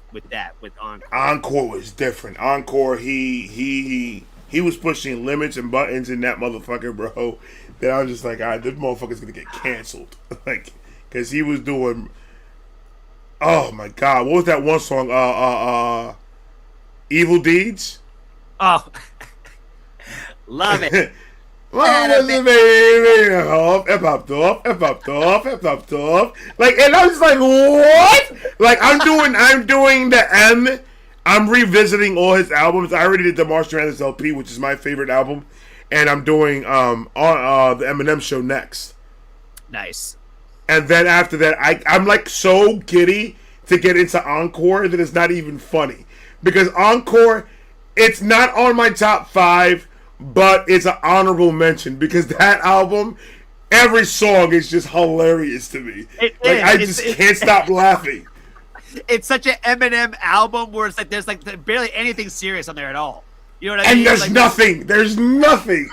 S2: Encore.
S1: Encore was different. Encore, he was pushing limits and buttons in that motherfucker, bro. That I was just like, all right, this motherfucker's gonna get canceled, like, because he was doing. Oh my God, what was that one song? Evil Deeds.
S2: Oh, love it.
S1: Like, and I was like, what? Like, I'm doing the M. I'm revisiting all his albums. I already did the Marshall Mathers LP, which is my favorite album, and I'm doing on the Eminem show next.
S2: Nice.
S1: And then after that, I'm like so giddy to get into Encore that it's not even funny. Because Encore, it's not on my top 5, but it's an honorable mention because that album, every song is just hilarious to me. I just can't stop laughing.
S2: It's such an Eminem album where it's like there's like barely anything serious on there at all. You know what I mean?
S1: And there's nothing. There's nothing.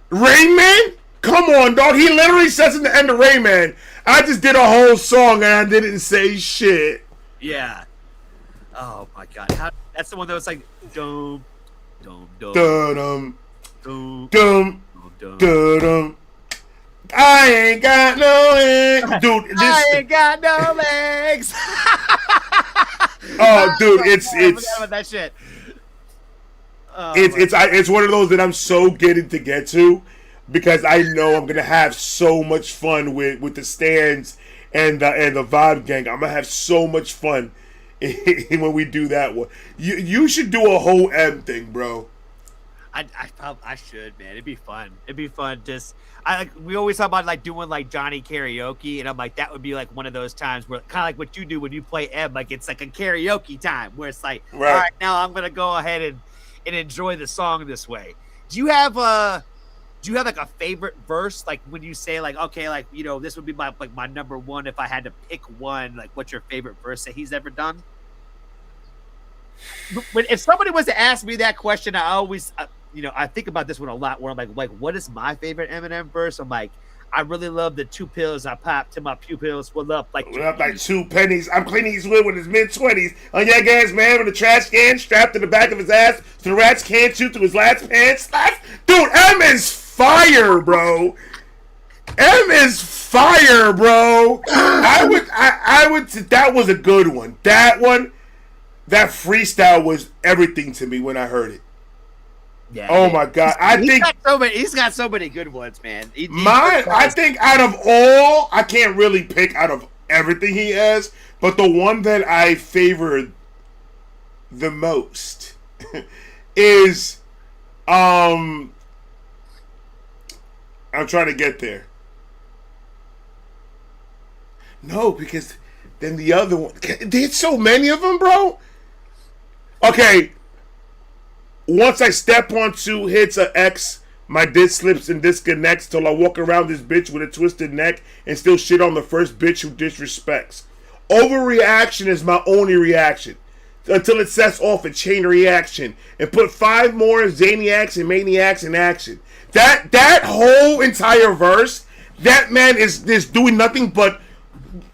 S1: Rain Man? Come on, dog. He literally says in the end of Rain Man, I just did a whole song and I didn't say shit.
S2: Yeah. Oh my god. That's the one that was like dum dum dum
S1: Dum
S2: dum
S1: dum dum. I ain't got no legs. Dude,
S2: I ain't got no legs.
S1: Oh, dude, it's
S2: I forgot about that shit. Oh,
S1: it's one of those that I'm so getting to get to because I know I'm gonna have so much fun with the stands and the Vibe Gang. I'm gonna have so much fun when we do that one. You should do a whole M thing, bro.
S2: I should, man. It'd be fun. It'd be fun. We always talk about like doing like Johnny karaoke, and I'm like that would be like one of those times where kind of like what you do when you play M, like it's like a karaoke time where it's like,
S1: right.
S2: All right, now I'm gonna go ahead and enjoy the song this way. Do you have like a favorite verse? Like when you say like, okay, like you know, this would be my number one if I had to pick one. Like, what's your favorite verse that he's ever done? If somebody was to ask me that question, I always. I think about this one a lot where I'm like, what is my favorite Eminem verse? I'm like, I really love the 2 pills I popped till my pupils swelled up like
S1: 2 pennies. I'm cleaning his wood with his mid-20s. On your gas man with a trash can strapped to the back of his ass so the rats can't shoot through his last pants. Dude, M is fire, bro. M is fire, bro. I would. That was a good one. That that freestyle was everything to me when I heard it.
S2: Yeah,
S1: oh my god!
S2: He's got so many good ones, man.
S1: I think out of all, I can't really pick out of everything he has, but the one that I favor the most is I'm trying to get there. No, because then the other one. There's so many of them, bro. Okay. Once I step on 2 hits of X, my disc slips and disconnects till I walk around this bitch with a twisted neck and still shit on the first bitch who disrespects. Overreaction is my only reaction until it sets off a chain reaction and put 5 more Zaniacs and Maniacs in action. That whole entire verse, that man is doing nothing but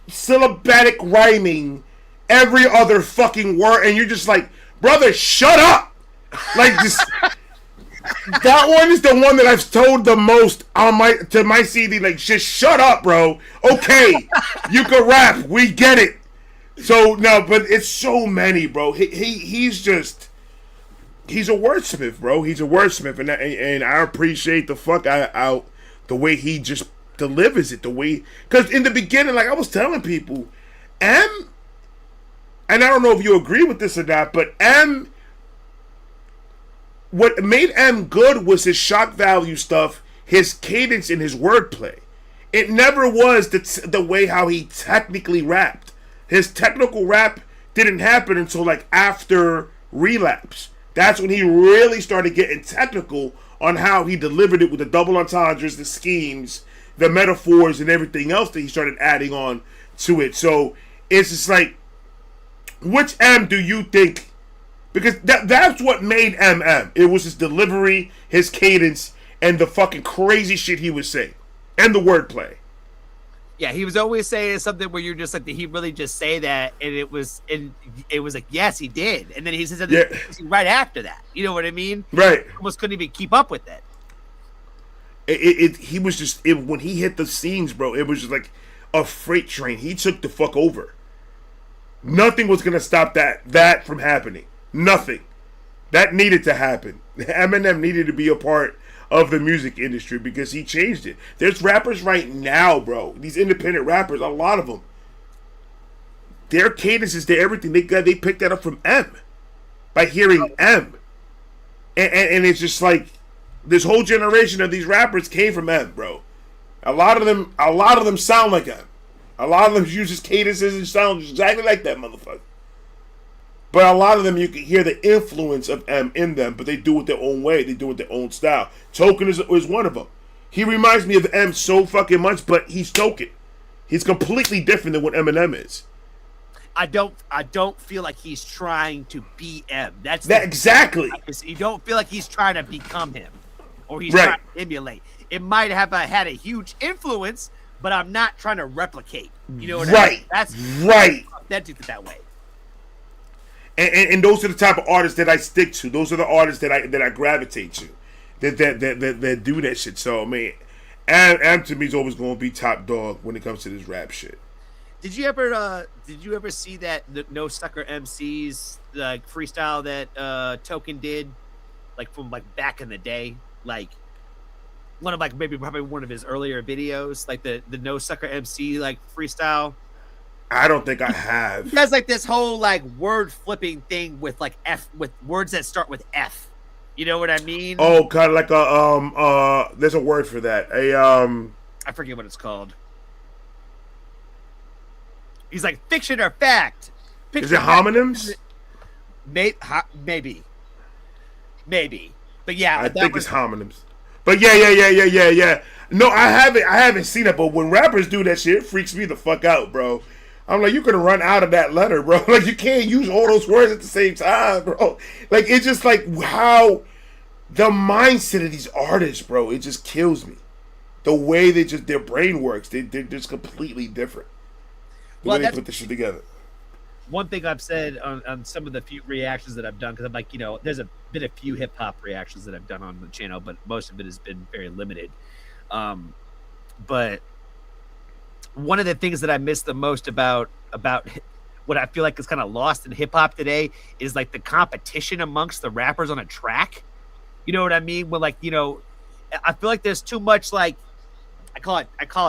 S1: syllabic rhyming every other fucking word, and you're just like, brother, shut up. Like just that one is the one that I've told the most on my CD. Like, just shut up, bro. Okay, you can rap. We get it. So no, but it's so many, bro. He's a wordsmith, bro. He's a wordsmith, and I appreciate the fuck out the way he just delivers it. The way, because in the beginning, like I was telling people, M, and I don't know if you agree with this or not, but M. What made M good was his shock value stuff, his cadence, and his wordplay. It never was the way how he technically rapped. His technical rap didn't happen until like after Relapse. That's when he really started getting technical on how he delivered it with the double entendres, the schemes, the metaphors, and everything else that he started adding on to it. So it's just like, which M do you think? Because that's what made MM. It was his delivery, his cadence, and the fucking crazy shit he was saying. And the wordplay.
S2: Yeah, he was always saying something where you're just like, did he really just say that? And it was like, yes, he did. And then he said something right after that. You know what I mean?
S1: Right.
S2: He almost couldn't even keep up with it.
S1: He was just, when he hit the scenes, bro, it was just like a freight train. He took the fuck over. Nothing was going to stop that from happening. Nothing. That needed to happen. Eminem needed to be a part of the music industry because he changed it. There's rappers right now, bro. These independent rappers, a lot of them. Their cadences, their everything, they picked that up from M. By hearing M. And it's just like, this whole generation of these rappers came from M, bro. A lot of them sound like M. A lot of them uses cadences and sounds exactly like that motherfucker. But a lot of them, you can hear the influence of M in them, but they do it their own way. They do it their own style. Token is one of them. He reminds me of M so fucking much, but he's Token. He's completely different than what Eminem is.
S2: I don't feel like he's trying to be M. That's
S1: that exactly.
S2: You don't feel like he's trying to become him, or he's trying to emulate. It might have had a huge influence, but I'm not trying to replicate. You know what I mean? That's
S1: right.
S2: That did it that way.
S1: And those are the type of artists that I stick to. Those are the artists that I gravitate to. That do that shit. So I mean, and to me is always going to be top dog when it comes to this rap shit.
S2: Did you ever see that the No Sucker MCs like freestyle that Token did, like from like back in the day, like one of probably one of his earlier videos, like the No Sucker MC like freestyle?
S1: I don't think I have.
S2: He has like this whole like word flipping thing with like F, with words that start with F. You know what I mean?
S1: Oh, kind of like a there's a word for that.
S2: I forget what it's called. He's like fiction or fact. Fiction
S1: is it homonyms?
S2: Maybe. But yeah,
S1: I think it's homonyms. But yeah. No, I haven't seen it. But when rappers do that shit, it freaks me the fuck out, bro. I'm like, you could run out of that letter, bro. Like, you can't use all those words at the same time, bro. Like, it's just like how the mindset of these artists, bro, it just kills me. The way their brain works, they're just completely different. The way they put this shit together.
S2: One thing I've said on some of the few reactions that I've done, because I'm like, there's been a few hip hop reactions that I've done on the channel, but most of it has been very limited. But one of the things that I miss the most about what I feel like is kind of lost in hip hop today is like the competition amongst the rappers on a track. You know what I mean? When I feel like there's too much like, I call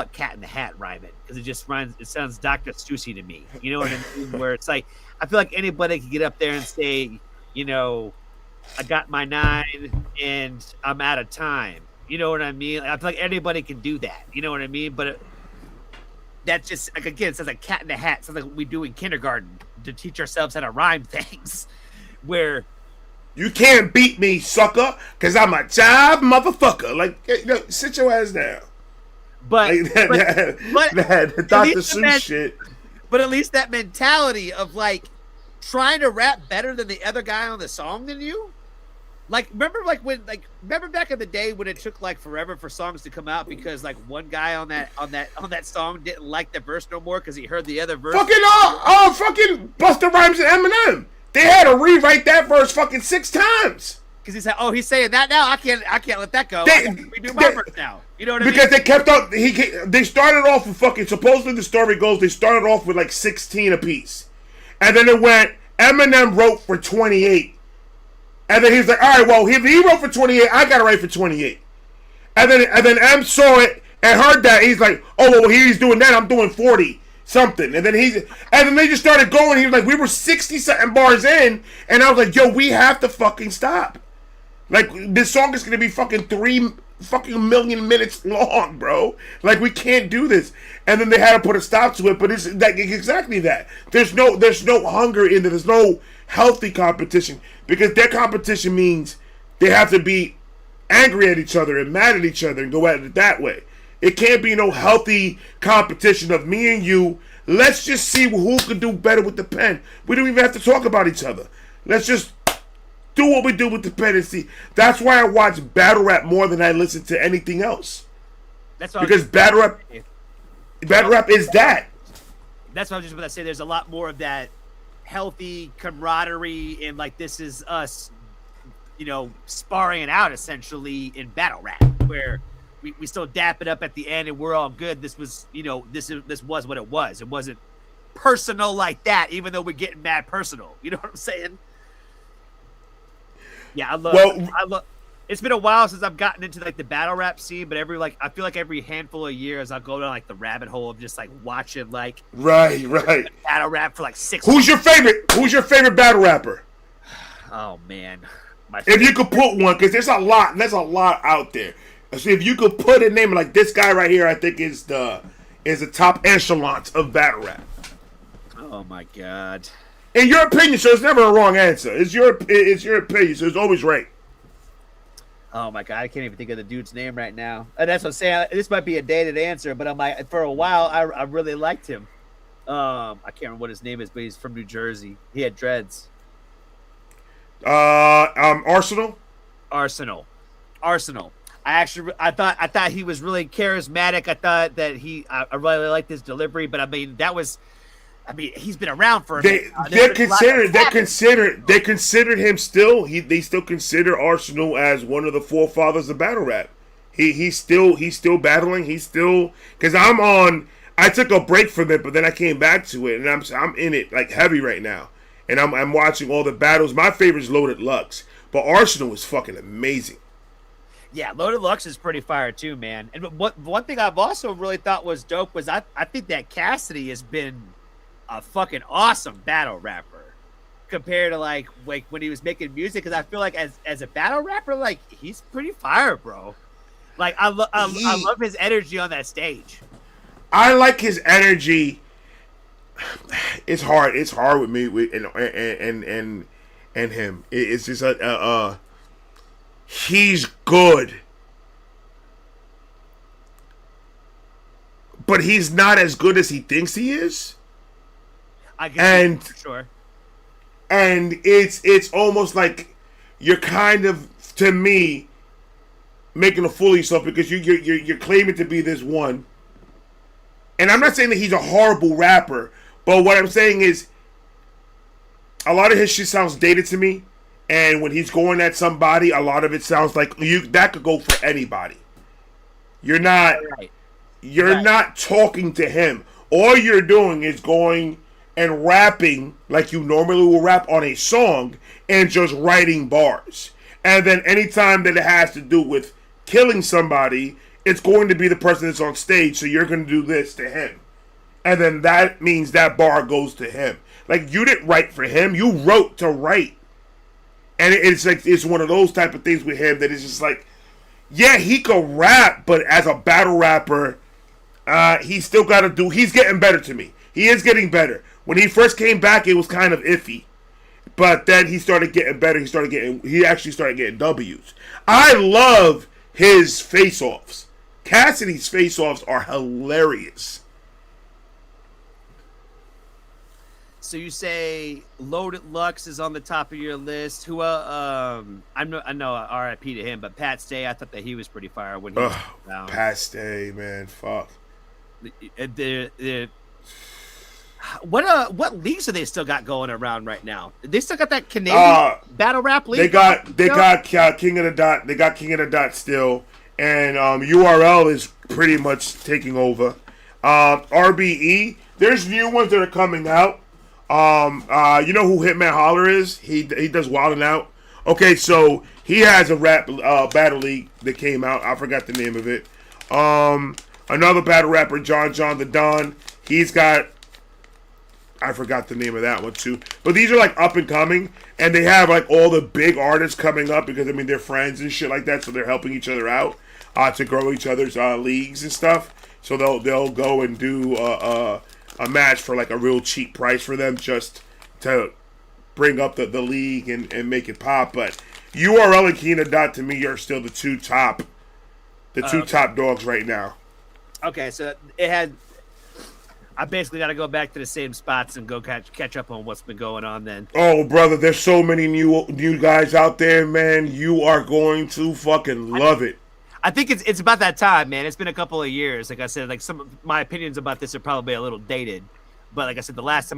S2: it cat in the hat rhyming, because it sounds Dr. Seussy to me. You know what I mean? Where it's like, I feel like anybody can get up there and say, I got my 9 and I'm out of time. You know what I mean? I feel like anybody can do that. You know what I mean? But that's just, like, again, it sounds like cat in the hat. Something like we do in kindergarten to teach ourselves how to rhyme things. Where
S1: you can't beat me, sucker, because I'm a job motherfucker. Like, sit your ass down.
S2: But
S1: like that Dr. Seuss shit.
S2: But at least that mentality of like trying to rap better than the other guy on the song than you. Like, remember back in the day when it took like forever for songs to come out because like one guy on that song didn't like the verse no more because he heard the other verse.
S1: Fucking fucking Busta Rhymes and Eminem. They had to rewrite that verse fucking 6 times.
S2: Because he said, "Oh, he's saying that now. I can't let that go. We do my verse now." You know what I mean?
S1: Because they kept up. They started off with fucking. Supposedly the story goes they started off with like 16 apiece, and then it went. Eminem wrote for 28, and then he's like, "All right, well, if he wrote for 28, I gotta write for 28." And then M saw it and heard that. He's like, "Oh, well, he's doing that. I'm doing 40 something." And then they just started going. He was like, "We were 60 something bars in," and I was like, "Yo, we have to fucking stop." Like, this song is gonna be fucking 3 fucking million minutes long, bro. Like, we can't do this. And then they had to put a stop to it, but it's like exactly that. There's no hunger in there. There's no healthy competition. Because their competition means they have to be angry at each other and mad at each other and go at it that way. It can't be no healthy competition of me and you. Let's just see who can do better with the pen. We don't even have to talk about each other. Let's just do what we do with the pen and see. That's why I watch battle rap more than I listen to anything else.
S2: That's what
S1: because battle rap is that.
S2: That's what I was just about to say. There's a lot more of that healthy camaraderie and like this is us, sparring it out essentially in battle rap where we still dap it up at the end and we're all good. This was, this was what it was. It wasn't personal like that, even though we're getting mad personal. You know what I'm saying? Yeah, I love. It's been a while since I've gotten into like the battle rap scene, but I feel like every handful of years I'll go down like the rabbit hole of just like watching like
S1: right
S2: battle rap for like 6
S1: Who's your favorite battle rapper?
S2: Oh man,
S1: if you could put one, because there's a lot out there. So if you could put a name like this guy right here, I think is the is the top echelons of battle rap.
S2: Oh my god.
S1: In your opinion, so it's never a wrong answer. It's your opinion, so it's always right.
S2: Oh my god, I can't even think of the dude's name right now. And that's what I'm saying. This might be a dated answer, but I'm like, for a while, I really liked him. I can't remember what his name is, but he's from New Jersey. He had dreads.
S1: Arsenal.
S2: I thought he was really charismatic. I thought that I really liked his delivery, but I mean, he's been around for.
S1: They considered him still. They still consider Arsenal as one of the forefathers of battle rap. He's still battling. He's still, because I took a break from it, but then I came back to it, and I'm in it like heavy right now, and I'm watching all the battles. My favorite is Loaded Lux, but Arsenal is fucking amazing.
S2: Yeah, Loaded Lux is pretty fire too, man. And one thing I've also really thought was dope was I think that Cassidy has been a fucking awesome battle rapper compared to like when he was making music, because I feel like as a battle rapper, like he's pretty fire, bro. Like I love his energy on that stage.
S1: I like his energy. It's hard with me and him. It's just he's good, but he's not as good as he thinks he is.
S2: I guess for sure.
S1: And it's almost like you're kind of, to me, making a fool of yourself, because you're claiming to be this one. And I'm not saying that he's a horrible rapper, but what I'm saying is a lot of his shit sounds dated to me. And when he's going at somebody, a lot of it sounds like that could go for anybody. You're not talking to him. All you're doing is going and rapping like you normally will rap on a song and just writing bars. And then anytime that it has to do with killing somebody, it's going to be the person that's on stage, so you're going to do this to him. And then that means that bar goes to him. Like, you didn't write for him, you wrote to write. And it's like, it's one of those type of things with him that is just like, yeah, he could rap, but as a battle rapper, he's still got to do, he's getting better to me. He is getting better. When he first came back, it was kind of iffy. But then he started getting better. He actually started getting W's. I love his face-offs. Cassidy's face-offs are hilarious.
S2: So you say Loaded Lux is on the top of your list. Who? I know. R.I.P. to him, but Pat Stay. I thought that he was pretty fire when he was down.
S1: Pat Stay, man, fuck.
S2: What leagues do they still got going around right now? They still got that Canadian battle rap league.
S1: They got King of the Dot. They got King of the Dot still, and URL is pretty much taking over. RBE. There's new ones that are coming out. You know who Hitman Holler is? He does Wildin' Out. Okay, so he has a rap battle league that came out. I forgot the name of it. Another battle rapper, John the Don. He's got, I forgot the name of that one too. But these are like up and coming, and they have like all the big artists coming up because I mean they're friends and shit like that, so they're helping each other out to grow each other's leagues and stuff. So they'll go and do a match for like a real cheap price for them just to bring up the league and make it pop. But URL and Kina Dot to me are still the two top dogs right now.
S2: Okay, so it had. I basically got to go back to the same spots and go catch up on what's been going on then.
S1: Oh, brother, there's so many new guys out there, man. You are going to fucking love it.
S2: I think it's about that time, man. It's been a couple of years. Like I said, like some of my opinions about this are probably a little dated. But like I said, the last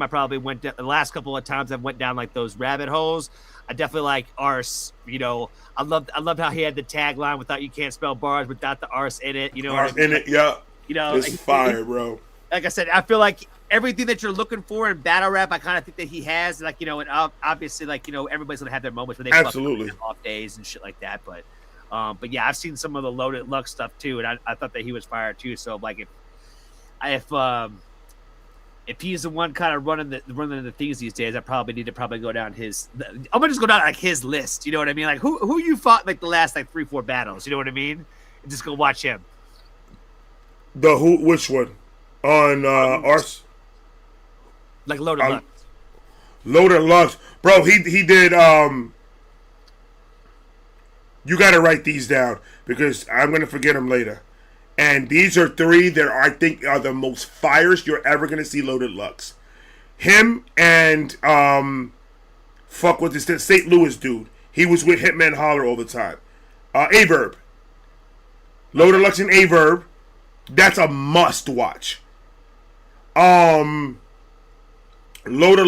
S2: couple of times I went down like those rabbit holes, I definitely like Arse. You know, I loved how he had the tagline without you can't spell bars without the Arse in it. You know,
S1: Arse in it, yeah.
S2: You know,
S1: it's fire, bro.
S2: Like I said, I feel like everything that you're looking for in battle rap, I kind of think that he has. Like, you know, and obviously, like, you know, everybody's gonna have their moments where they
S1: absolutely
S2: off days and shit like that. But yeah, I've seen some of the Loaded Luck stuff too, and I thought that he was fired too. So like, if he's the one kind of running the things these days, I probably need to go down his. I'm gonna just go down like his list. You know what I mean? Like who you fought like the last like 3-4 battles. You know what I mean? And just go watch him.
S1: Which one? on our
S2: like Loaded Luck.
S1: Loader Lux, bro. He did. You got to write these down because I'm gonna forget them later. And these are three that I think are the most fires you're ever gonna see. Loaded Lux, him and fuck with this St. Louis dude. He was with Hitman Holler all the time. Averb, Loaded Lux and Averb. That's a must watch. Loaded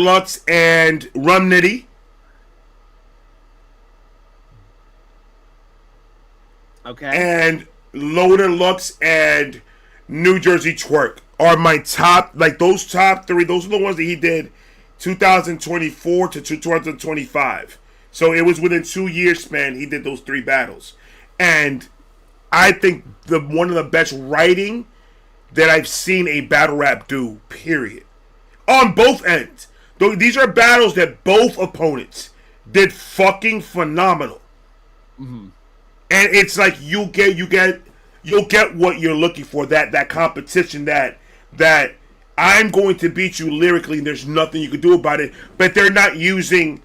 S1: Lux and Rum Nitty.
S2: Okay.
S1: And Loaded Lux and New Jersey Twerk are my top, like those top three. Those are the ones that he did 2024 to 2025. So it was within 2 years span he did those three battles. And I think one of the best writing that I've seen a battle rap do, period. On both ends. These are battles that both opponents did fucking phenomenal.
S2: Mm-hmm.
S1: And it's like you'll get what you're looking for, that competition that I'm going to beat you lyrically and there's nothing you can do about it. But they're not using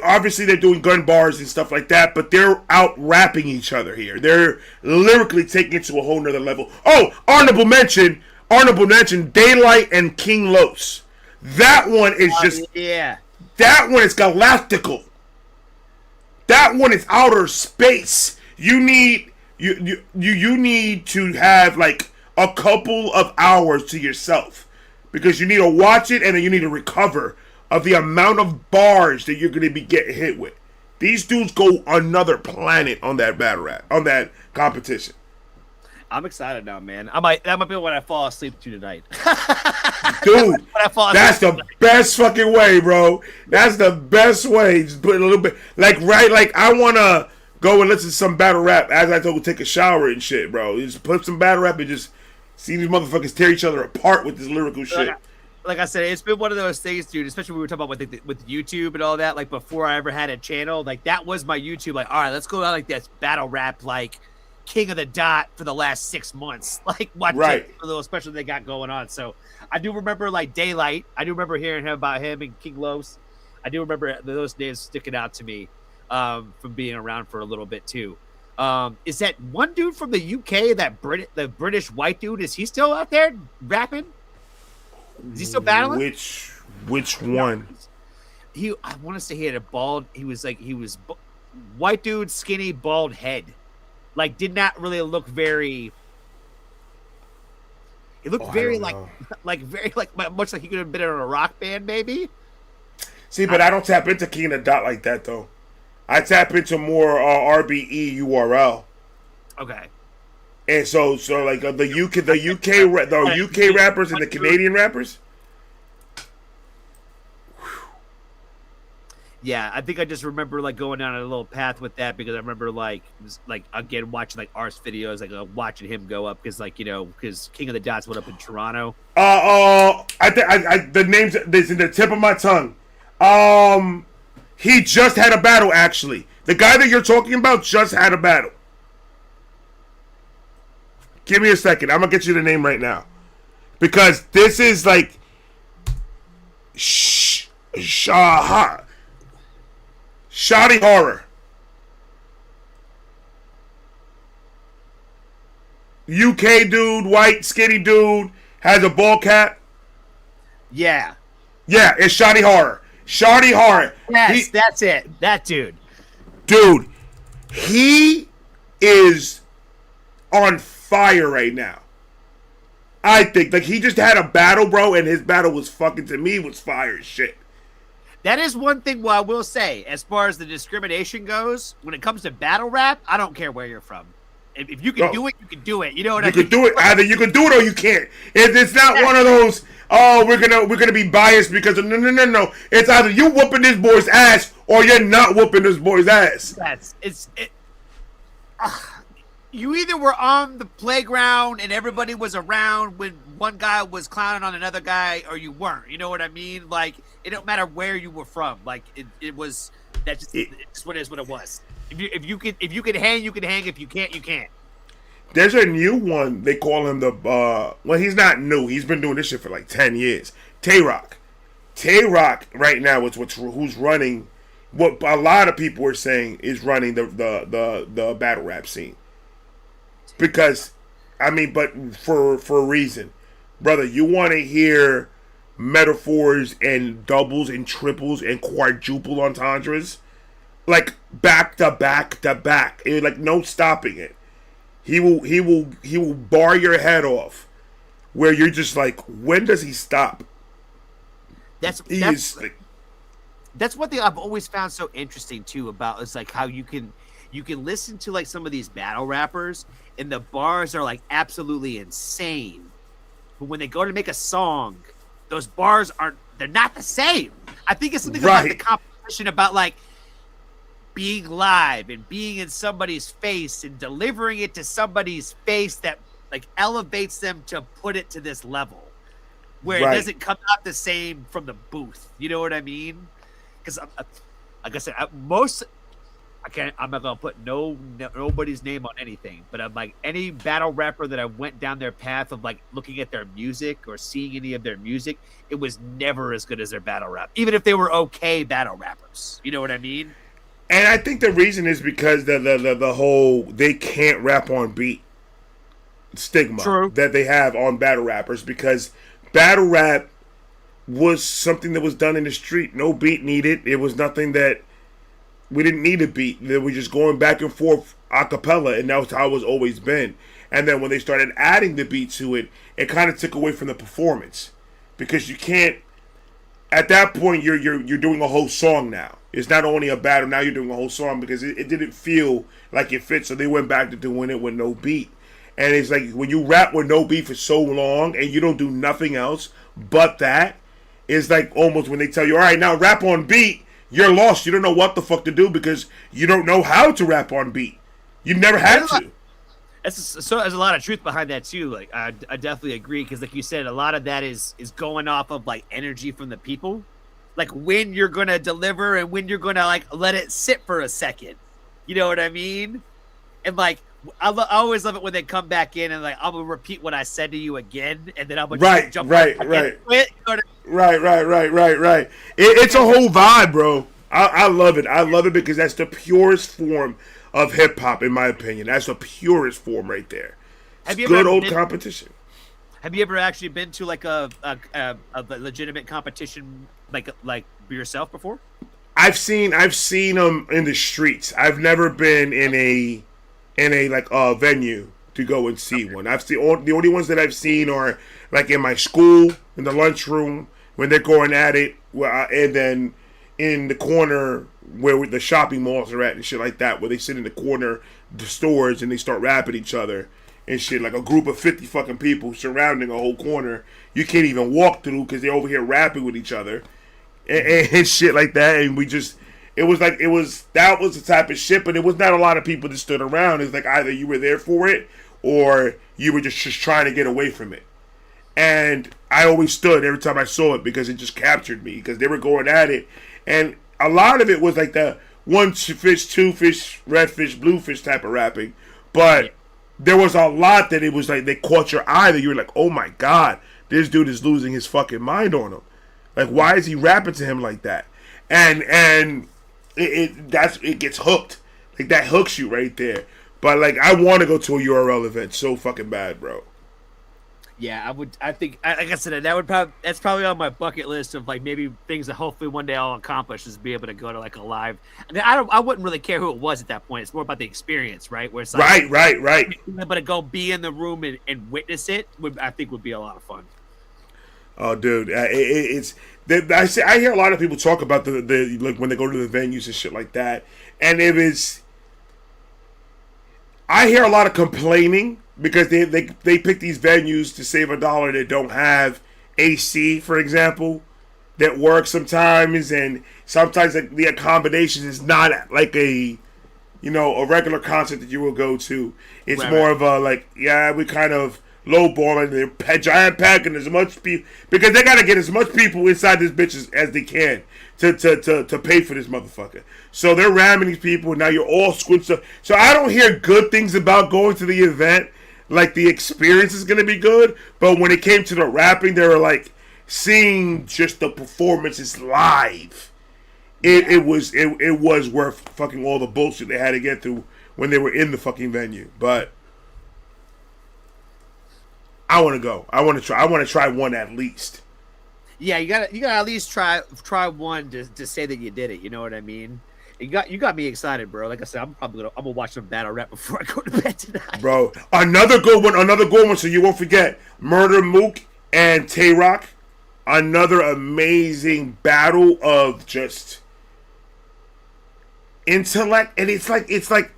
S1: obviously they're doing gun bars and stuff like that, but they're out rapping each other here. They're lyrically taking it to a whole nother level. Oh, honorable mention, Daylight and King Los. That one is that one is galactical. That one is outer space. You need to have like a couple of hours to yourself because you need to watch it and then you need to recover of the amount of bars that you're going to be getting hit with. These dudes go another planet on that battle rap, on that competition.
S2: I'm excited now, man. That might be what I fall asleep to tonight.
S1: Dude, that's the best fucking way, bro. That's the best way. Just put a little bit, like I want to go and listen to some battle rap as I go take a shower and shit, bro. You just put some battle rap and just see these motherfuckers tear each other apart with this lyrical shit.
S2: Like I said, it's been one of those things, dude, especially when we were talking about with YouTube and all that, like before I ever had a channel, like that was my YouTube, like, all right, let's go out like this battle rap, like King of the Dot for the last 6 months, like watch it, a little special they got going on. So I do remember like Daylight. I do remember hearing about him and King Los. I do remember those names sticking out to me from being around for a little bit too. Is that one dude from the UK, the British white dude, is he still out there rapping? Is he still battling?
S1: Which one?
S2: I want to say he had a bald. He was white dude, skinny, bald head. Like did not really look very. He looked very much like he could have been in a rock band, maybe.
S1: See, but I don't tap into King of the Dot like that though. I tap into more RBE URL.
S2: Okay.
S1: And so like the UK rappers and the Canadian rappers.
S2: Yeah, I think I just remember like going down a little path with that because I remember like again watching like Ars videos, like watching him go up because because King of the Dots went up in Toronto. The names is in the tip of my tongue. He just had a battle actually. The guy that you're talking about just had a battle. Give me a second. I'm gonna get you the name right now, because this is like Shoutout Horror. UK dude, white, skinny dude, has a ball cap. Yeah,
S1: it's Shoutout Horror. Shoutout Horror.
S2: Yes, that's it. That dude.
S1: Dude, he is on fire right now. I think like he just had a battle, bro, and his battle was fucking, to me, was fire as shit.
S2: That is one thing what I will say as far as the discrimination goes. When it comes to battle rap, I don't care where you're from. If you can do it, you can do it. You know what I mean?
S1: You can do it. Either you can do it or you can't. It's not one of those. Oh, we're gonna be biased because of, no. It's either you whooping this boy's ass or you're not whooping this boy's ass.
S2: You either were on the playground and everybody was around when one guy was clowning on another guy, or you weren't. You know what I mean? Like it don't matter where you were from. Like it was. It's what it is. What it was. If you can hang, you can hang. If you can't, you can't.
S1: There's a new one. They call him the well, he's not new. He's been doing this shit for like 10 years. Tay-Rock. Tay-Rock right now is who's running what a lot of people are saying is running the battle rap scene. Because I mean, but for a reason. Brother, you want to hear metaphors and doubles and triples and quadruple entendres? Like back to back to back. Like no stopping it. He will bar your head off where you're just like, when does he stop?
S2: That's one thing I've always found so interesting too about is like how you can listen to like some of these battle rappers and the bars are like absolutely insane. But when they go to make a song, those bars they're not the same. I think it's something about the competition about like being live and being in somebody's face and delivering it to somebody's face that like elevates them to put it to this level where it doesn't come out the same from the booth. You know what I mean? Because like I said, I'm not gonna put nobody's name on anything, but I'm like any battle rapper that I went down their path of like looking at their music or seeing any of their music, it was never as good as their battle rap, even if they were okay battle rappers. You know what I mean?
S1: And I think the reason is because the whole they can't rap on beat stigma that they have on battle rappers, because battle rap was something that was done in the street. No beat needed. It was nothing that we didn't need a beat. They were just going back and forth a cappella, and that's how it's always been. And then when they started adding the beat to it, it kind of took away from the performance, because you can't. At that point, you're doing a whole song now. It's not only a battle. Now you're doing a whole song, because it didn't feel like it fit. So they went back to doing it with no beat. And it's like when you rap with no beat for so long and you don't do nothing else but that, it's like almost when they tell you, all right, now rap on beat, you're lost. You don't know what the fuck to do because you don't know how to rap on beat. You've never had to.
S2: So there's a lot of truth behind that too. Like I definitely agree, because like you said, a lot of that is going off of like energy from the people, like when you're gonna deliver and when you're gonna like let it sit for a second. You know what I mean? And like I always love it when they come back in and like I'm gonna repeat what I said to you again, and then I'm gonna jump right.
S1: It's a whole vibe, bro. I love it. I love it because that's the purest form of hip hop, in my opinion. That's the purest form right there. It's good old competition.
S2: Have you ever actually been to like a legitimate competition like yourself before?
S1: I've seen them in the streets. I've never been in a like a venue to go and see one. I've seen the only ones that I've seen are like in my school, in the lunchroom when they're going at it, and then in the corner where the shopping malls are at and shit like that, where they sit in the corner, the stores, and they start rapping each other and shit, like a group of 50 fucking people surrounding a whole corner. You can't even walk through because they're over here rapping with each other and shit like that. And that was the type of shit, but it was not a lot of people that stood around. It's like either you were there for it or you were just trying to get away from it. And I always stood every time I saw it because it just captured me, because they were going at it. And a lot of it was like the one fish, two fish, red fish, blue fish type of rapping. But there was a lot that it was like they caught your eye that you were like, oh my God, this dude is losing his fucking mind on him. Like, why is he rapping to him like that? And it gets hooked. Like, that hooks you right there. But like, I want to go to a URL event so fucking bad, bro.
S2: Yeah, I would. I think, like I said, that's probably on my bucket list of like maybe things that hopefully one day I'll accomplish, is be able to go to like a live. I mean, I wouldn't really care who it was at that point. It's more about the experience, right? Where it's like right. Being able to go be in the room and witness it I think would be a lot of fun.
S1: Oh, dude, I hear a lot of people talk about the like when they go to the venues and shit like that, and I hear a lot of complaining because they pick these venues to save $1 that don't have AC, for example, that work sometimes, and sometimes like the accommodations is not like a regular concert that you will go to. It's more of a like, yeah, we kind of lowballing. They're giant packing as much people because they gotta get as much people inside this bitch as they can to pay for this motherfucker. So they're ramming these people, and now you're all squinched up. So I don't hear good things about going to the event. like the experience is gonna be good. But when it came to the rapping, they were like seeing just the performances live. It was worth fucking all the bullshit they had to get through when they were in the fucking venue. But I want to go. I want to try one at least.
S2: Yeah, you gotta at least try one to say that you did it. You know what I mean? You got me excited, bro. Like I said, I'm gonna watch some battle rap before I go to bed tonight.
S1: Bro, another good one. So you won't forget, Murder Mook and Tay Rock. Another amazing battle of just intellect, and it's like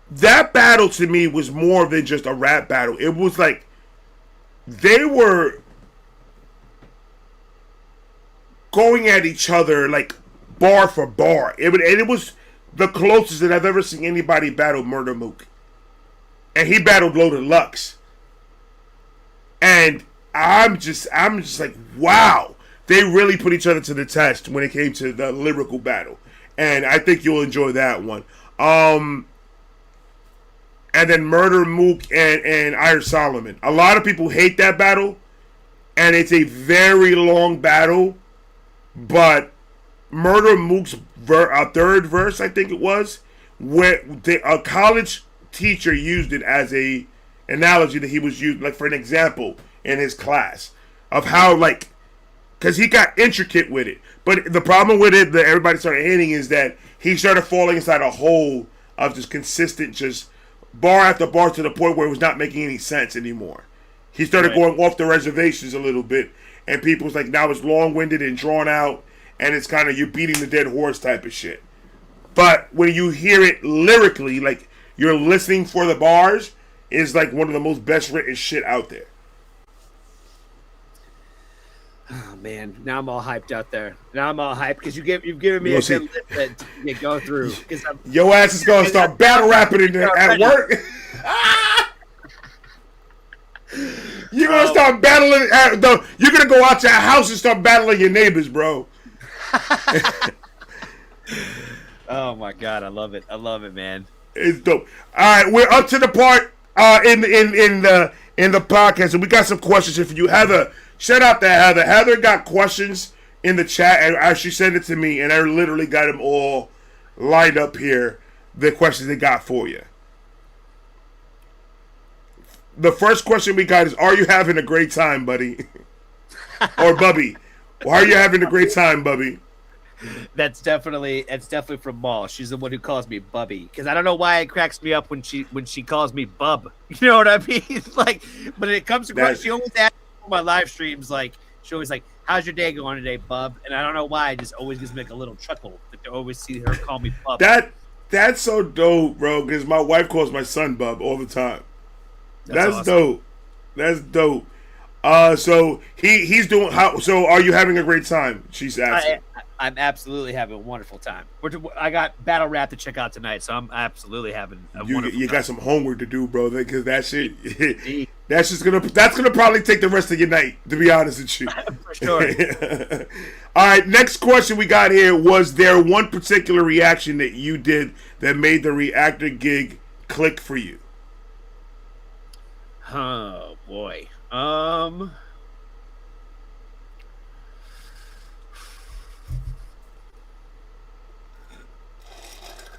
S1: that battle to me was more than just a rap battle. It was like they were going at each other like bar for bar. It was the closest that I've ever seen anybody battle Murder Mook, and he battled Loaded Lux, and I'm just like, wow. They really put each other to the test when it came to the lyrical battle. And I think you'll enjoy that one. And then Murder Mook and Iron Solomon. A lot of people hate that battle. And it's a very long battle. But Murder Mook's third verse, I think it was, where a college teacher used it as a analogy that he was using, like for an example in his class. Of how, like, because he got intricate with it. But the problem with it that everybody started hating is that he started falling inside a hole of just consistent, just bar after bar to the point where it was not making any sense anymore. He started going off the reservations a little bit. And people was like, now it's long-winded and drawn out. And it's kind of you beating the dead horse type of shit. But when you hear it lyrically, like you're listening for the bars, is like one of the most best written shit out there.
S2: Oh man, now I'm all hyped out there. Now I'm all hyped because you've given me a good list to go through.
S1: Your ass is gonna start battle rapping in there at work. You're gonna start battling. You're gonna go out to your house and start battling your neighbors, bro.
S2: Oh my god, I love it, man.
S1: It's dope. All right, we're up to the part in the podcast, and we got some questions here for you, Heather. Shout out to Heather. Heather got questions in the chat, and she sent it to me, and I literally got them all lined up here, the questions they got for you. The first question we got is, are you having a great time, buddy? Or Bubby? Why are you having a great time, Bubby?
S2: That's definitely from Maul. She's the one who calls me Bubby, because I don't know why it cracks me up when she calls me Bub. You know what I mean? Like, but it comes across. She always asks my live streams, like, she always like, how's your day going today, Bub? And I don't know why, it just always gives me like a little chuckle to always see her call me Bub.
S1: That's so dope, bro, because my wife calls my son Bub all the time. That's awesome. Dope. That's dope. So he's doing how? So are you having a great time? She's asking.
S2: I'm absolutely having a wonderful time. I got battle rap to check out tonight, so I'm absolutely having a wonderful time. You got
S1: some homework to do, bro, because that shit that's gonna probably take the rest of your night, to be honest with you.
S2: For sure.
S1: All right, next question we got here. Was there one particular reaction that you did that made the reactor gig click for you?
S2: Oh boy.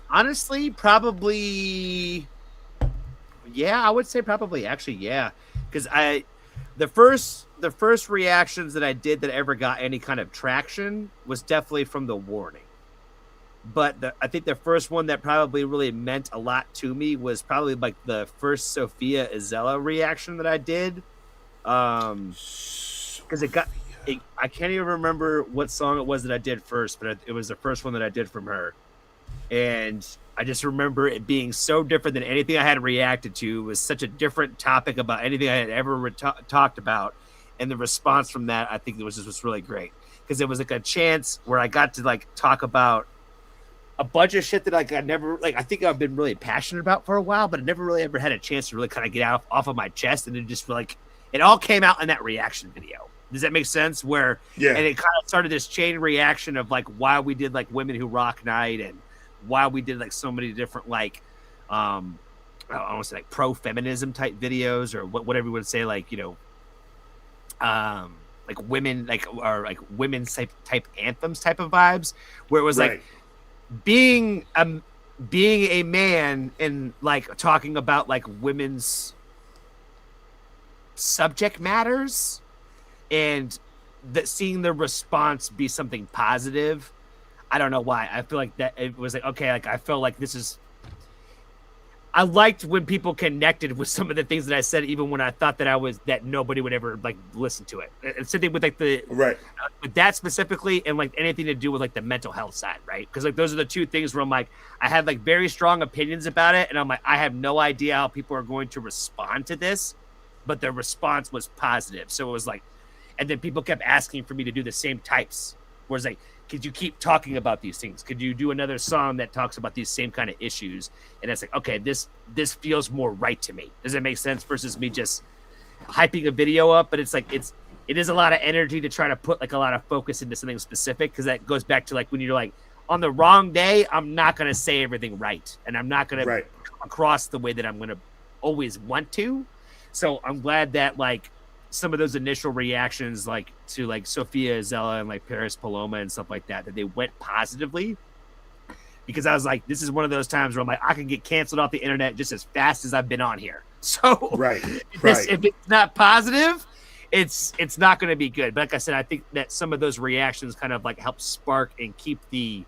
S2: Honestly, probably, yeah, I would say probably, actually, yeah, because the first reactions that I did that ever got any kind of traction was definitely from the warning. But I think the first one that probably really meant a lot to me was probably like the first Sophia Izella reaction that I did. Because I can't even remember what song it was that I did first, but it was the first one that I did from her. And I just remember it being so different than anything I had reacted to. It was such a different topic about anything I had ever talked about. And the response from that, I think it was really great. Because it was like a chance where I got to like talk about a bunch of shit that like I never, like, I think I've been really passionate about for a while, but I never really ever had a chance to really kind of get off of my chest. And it just like, it all came out in that reaction video. Does that make sense? Where, yeah. And it kind of started this chain reaction of like why we did like Women Who Rock Night and why we did like so many different like I want to say like pro feminism type videos or whatever you would say, like, like women, like, or like women's type anthems type of vibes, where it was
S1: Right.
S2: like being a man and like talking about like women's subject matters, and that seeing the response be something positive. I don't know why. I feel like that it was like, okay, like I felt like this is. I liked when people connected with some of the things that I said, even when I thought that nobody would ever like listen to it. And same thing with like
S1: Right.
S2: with that specifically, and like anything to do with like the mental health side, right? Because like those are the two things where I'm like, I have like very strong opinions about it, and I'm like, I have no idea how people are going to respond to this, but the response was positive. So it was like, and then people kept asking for me to do the same types. Where it's like, could you keep talking about these things? Could you do another song that talks about these same kind of issues? And it's like, okay, this feels more right to me. Does it make sense versus me just hyping a video up? But it's like it is a lot of energy to try to put like a lot of focus into something specific, because that goes back to like when you're like on the wrong day, I'm not gonna say everything right, and I'm not gonna come across the way that I'm gonna always want to. So I'm glad that like some of those initial reactions, like to like Sophia Zella and like Paris Paloma and stuff like that they went positively, because I was like, this is one of those times where I'm like, I can get canceled off the internet just as fast as I've been on here. So if it's not positive, it's not going to be good. But like I said, I think that some of those reactions kind of like help spark and keep the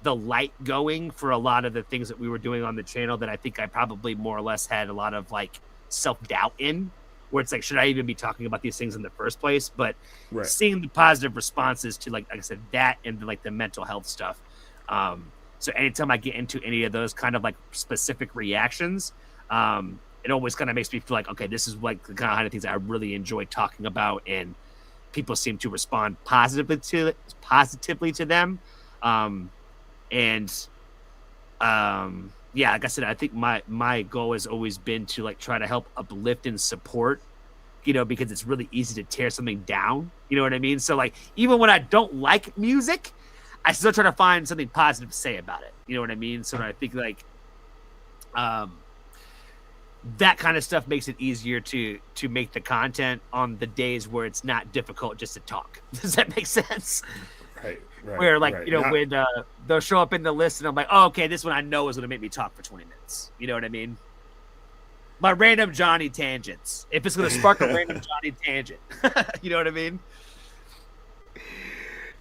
S2: light going for a lot of the things that we were doing on the channel that I think I probably more or less had a lot of like self-doubt in, where it's like, should I even be talking about these things in the first place? But seeing the positive responses to like I said, that and like the mental health stuff. So anytime I get into any of those kind of like specific reactions, it always kind of makes me feel like, okay, this is like the kind of things that I really enjoy talking about, and people seem to respond positively to them. Yeah, like I said, I think my goal has always been to like try to help uplift and support, because it's really easy to tear something down. You know what I mean? So like, even when I don't like music, I still try to find something positive to say about it. You know what I mean? So I think like, that kind of stuff makes it easier to make the content on the days where it's not difficult just to talk. Does that make sense?
S1: Right.
S2: Where like, when they'll show up in the list and I'm like, oh, okay, this one I know is going to make me talk for 20 minutes. You know what I mean? My random Johnny tangents. If it's going to spark a random Johnny tangent. You know what I mean?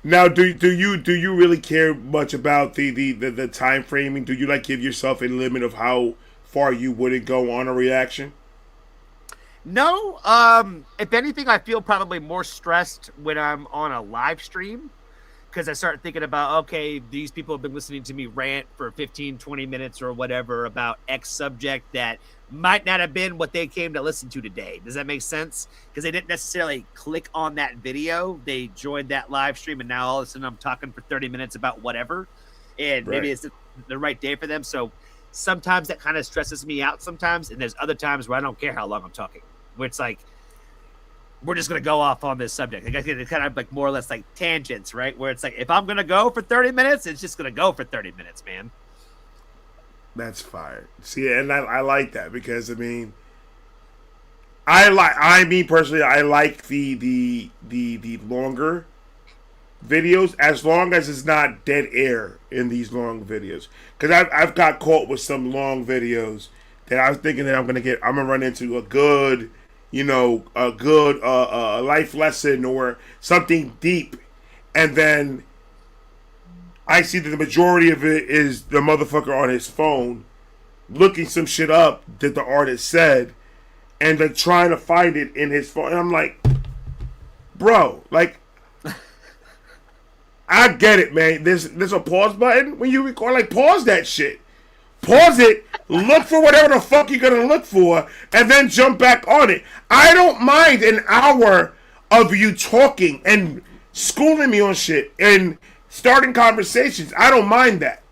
S1: Now, do you really care much about the time framing? Do you like give yourself a limit of how far you wouldn't go on a reaction?
S2: No. If anything, I feel probably more stressed when I'm on a live stream, because I start thinking about, okay, these people have been listening to me rant for 15, 20 minutes or whatever about X subject that might not have been what they came to listen to today. Does that make sense? Because they didn't necessarily click on that video. They joined that live stream, and now all of a sudden I'm talking for 30 minutes about whatever. And maybe it's the right day for them. So sometimes that kind of stresses me out sometimes. And there's other times where I don't care how long I'm talking, where it's like, we're just going to go off on this subject. Like, it's kind of like more or less like tangents, right? Where it's like, if I'm going to go for 30 minutes, it's just going to go for 30 minutes, man.
S1: That's fire. See, and I like that, because I mean, I personally, I like the longer videos, as long as it's not dead air in these long videos. Because I've got caught with some long videos that I was thinking that I'm gonna run into a good life lesson or something deep, and then I see that the majority of it is the motherfucker on his phone looking some shit up that the artist said, and like trying to find it in his phone. And I'm like, bro, like, I get it, man. There's a pause button when you record. Like, pause that shit. Pause it, look for whatever the fuck you're gonna look for, and then jump back on it. I don't mind an hour of you talking and schooling me on shit and starting conversations. I don't mind that.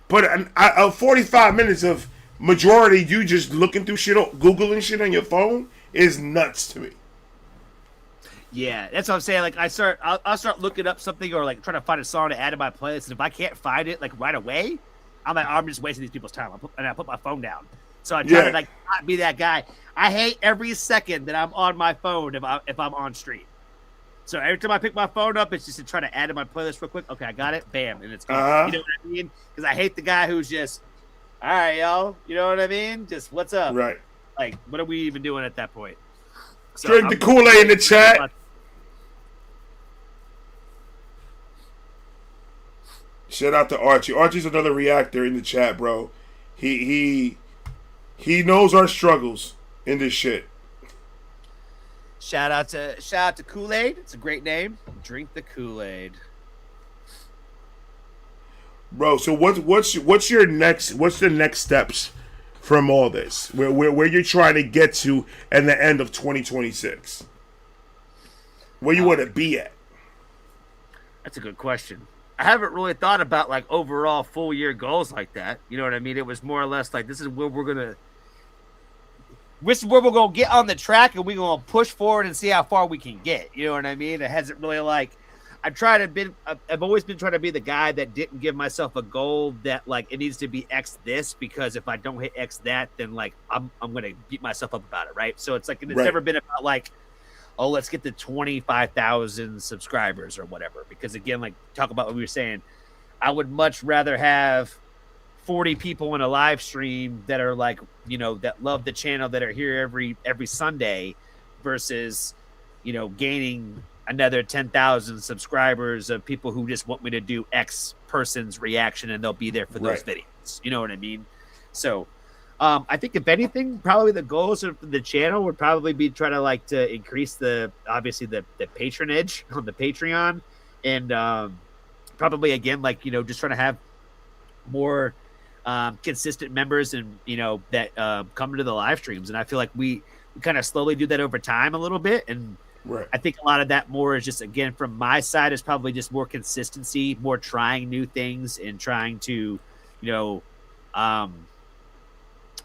S1: But 45 minutes of majority you just looking through shit, Googling shit on your phone is nuts to me.
S2: Yeah, that's what I'm saying. Like, I'll start looking up something, or like trying to find a song to add to my playlist, and if I can't find it like right away, I'm just wasting these people's time. I put my phone down. So I try to like not be that guy. I hate every second that I'm on my phone if I'm on stream. So every time I pick my phone up, it's just to try to add to my playlist real quick. Okay, I got it. Bam, and it's gone. You know what I mean? Because I hate the guy who's just, all right, y'all. You know what I mean? Just what's up?
S1: Right.
S2: Like, what are we even doing at that point? So
S1: Drink the Kool-Aid in the chat. Shout out to Archie. Archie's another reactor in the chat, bro. He knows our struggles in this shit.
S2: Shout out to Kool-Aid. It's a great name. Drink the Kool-Aid,
S1: bro. So what's the next steps from all this? Where you're trying to get to at the end of 2026? Where you want to be at?
S2: That's a good question. I haven't really thought about like overall full year goals like that. You know what I mean? It was more or less like this is where we're gonna get on the track and we're gonna push forward and see how far we can get. You know what I mean? It hasn't really like I've always been trying to be the guy that didn't give myself a goal that like it needs to be X this, because if I don't hit X that, then like I'm gonna beat myself up about it, right? So it's like it's never been about like, oh, let's get to 25,000 subscribers or whatever. Because again, like talk about what we were saying, I would much rather have 40 people in a live stream that are like, you know, that love the channel, that are here every Sunday, versus, you know, gaining another 10,000 subscribers of people who just want me to do X person's reaction and they'll be there for those videos. You know what I mean? So I think if anything, probably the goals of the channel would probably be trying to like to increase the patronage on the Patreon, and probably again, like, you know, just trying to have more consistent members and, you know, that come to the live streams. And I feel like we kind of slowly do that over time a little bit. And I think a lot of that more is just, again, from my side, is probably just more consistency, more trying new things and trying to, you know,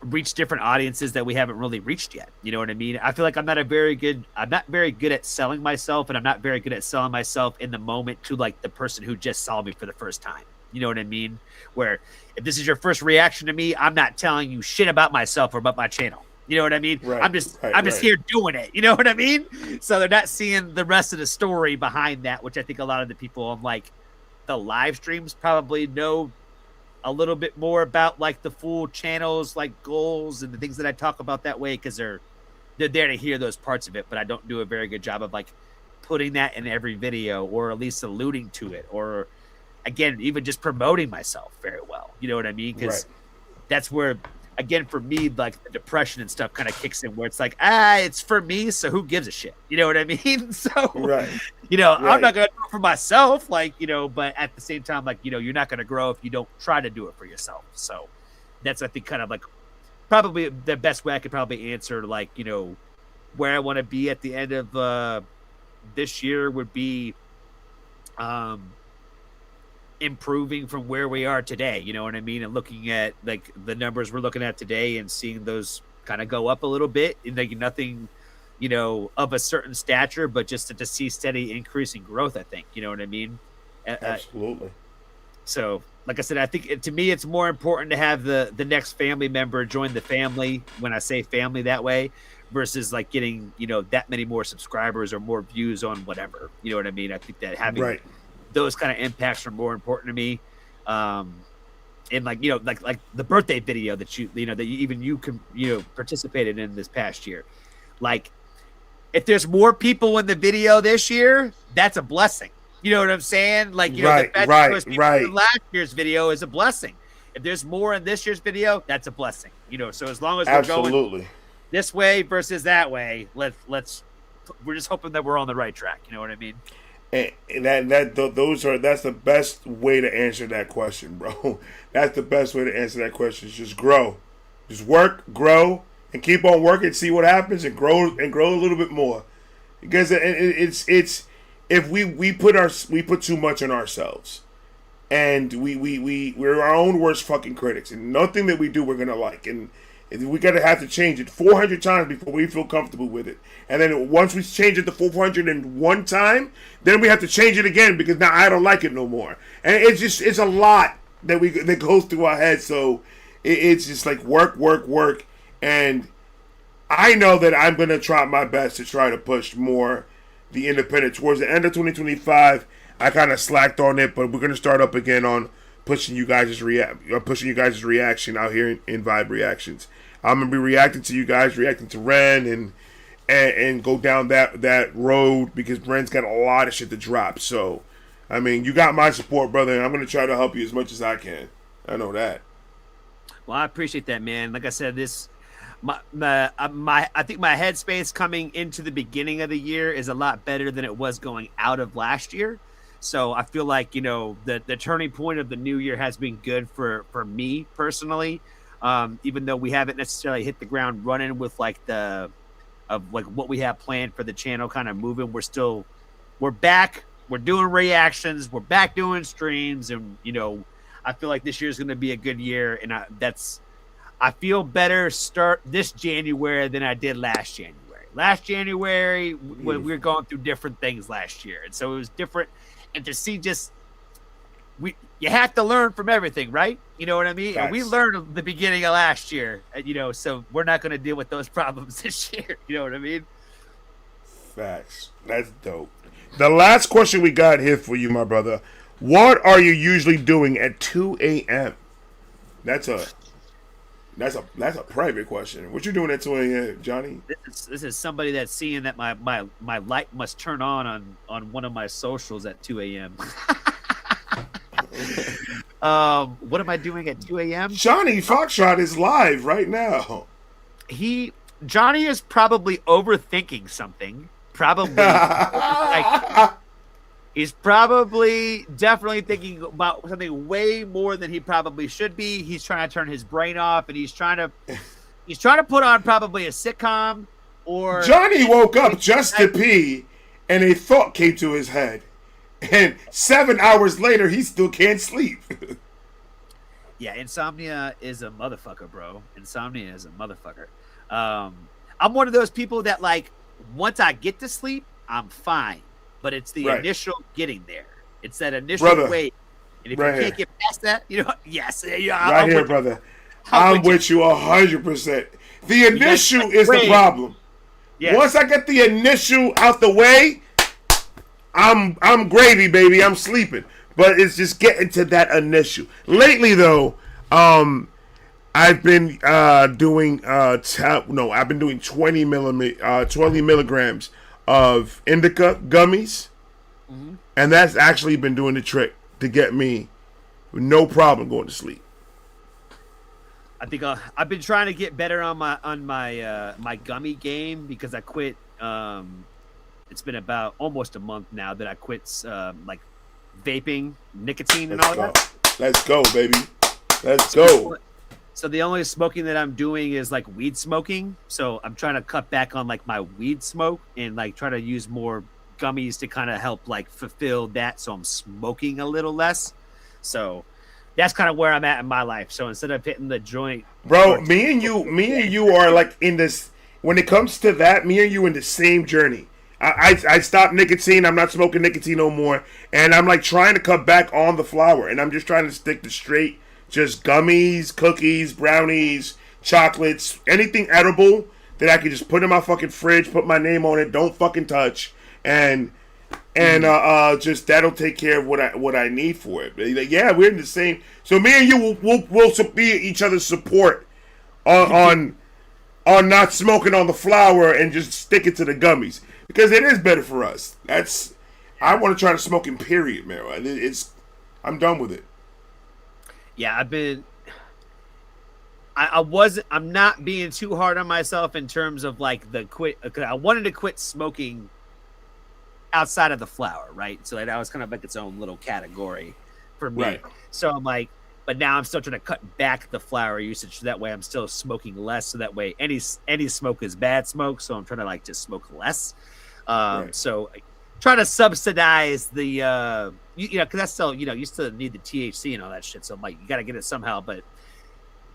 S2: reach different audiences that we haven't really reached yet. You know what I mean? I feel like I'm not very good at selling myself, and I'm not very good at selling myself in the moment to like the person who just saw me for the first time. You know what I mean? Where if this is your first reaction to me, I'm not telling you shit about myself or about my channel. You know what I mean? I'm just here doing it. You know what I mean? So they're not seeing the rest of the story behind that, which I think a lot of the people on like the live streams probably know a little bit more about, like the full channels, like goals and the things that I talk about that way, because they're there to hear those parts of it. But I don't do a very good job of like putting that in every video, or at least alluding to it, or again, even just promoting myself very well. You know what I mean? Because that's where, again, for me, like the depression and stuff kind of kicks in, where it's like, it's for me, so who gives a shit? You know what I mean? So, you know, I'm not going to do it for myself, like, you know, but at the same time, like, you know, you're not going to grow if you don't try to do it for yourself. So that's, I think, kind of like probably the best way I could probably answer, like, you know, where I want to be at the end of this year would be improving from where we are today. You know what I mean? And looking at like the numbers we're looking at today and seeing those kind of go up a little bit, and like nothing, you know, of a certain stature, but just to see steady increasing growth, I think. You know what I mean?
S1: Absolutely.
S2: So like I said, I think to me, it's more important to have the next family member join the family, when I say family that way, versus like getting, you know, that many more subscribers or more views on whatever. You know what I mean? I think that having those kind of impacts are more important to me. And like, you know, like the birthday video that you know, that you participated in this past year. Like, if there's more people in the video this year, that's a blessing. You know what I'm saying? Like, you know, the fact that those people in last year's video is a blessing. If there's more in this year's video, that's a blessing. You know, so as long as we're going this way versus that way, we're just hoping that we're on the right track. You know what I mean?
S1: And that's the best way to answer that question, bro. That's the best way to answer that question. Is just grow, just work, grow, and keep on working. See what happens, and grow a little bit more. Because it's if we put too much on ourselves, and we're our own worst fucking critics, and nothing that we do we're gonna like, and we gotta have to change it 400 times before we feel comfortable with it. And then once we change it to 401 time, then we have to change it again because now I don't like it no more. And it's a lot that goes through our head. So it's just like work, And I know that I'm going to try my best to try to push more the independent. Towards the end of 2025, I kind of slacked on it, but we're going to start up again on pushing you guys' reaction out here in Vibe Reactions. I'm gonna be reacting to you guys, reacting to Ren, and go down that road because Ren's got a lot of shit to drop. So, I mean, you got my support, brother, and I'm gonna try to help you as much as I can. I know that.
S2: Well, I appreciate that, man. Like I said, I think my headspace coming into the beginning of the year is a lot better than it was going out of last year. So I feel like, the turning point of the new year has been good for me personally. Even though we haven't necessarily hit the ground running with like what we have planned for the channel kind of moving, we're back, we're doing reactions, we're back doing streams. And, I feel like this year is going to be a good year. And I feel better start this January than I did last January. Last January, when we were going through different things last year. And so it was different. And to see you have to learn from everything, right? You know what I mean?
S1: Facts.
S2: And we learned at the beginning of last year, so we're not going to deal with those problems this year. You know what I mean?
S1: Facts. That's dope. The last question we got here for you, my brother. What are you usually doing at 2 a.m.? That's a private question. What you doing at 2 a.m., Johnny?
S2: This is somebody that's seeing that my light must turn on one of my socials at 2 a.m. What am I doing at 2 a.m.?
S1: Johnny Foxtrot is live right now.
S2: Johnny is probably overthinking something. Probably he's probably definitely thinking about something way more than he probably should be. He's trying to turn his brain off, and he's trying to put on probably a sitcom. Or
S1: Johnny woke up just to pee, and a thought came to his head. And 7 hours later, he still can't sleep.
S2: Yeah, insomnia is a motherfucker, bro. Insomnia is a motherfucker. I'm one of those people that, like, once I get to sleep, I'm fine. But it's the initial getting there. It's that initial wait. And if you can't get past that, yes.
S1: Right here, brother. I'm with you 100%. The initial is the problem. Yes. Once I get the initial out the way, I'm gravy, baby. I'm sleeping. But it's just getting to that initial. Lately, though, I've been doing I've been doing 20 milligrams of indica gummies, and that's actually been doing the trick to get me no problem going to sleep.
S2: I think I've been trying to get better on my gummy game because I quit. It's been about almost a month now that I quit like vaping, nicotine, and all that.
S1: Let's go, baby. Let's go.
S2: So the only smoking that I'm doing is like weed smoking. So I'm trying to cut back on like my weed smoke and like try to use more gummies to kind of help like fulfill that. So I'm smoking a little less. So that's kind of where I'm at in my life. So instead of hitting the joint,
S1: bro, me and you are like in this. When it comes to that, me and you in the same journey. I stopped nicotine. I'm not smoking nicotine no more, and I'm like trying to cut back on the flour, and I'm just trying to stick to straight. Just gummies, cookies, brownies, chocolates, anything edible that I can just put in my fucking fridge, put my name on it, don't fucking touch, and just that'll take care of what I need for it. Yeah, we're in the same. So me and you will be each other's support on not smoking on the flour and just sticking to the gummies because it is better for us. I want to try to smoke in period, man. I'm done with it.
S2: Yeah, I'm not being too hard on myself in terms of like the quit. Cause I wanted to quit smoking outside of the flower, right? So that was kind of like its own little category for me. Right. So I'm like, but now I'm still trying to cut back the flower usage. So that way I'm still smoking less. So that way any smoke is bad smoke. So I'm trying to like just smoke less. So try to subsidize the, because that's still, you still need the THC and all that shit. So I'm like, you got to get it somehow. But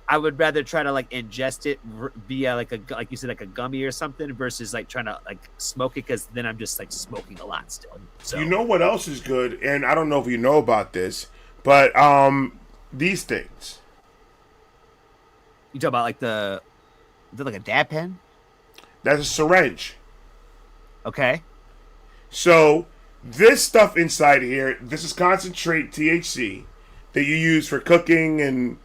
S2: I would rather try to like ingest it via like you said, like a gummy or something versus like trying to like smoke it because then I'm just like smoking a lot still. So
S1: you know what else is good? And I don't know if you know about this, but these things.
S2: You talk about like the Is it like a dab pen?
S1: That's a syringe.
S2: Okay.
S1: So this stuff inside here, this is concentrate THC that you use for cooking and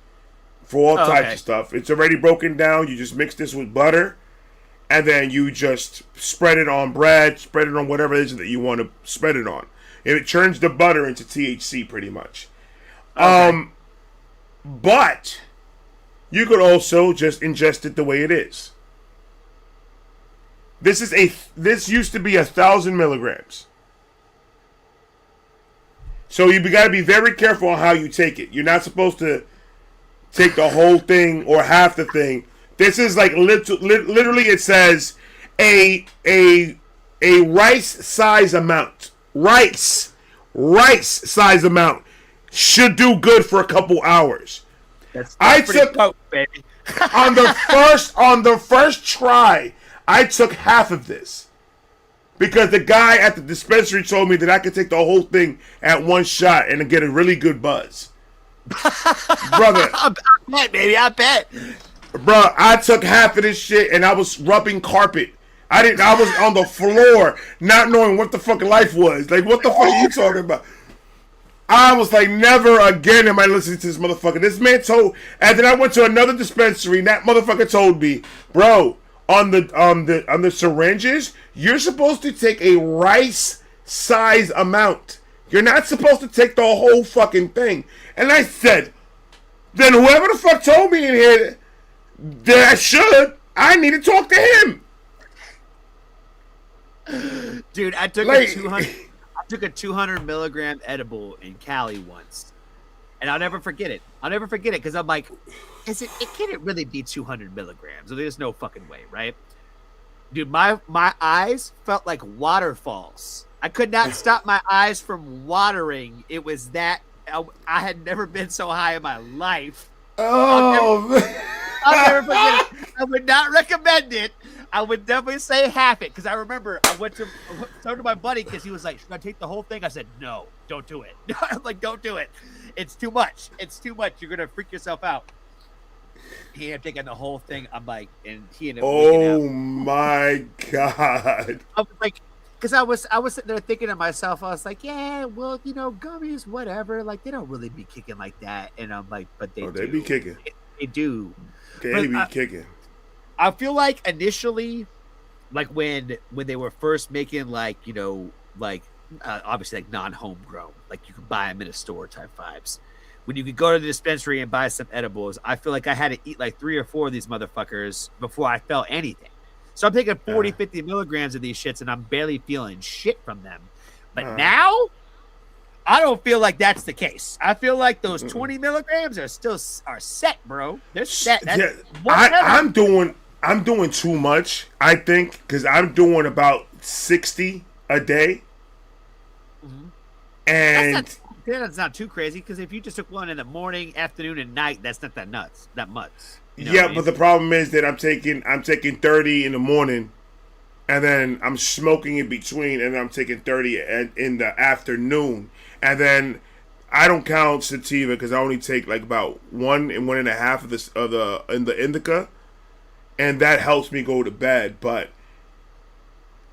S1: for all types of stuff. It's already broken down. You just mix this with butter, and then you just spread it on bread, spread it on whatever it is that you want to spread it on. And it turns the butter into THC pretty much. Okay. But you could also just ingest it the way it is. This used to be 1,000 milligrams. So you got to be very careful on how you take it. You're not supposed to take the whole thing or half the thing. This is like literally it says a rice size amount. Rice size amount should do good for a couple hours. I took
S2: baby.
S1: on the first try, I took half of this. Because the guy at the dispensary told me that I could take the whole thing at one shot and get a really good buzz. Brother.
S2: I bet, baby, I bet.
S1: Bro, I took half of this shit and I was rubbing carpet. I was on the floor not knowing what the fucking life was. Like, what the fuck are you talking about? I was like, never again am I listening to this motherfucker. This man told, and then I went to another dispensary and that motherfucker told me, bro, on the syringes, you're supposed to take a rice size amount. You're not supposed to take the whole fucking thing. And I said, then whoever the fuck told me in here that I need to talk to him.
S2: Dude, I took a 200 milligram edible in Cali once, and I'll never forget it. Because I'm like, it can't really be 200 milligrams. There's no fucking way, right? Dude, my eyes felt like waterfalls. I could not stop my eyes from watering. It was that I had never been so high in my life.
S1: Oh,
S2: I'll never forget it. I would not recommend it. I would definitely say half it, because I remember I went to talk to my buddy because he was like, should I take the whole thing? I said, no, don't do it. I'm like, don't do it. It's too much. You're going to freak yourself out. He ended up taking the whole thing. I'm like, and he ended up
S1: oh my God.
S2: I was like, because I was sitting there thinking to myself, I was like, yeah, well, gummies, whatever. Like, they don't really be kicking like that. And I'm like, but they do.
S1: They be kicking.
S2: They do.
S1: They be kicking.
S2: I feel like initially, like when they were first making obviously like non-homegrown, like you could buy them in a store type vibes. When you could go to the dispensary and buy some edibles, I feel like I had to eat like 3 or 4 of these motherfuckers before I felt anything. So I'm taking 40, 50 milligrams of these shits and I'm barely feeling shit from them. But now, I don't feel like that's the case. I feel like those 20 milligrams are set, bro. They're set.
S1: I'm doing too much, I think, because I'm doing about 60 a day.
S2: Mm-hmm.
S1: And
S2: that's not too crazy, because if you just took one in the morning, afternoon, and night, that's not that much.
S1: But the problem is that I'm taking 30 in the morning, and then I'm smoking in between, and then I'm taking 30 in the afternoon, and then I don't count sativa because I only take like about 1 and 1.5 of the indica, and that helps me go to bed. But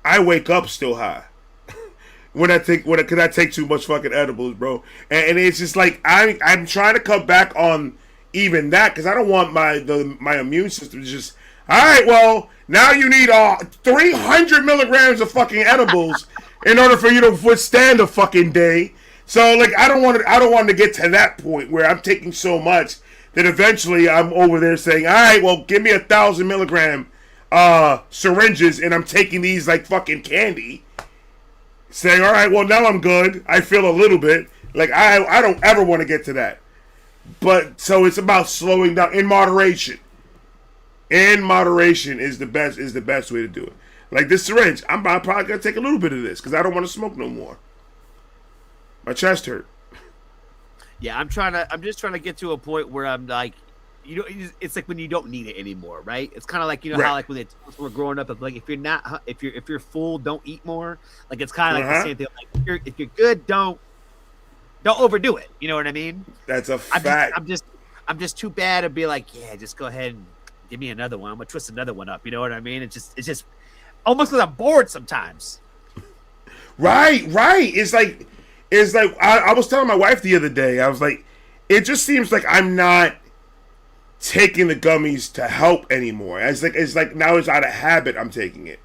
S1: I wake up still high because I take too much fucking edibles, bro. And it's just like I'm trying to cut back on even that because I don't want my immune system to just. All right, well now you need 300 milligrams of fucking edibles in order for you to withstand a fucking day. So like I don't want to get to that point where I'm taking so much that eventually I'm over there saying, all right, well give me 1,000 milligram syringes and I'm taking these like fucking candy. Saying, all right, well now I'm good. I feel a little bit like I don't ever want to get to that. But so it's about slowing down in moderation. In moderation is the best way to do it. Like this syringe, I'm probably gonna take a little bit of this because I don't want to smoke no more. My chest hurt.
S2: Yeah, I'm just trying to get to a point where I'm like, it's like when you don't need it anymore, right? It's kind of like how like when we're growing up, like if you're full, don't eat more. Like it's kind of like the same thing. Like if you're good, don't overdo it. You know what I mean?
S1: That's a fact.
S2: I'm just too bad to be like, yeah, just go ahead and give me another one. I'm gonna twist another one up. You know what I mean? It's just almost because I'm bored sometimes.
S1: Right. It's like I was telling my wife the other day. I was like, it just seems like I'm not taking the gummies to help anymore. It's like now it's out of habit. I'm taking it.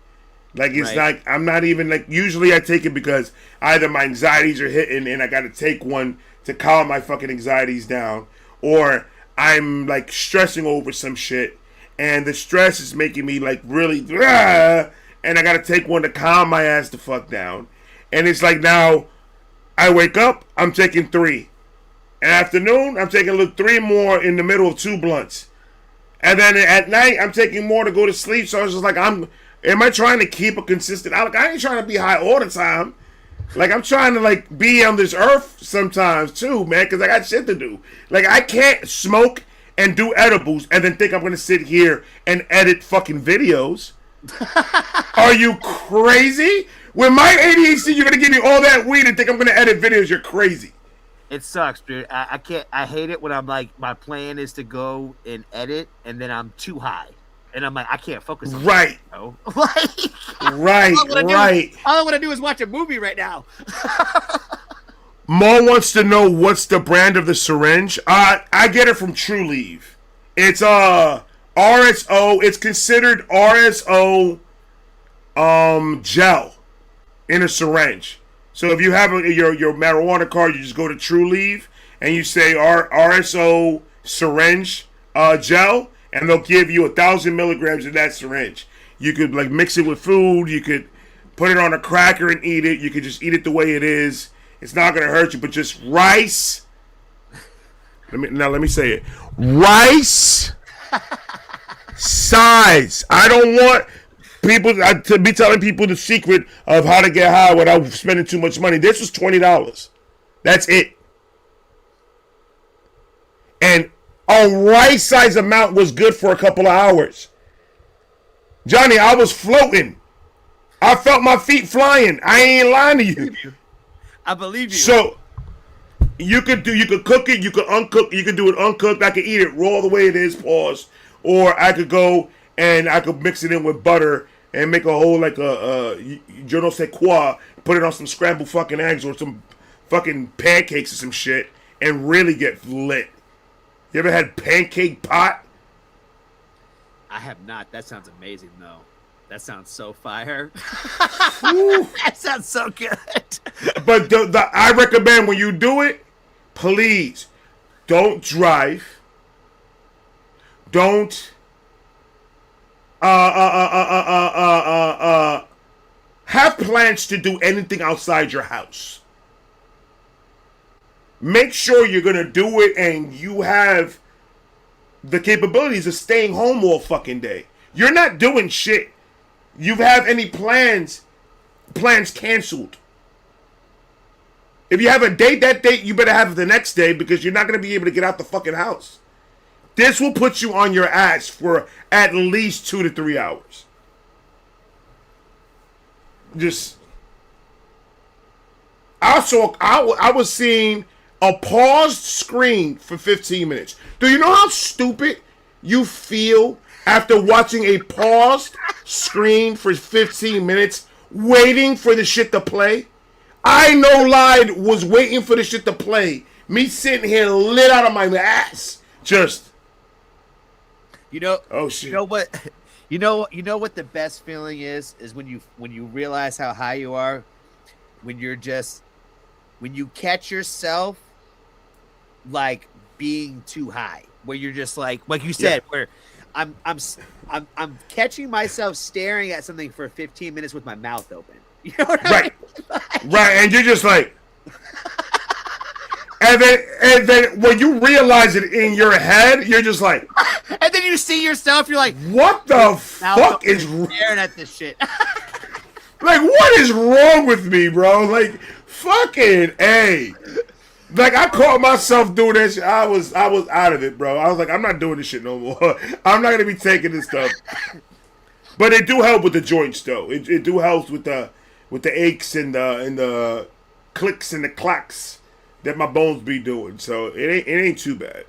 S1: Like it's
S2: Right.
S1: like I'm not even like usually I take it because either my anxieties are hitting and I got to take one to calm my fucking anxieties down, or I'm like stressing over some shit and the stress is making me like really and I got to take one to calm my ass the fuck down. And it's like now I wake up, I'm taking 3. In the afternoon, I'm taking 3 more in the middle of 2 blunts. And then at night, I'm taking more to go to sleep. So it's just like, am I trying to keep a consistent outlook? I ain't trying to be high all the time. Like, I'm trying to, like, be on this earth sometimes, too, man, because I got shit to do. Like, I can't smoke and do edibles and then think I'm going to sit here and edit fucking videos. Are you crazy? With my ADHD, you're going to give me all that weed and think I'm going to edit videos? You're crazy.
S2: It sucks, dude. I can't. I hate it when I'm like, my plan is to go and edit, and then I'm too high, and I'm like, I can't focus on
S1: Right.
S2: it, you know? Like,
S1: Right.
S2: all I want to do is watch a movie right now.
S1: Mo wants to know what's the brand of the syringe. I get it from True Leave. It's RSO. It's considered RSO gel in a syringe. So if you have your marijuana card, you just go to True Leave and you say RSO syringe gel, and they'll give you 1,000 milligrams in that syringe. You could like mix it with food. You could put it on a cracker and eat it. You could just eat it the way it is. It's not gonna hurt you. But just rice. Let me say it. Rice size. I don't want people to be telling people the secret of how to get high without spending too much money. This was $20. That's it. And a rice size amount was good for a couple of hours. Johnny, I was floating. I felt my feet flying. I ain't lying to you.
S2: I believe you.
S1: So you could cook it, you could uncook, you could do it uncooked. I could eat it raw the way it is, pause. Or I could go and I could mix it in with butter and make a whole like je ne sais quoi, put it on some scrambled fucking eggs or some fucking pancakes or some shit and really get lit. You ever had pancake pot?
S2: I have not. That sounds amazing, though. That sounds so fire. That sounds so good.
S1: But I recommend when you do it, please don't drive. Don't have plans to do anything outside your house. Make sure you're gonna do it and you have the capabilities of staying home all fucking day. You're not doing shit. You have any plans canceled. If you have a date that date, you better have it the next day because you're not gonna be able to get out the fucking house. This will put you on your ass for at least 2 to 3 hours. Just also, I was seeing a paused screen for 15 minutes. Do you know how stupid you feel after watching a paused screen for 15 minutes, waiting for the shit to play? I no lied was waiting for the shit to play. Me sitting here lit out of my ass, just.
S2: You know,
S1: oh shit.
S2: You know what? You know what the best feeling is when you realize how high you are, when you catch yourself like being too high, where you're just like you said, where I'm catching myself staring at something for 15 minutes with my mouth open. You know what I mean?
S1: Right, and you're just like. And then when you realize it in your head, you're just like.
S2: And then you see yourself, you're like,
S1: what the fuck is
S2: staring at this shit?
S1: Like, what is wrong with me, bro? Like, fucking A. Like, I caught myself doing that shit. I was out of it, bro. I was like, I'm not doing this shit no more. I'm not gonna be taking this stuff. But it do help with the joints, though. It do help with the aches and the clicks and the clacks that my bones be doing. So it ain't too bad.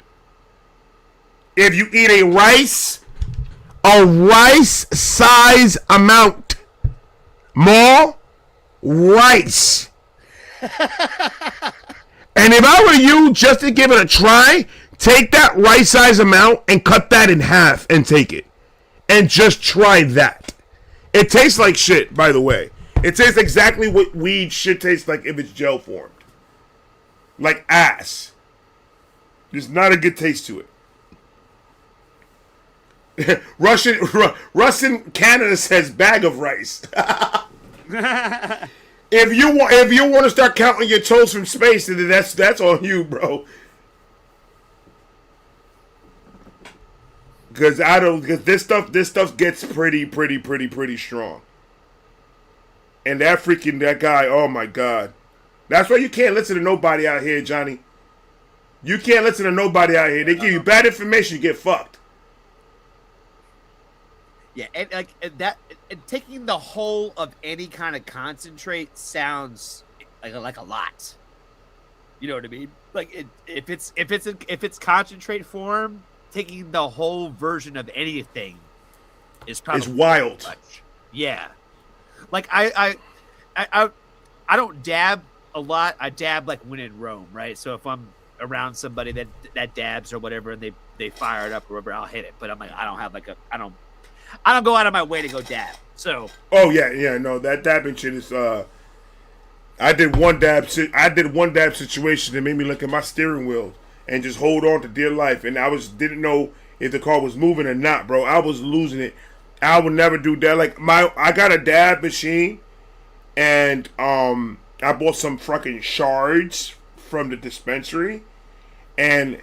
S1: If you eat a rice
S3: a rice size amount. More rice. And if I were you, just to give it a try, take that rice size amount and cut that in half and take it. And just try that. It tastes like shit, by the way. It tastes exactly what weed should taste like if it's gel formed. Like ass. There's not a good taste to it. Russian Canada says bag of rice. If you want to start counting your toes from space, then that's on you, bro. Because this stuff gets pretty strong. And that guy, oh my god. That's why you can't listen to nobody out here, Johnny. You can't listen to nobody out here. They give you bad information, you get fucked.
S2: Yeah, and taking the whole of any kind of concentrate sounds like a lot. You know what I mean? Like if it's concentrate form, taking the whole version of anything is probably
S1: it's wild.
S2: Much. Yeah, like I don't dab a lot. I dab like when in Rome, right? So if I'm around somebody that dabs or whatever, and they fire it up or whatever, I'll hit it. But I'm like, I don't go out of my way to go dab. So.
S1: Oh yeah, no, that dabbing shit is. I did one dab situation that made me look at my steering wheel and just hold on to dear life, and didn't know if the car was moving or not, bro. I was losing it. I would never do that. Like I got a dab machine, and I bought some fucking shards from the dispensary, and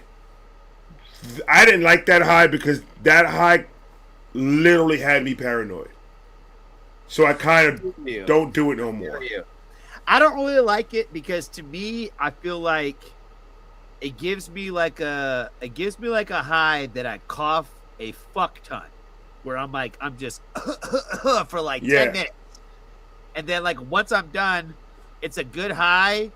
S1: I didn't like that high because that high literally had me paranoid. So I kind of don't do it no more.
S2: I don't really like it because to me, I feel like it gives me like a high that I cough a fuck ton, where I'm just for like 10 minutes, and then like once I'm done, it's a good high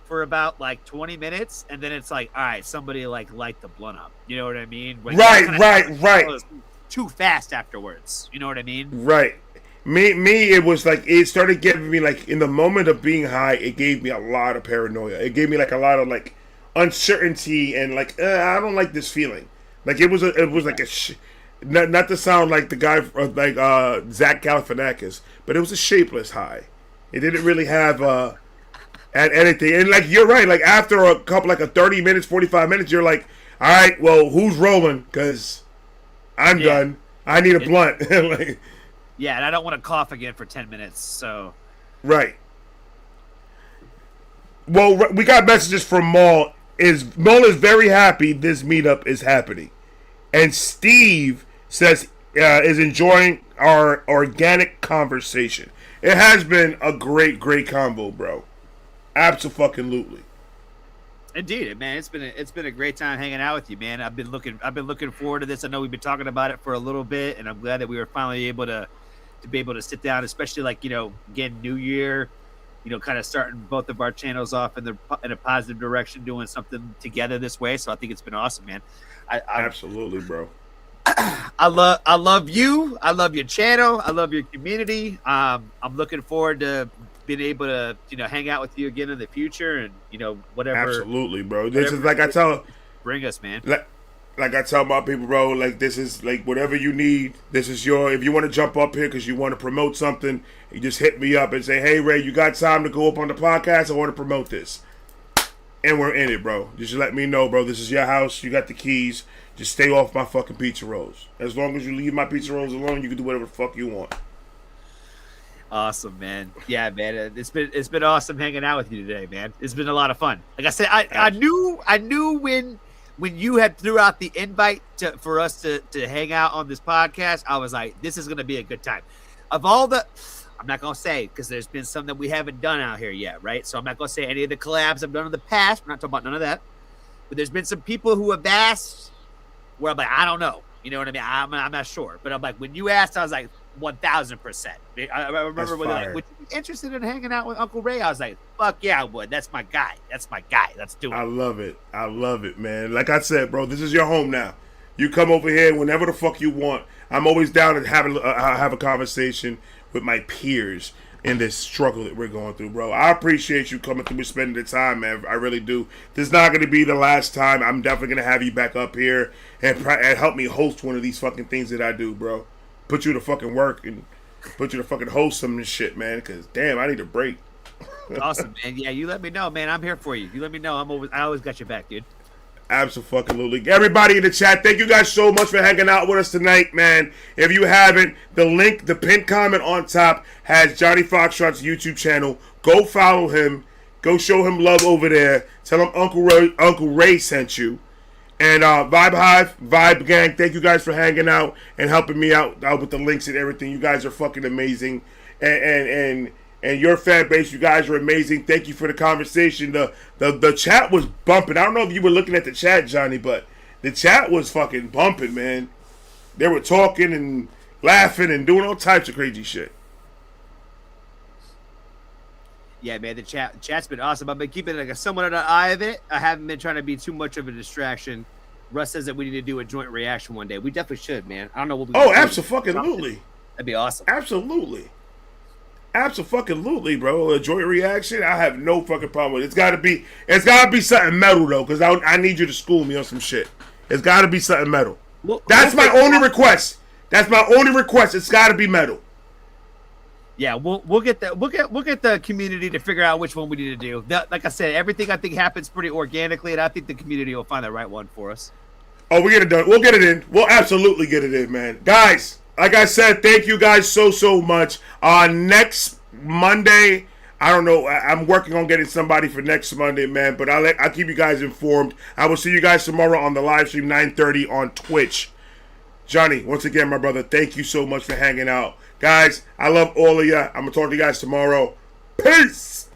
S2: for about like 20 minutes, and then it's like, all right, somebody like light the blunt up. You know what I mean? When
S1: right.
S2: Too fast afterwards. You know what I mean?
S1: Right. Me, it was like, it started giving me like, in the moment of being high, it gave me a lot of paranoia. It gave me like a lot of like uncertainty and like, I don't like this feeling. Like it was like not to sound like the guy like Zach Galifianakis, but it was a shapeless high. It didn't really have anything. And like, you're right, like after a couple, like a 30 minutes, 45 minutes, you're like, all right, well, who's rolling? Because I'm done. I need a blunt. Like,
S2: yeah, and I don't want to cough again for 10 minutes, so.
S1: Right. Well, we got messages from Maul. Maul is very happy this meetup is happening. And Steve says is enjoying our organic conversation. It has been a great combo, bro. Absolutely.
S2: Indeed, man. It's been a great time hanging out with you, man. I've been looking forward to this. I know we've been talking about it for a little bit, and I'm glad that we were finally able to be able to sit down, especially like, again, New Year, kind of starting both of our channels off in a positive direction, doing something together this way. So I think it's been awesome, man.
S1: Absolutely, bro.
S2: I love you. I love your channel. I love your community. I'm looking forward to being able to, hang out with you again in the future, and whatever.
S1: Absolutely, bro. This is like I tell.
S2: Bring us, man.
S1: Like I tell my people, bro. Like this is like whatever you need. This is if you want to jump up here because you want to promote something, you just hit me up and say, "Hey, Ray, you got time to go up on the podcast? I want to promote this." And we're in it, bro. Just let me know, bro. This is your house. You got the keys. Just stay off my fucking pizza rolls. As long as you leave my pizza rolls alone, you can do whatever the fuck you want.
S2: Awesome, man. Yeah, man. It's been awesome hanging out with you today, man. It's been a lot of fun. Like I said, I knew when you had threw out the invite for us to hang out on this podcast, I was like, this is gonna be a good time. Of all the, I'm not gonna say because there's been some that we haven't done out here yet, right? So I'm not gonna say any of the collabs I've done in the past. We're not talking about none of that. But there's been some people who have asked where I'm like, I don't know. You know what I mean? I'm not sure. But I'm like, when you asked, I was like, 1,000%. I remember when they're like, would you be interested in hanging out with Uncle Ray? I was like, fuck yeah, I would. That's my guy. Let's do it.
S1: I love it, man. Like I said, bro, this is your home now. You come over here whenever the fuck you want. I'm always down to have a conversation with my peers in this struggle that we're going through, bro. I appreciate you coming through and spending the time, man. I really do. This is not going to be the last time. I'm definitely going to have you back up here and help me host one of these fucking things that I do, bro. Put you to fucking work and put you to fucking host some of this shit, man. Because, damn, I need a break.
S2: Awesome, man. Yeah, you let me know, man. I'm here for you. You let me know. I always got your back, dude.
S1: Absolutely. Everybody in the chat, thank you guys so much for hanging out with us tonight, man. If you haven't, the link, the pinned comment on top has Johnny Foxtrot's YouTube channel. Go follow him. Go show him love over there. Tell him Uncle Ray sent you. And Vibe Hive, Vibe Gang, thank you guys for hanging out and helping me out with the links and everything. You guys are fucking amazing. And your fan base, you guys are amazing. Thank you for the conversation. The chat was bumping. I don't know if you were looking at the chat, Johnny, but the chat was fucking bumping, man. They were talking and laughing and doing all types of crazy shit.
S2: Yeah, man, the chat's been awesome. I've been keeping like somewhat of an eye of it. I haven't been trying to be too much of a distraction. Russ says that we need to do a joint reaction one day. We definitely should, man. I don't know what we.
S1: Oh, absolutely.
S2: That'd be awesome.
S1: Absolutely, bro. A joint reaction. I have no fucking problem with it. It's gotta be something metal though, because I need you to school me on some shit. It's gotta be something metal. That's my only request. It's gotta be metal.
S2: Yeah, we'll get the community to figure out which one we need to do. Like I said, everything I think happens pretty organically, and I think the community will find the right one for us.
S1: Oh, we get it done. We'll get it in. We'll absolutely get it in, man. Guys, like I said, thank you guys so much. Next Monday, I don't know. I'm working on getting somebody for next Monday, man. But I'll keep you guys informed. I will see you guys tomorrow on the live stream, 9:30 on Twitch. Johnny, once again, my brother, thank you so much for hanging out. Guys, I love all of you. I'm going to talk to you guys tomorrow. Peace!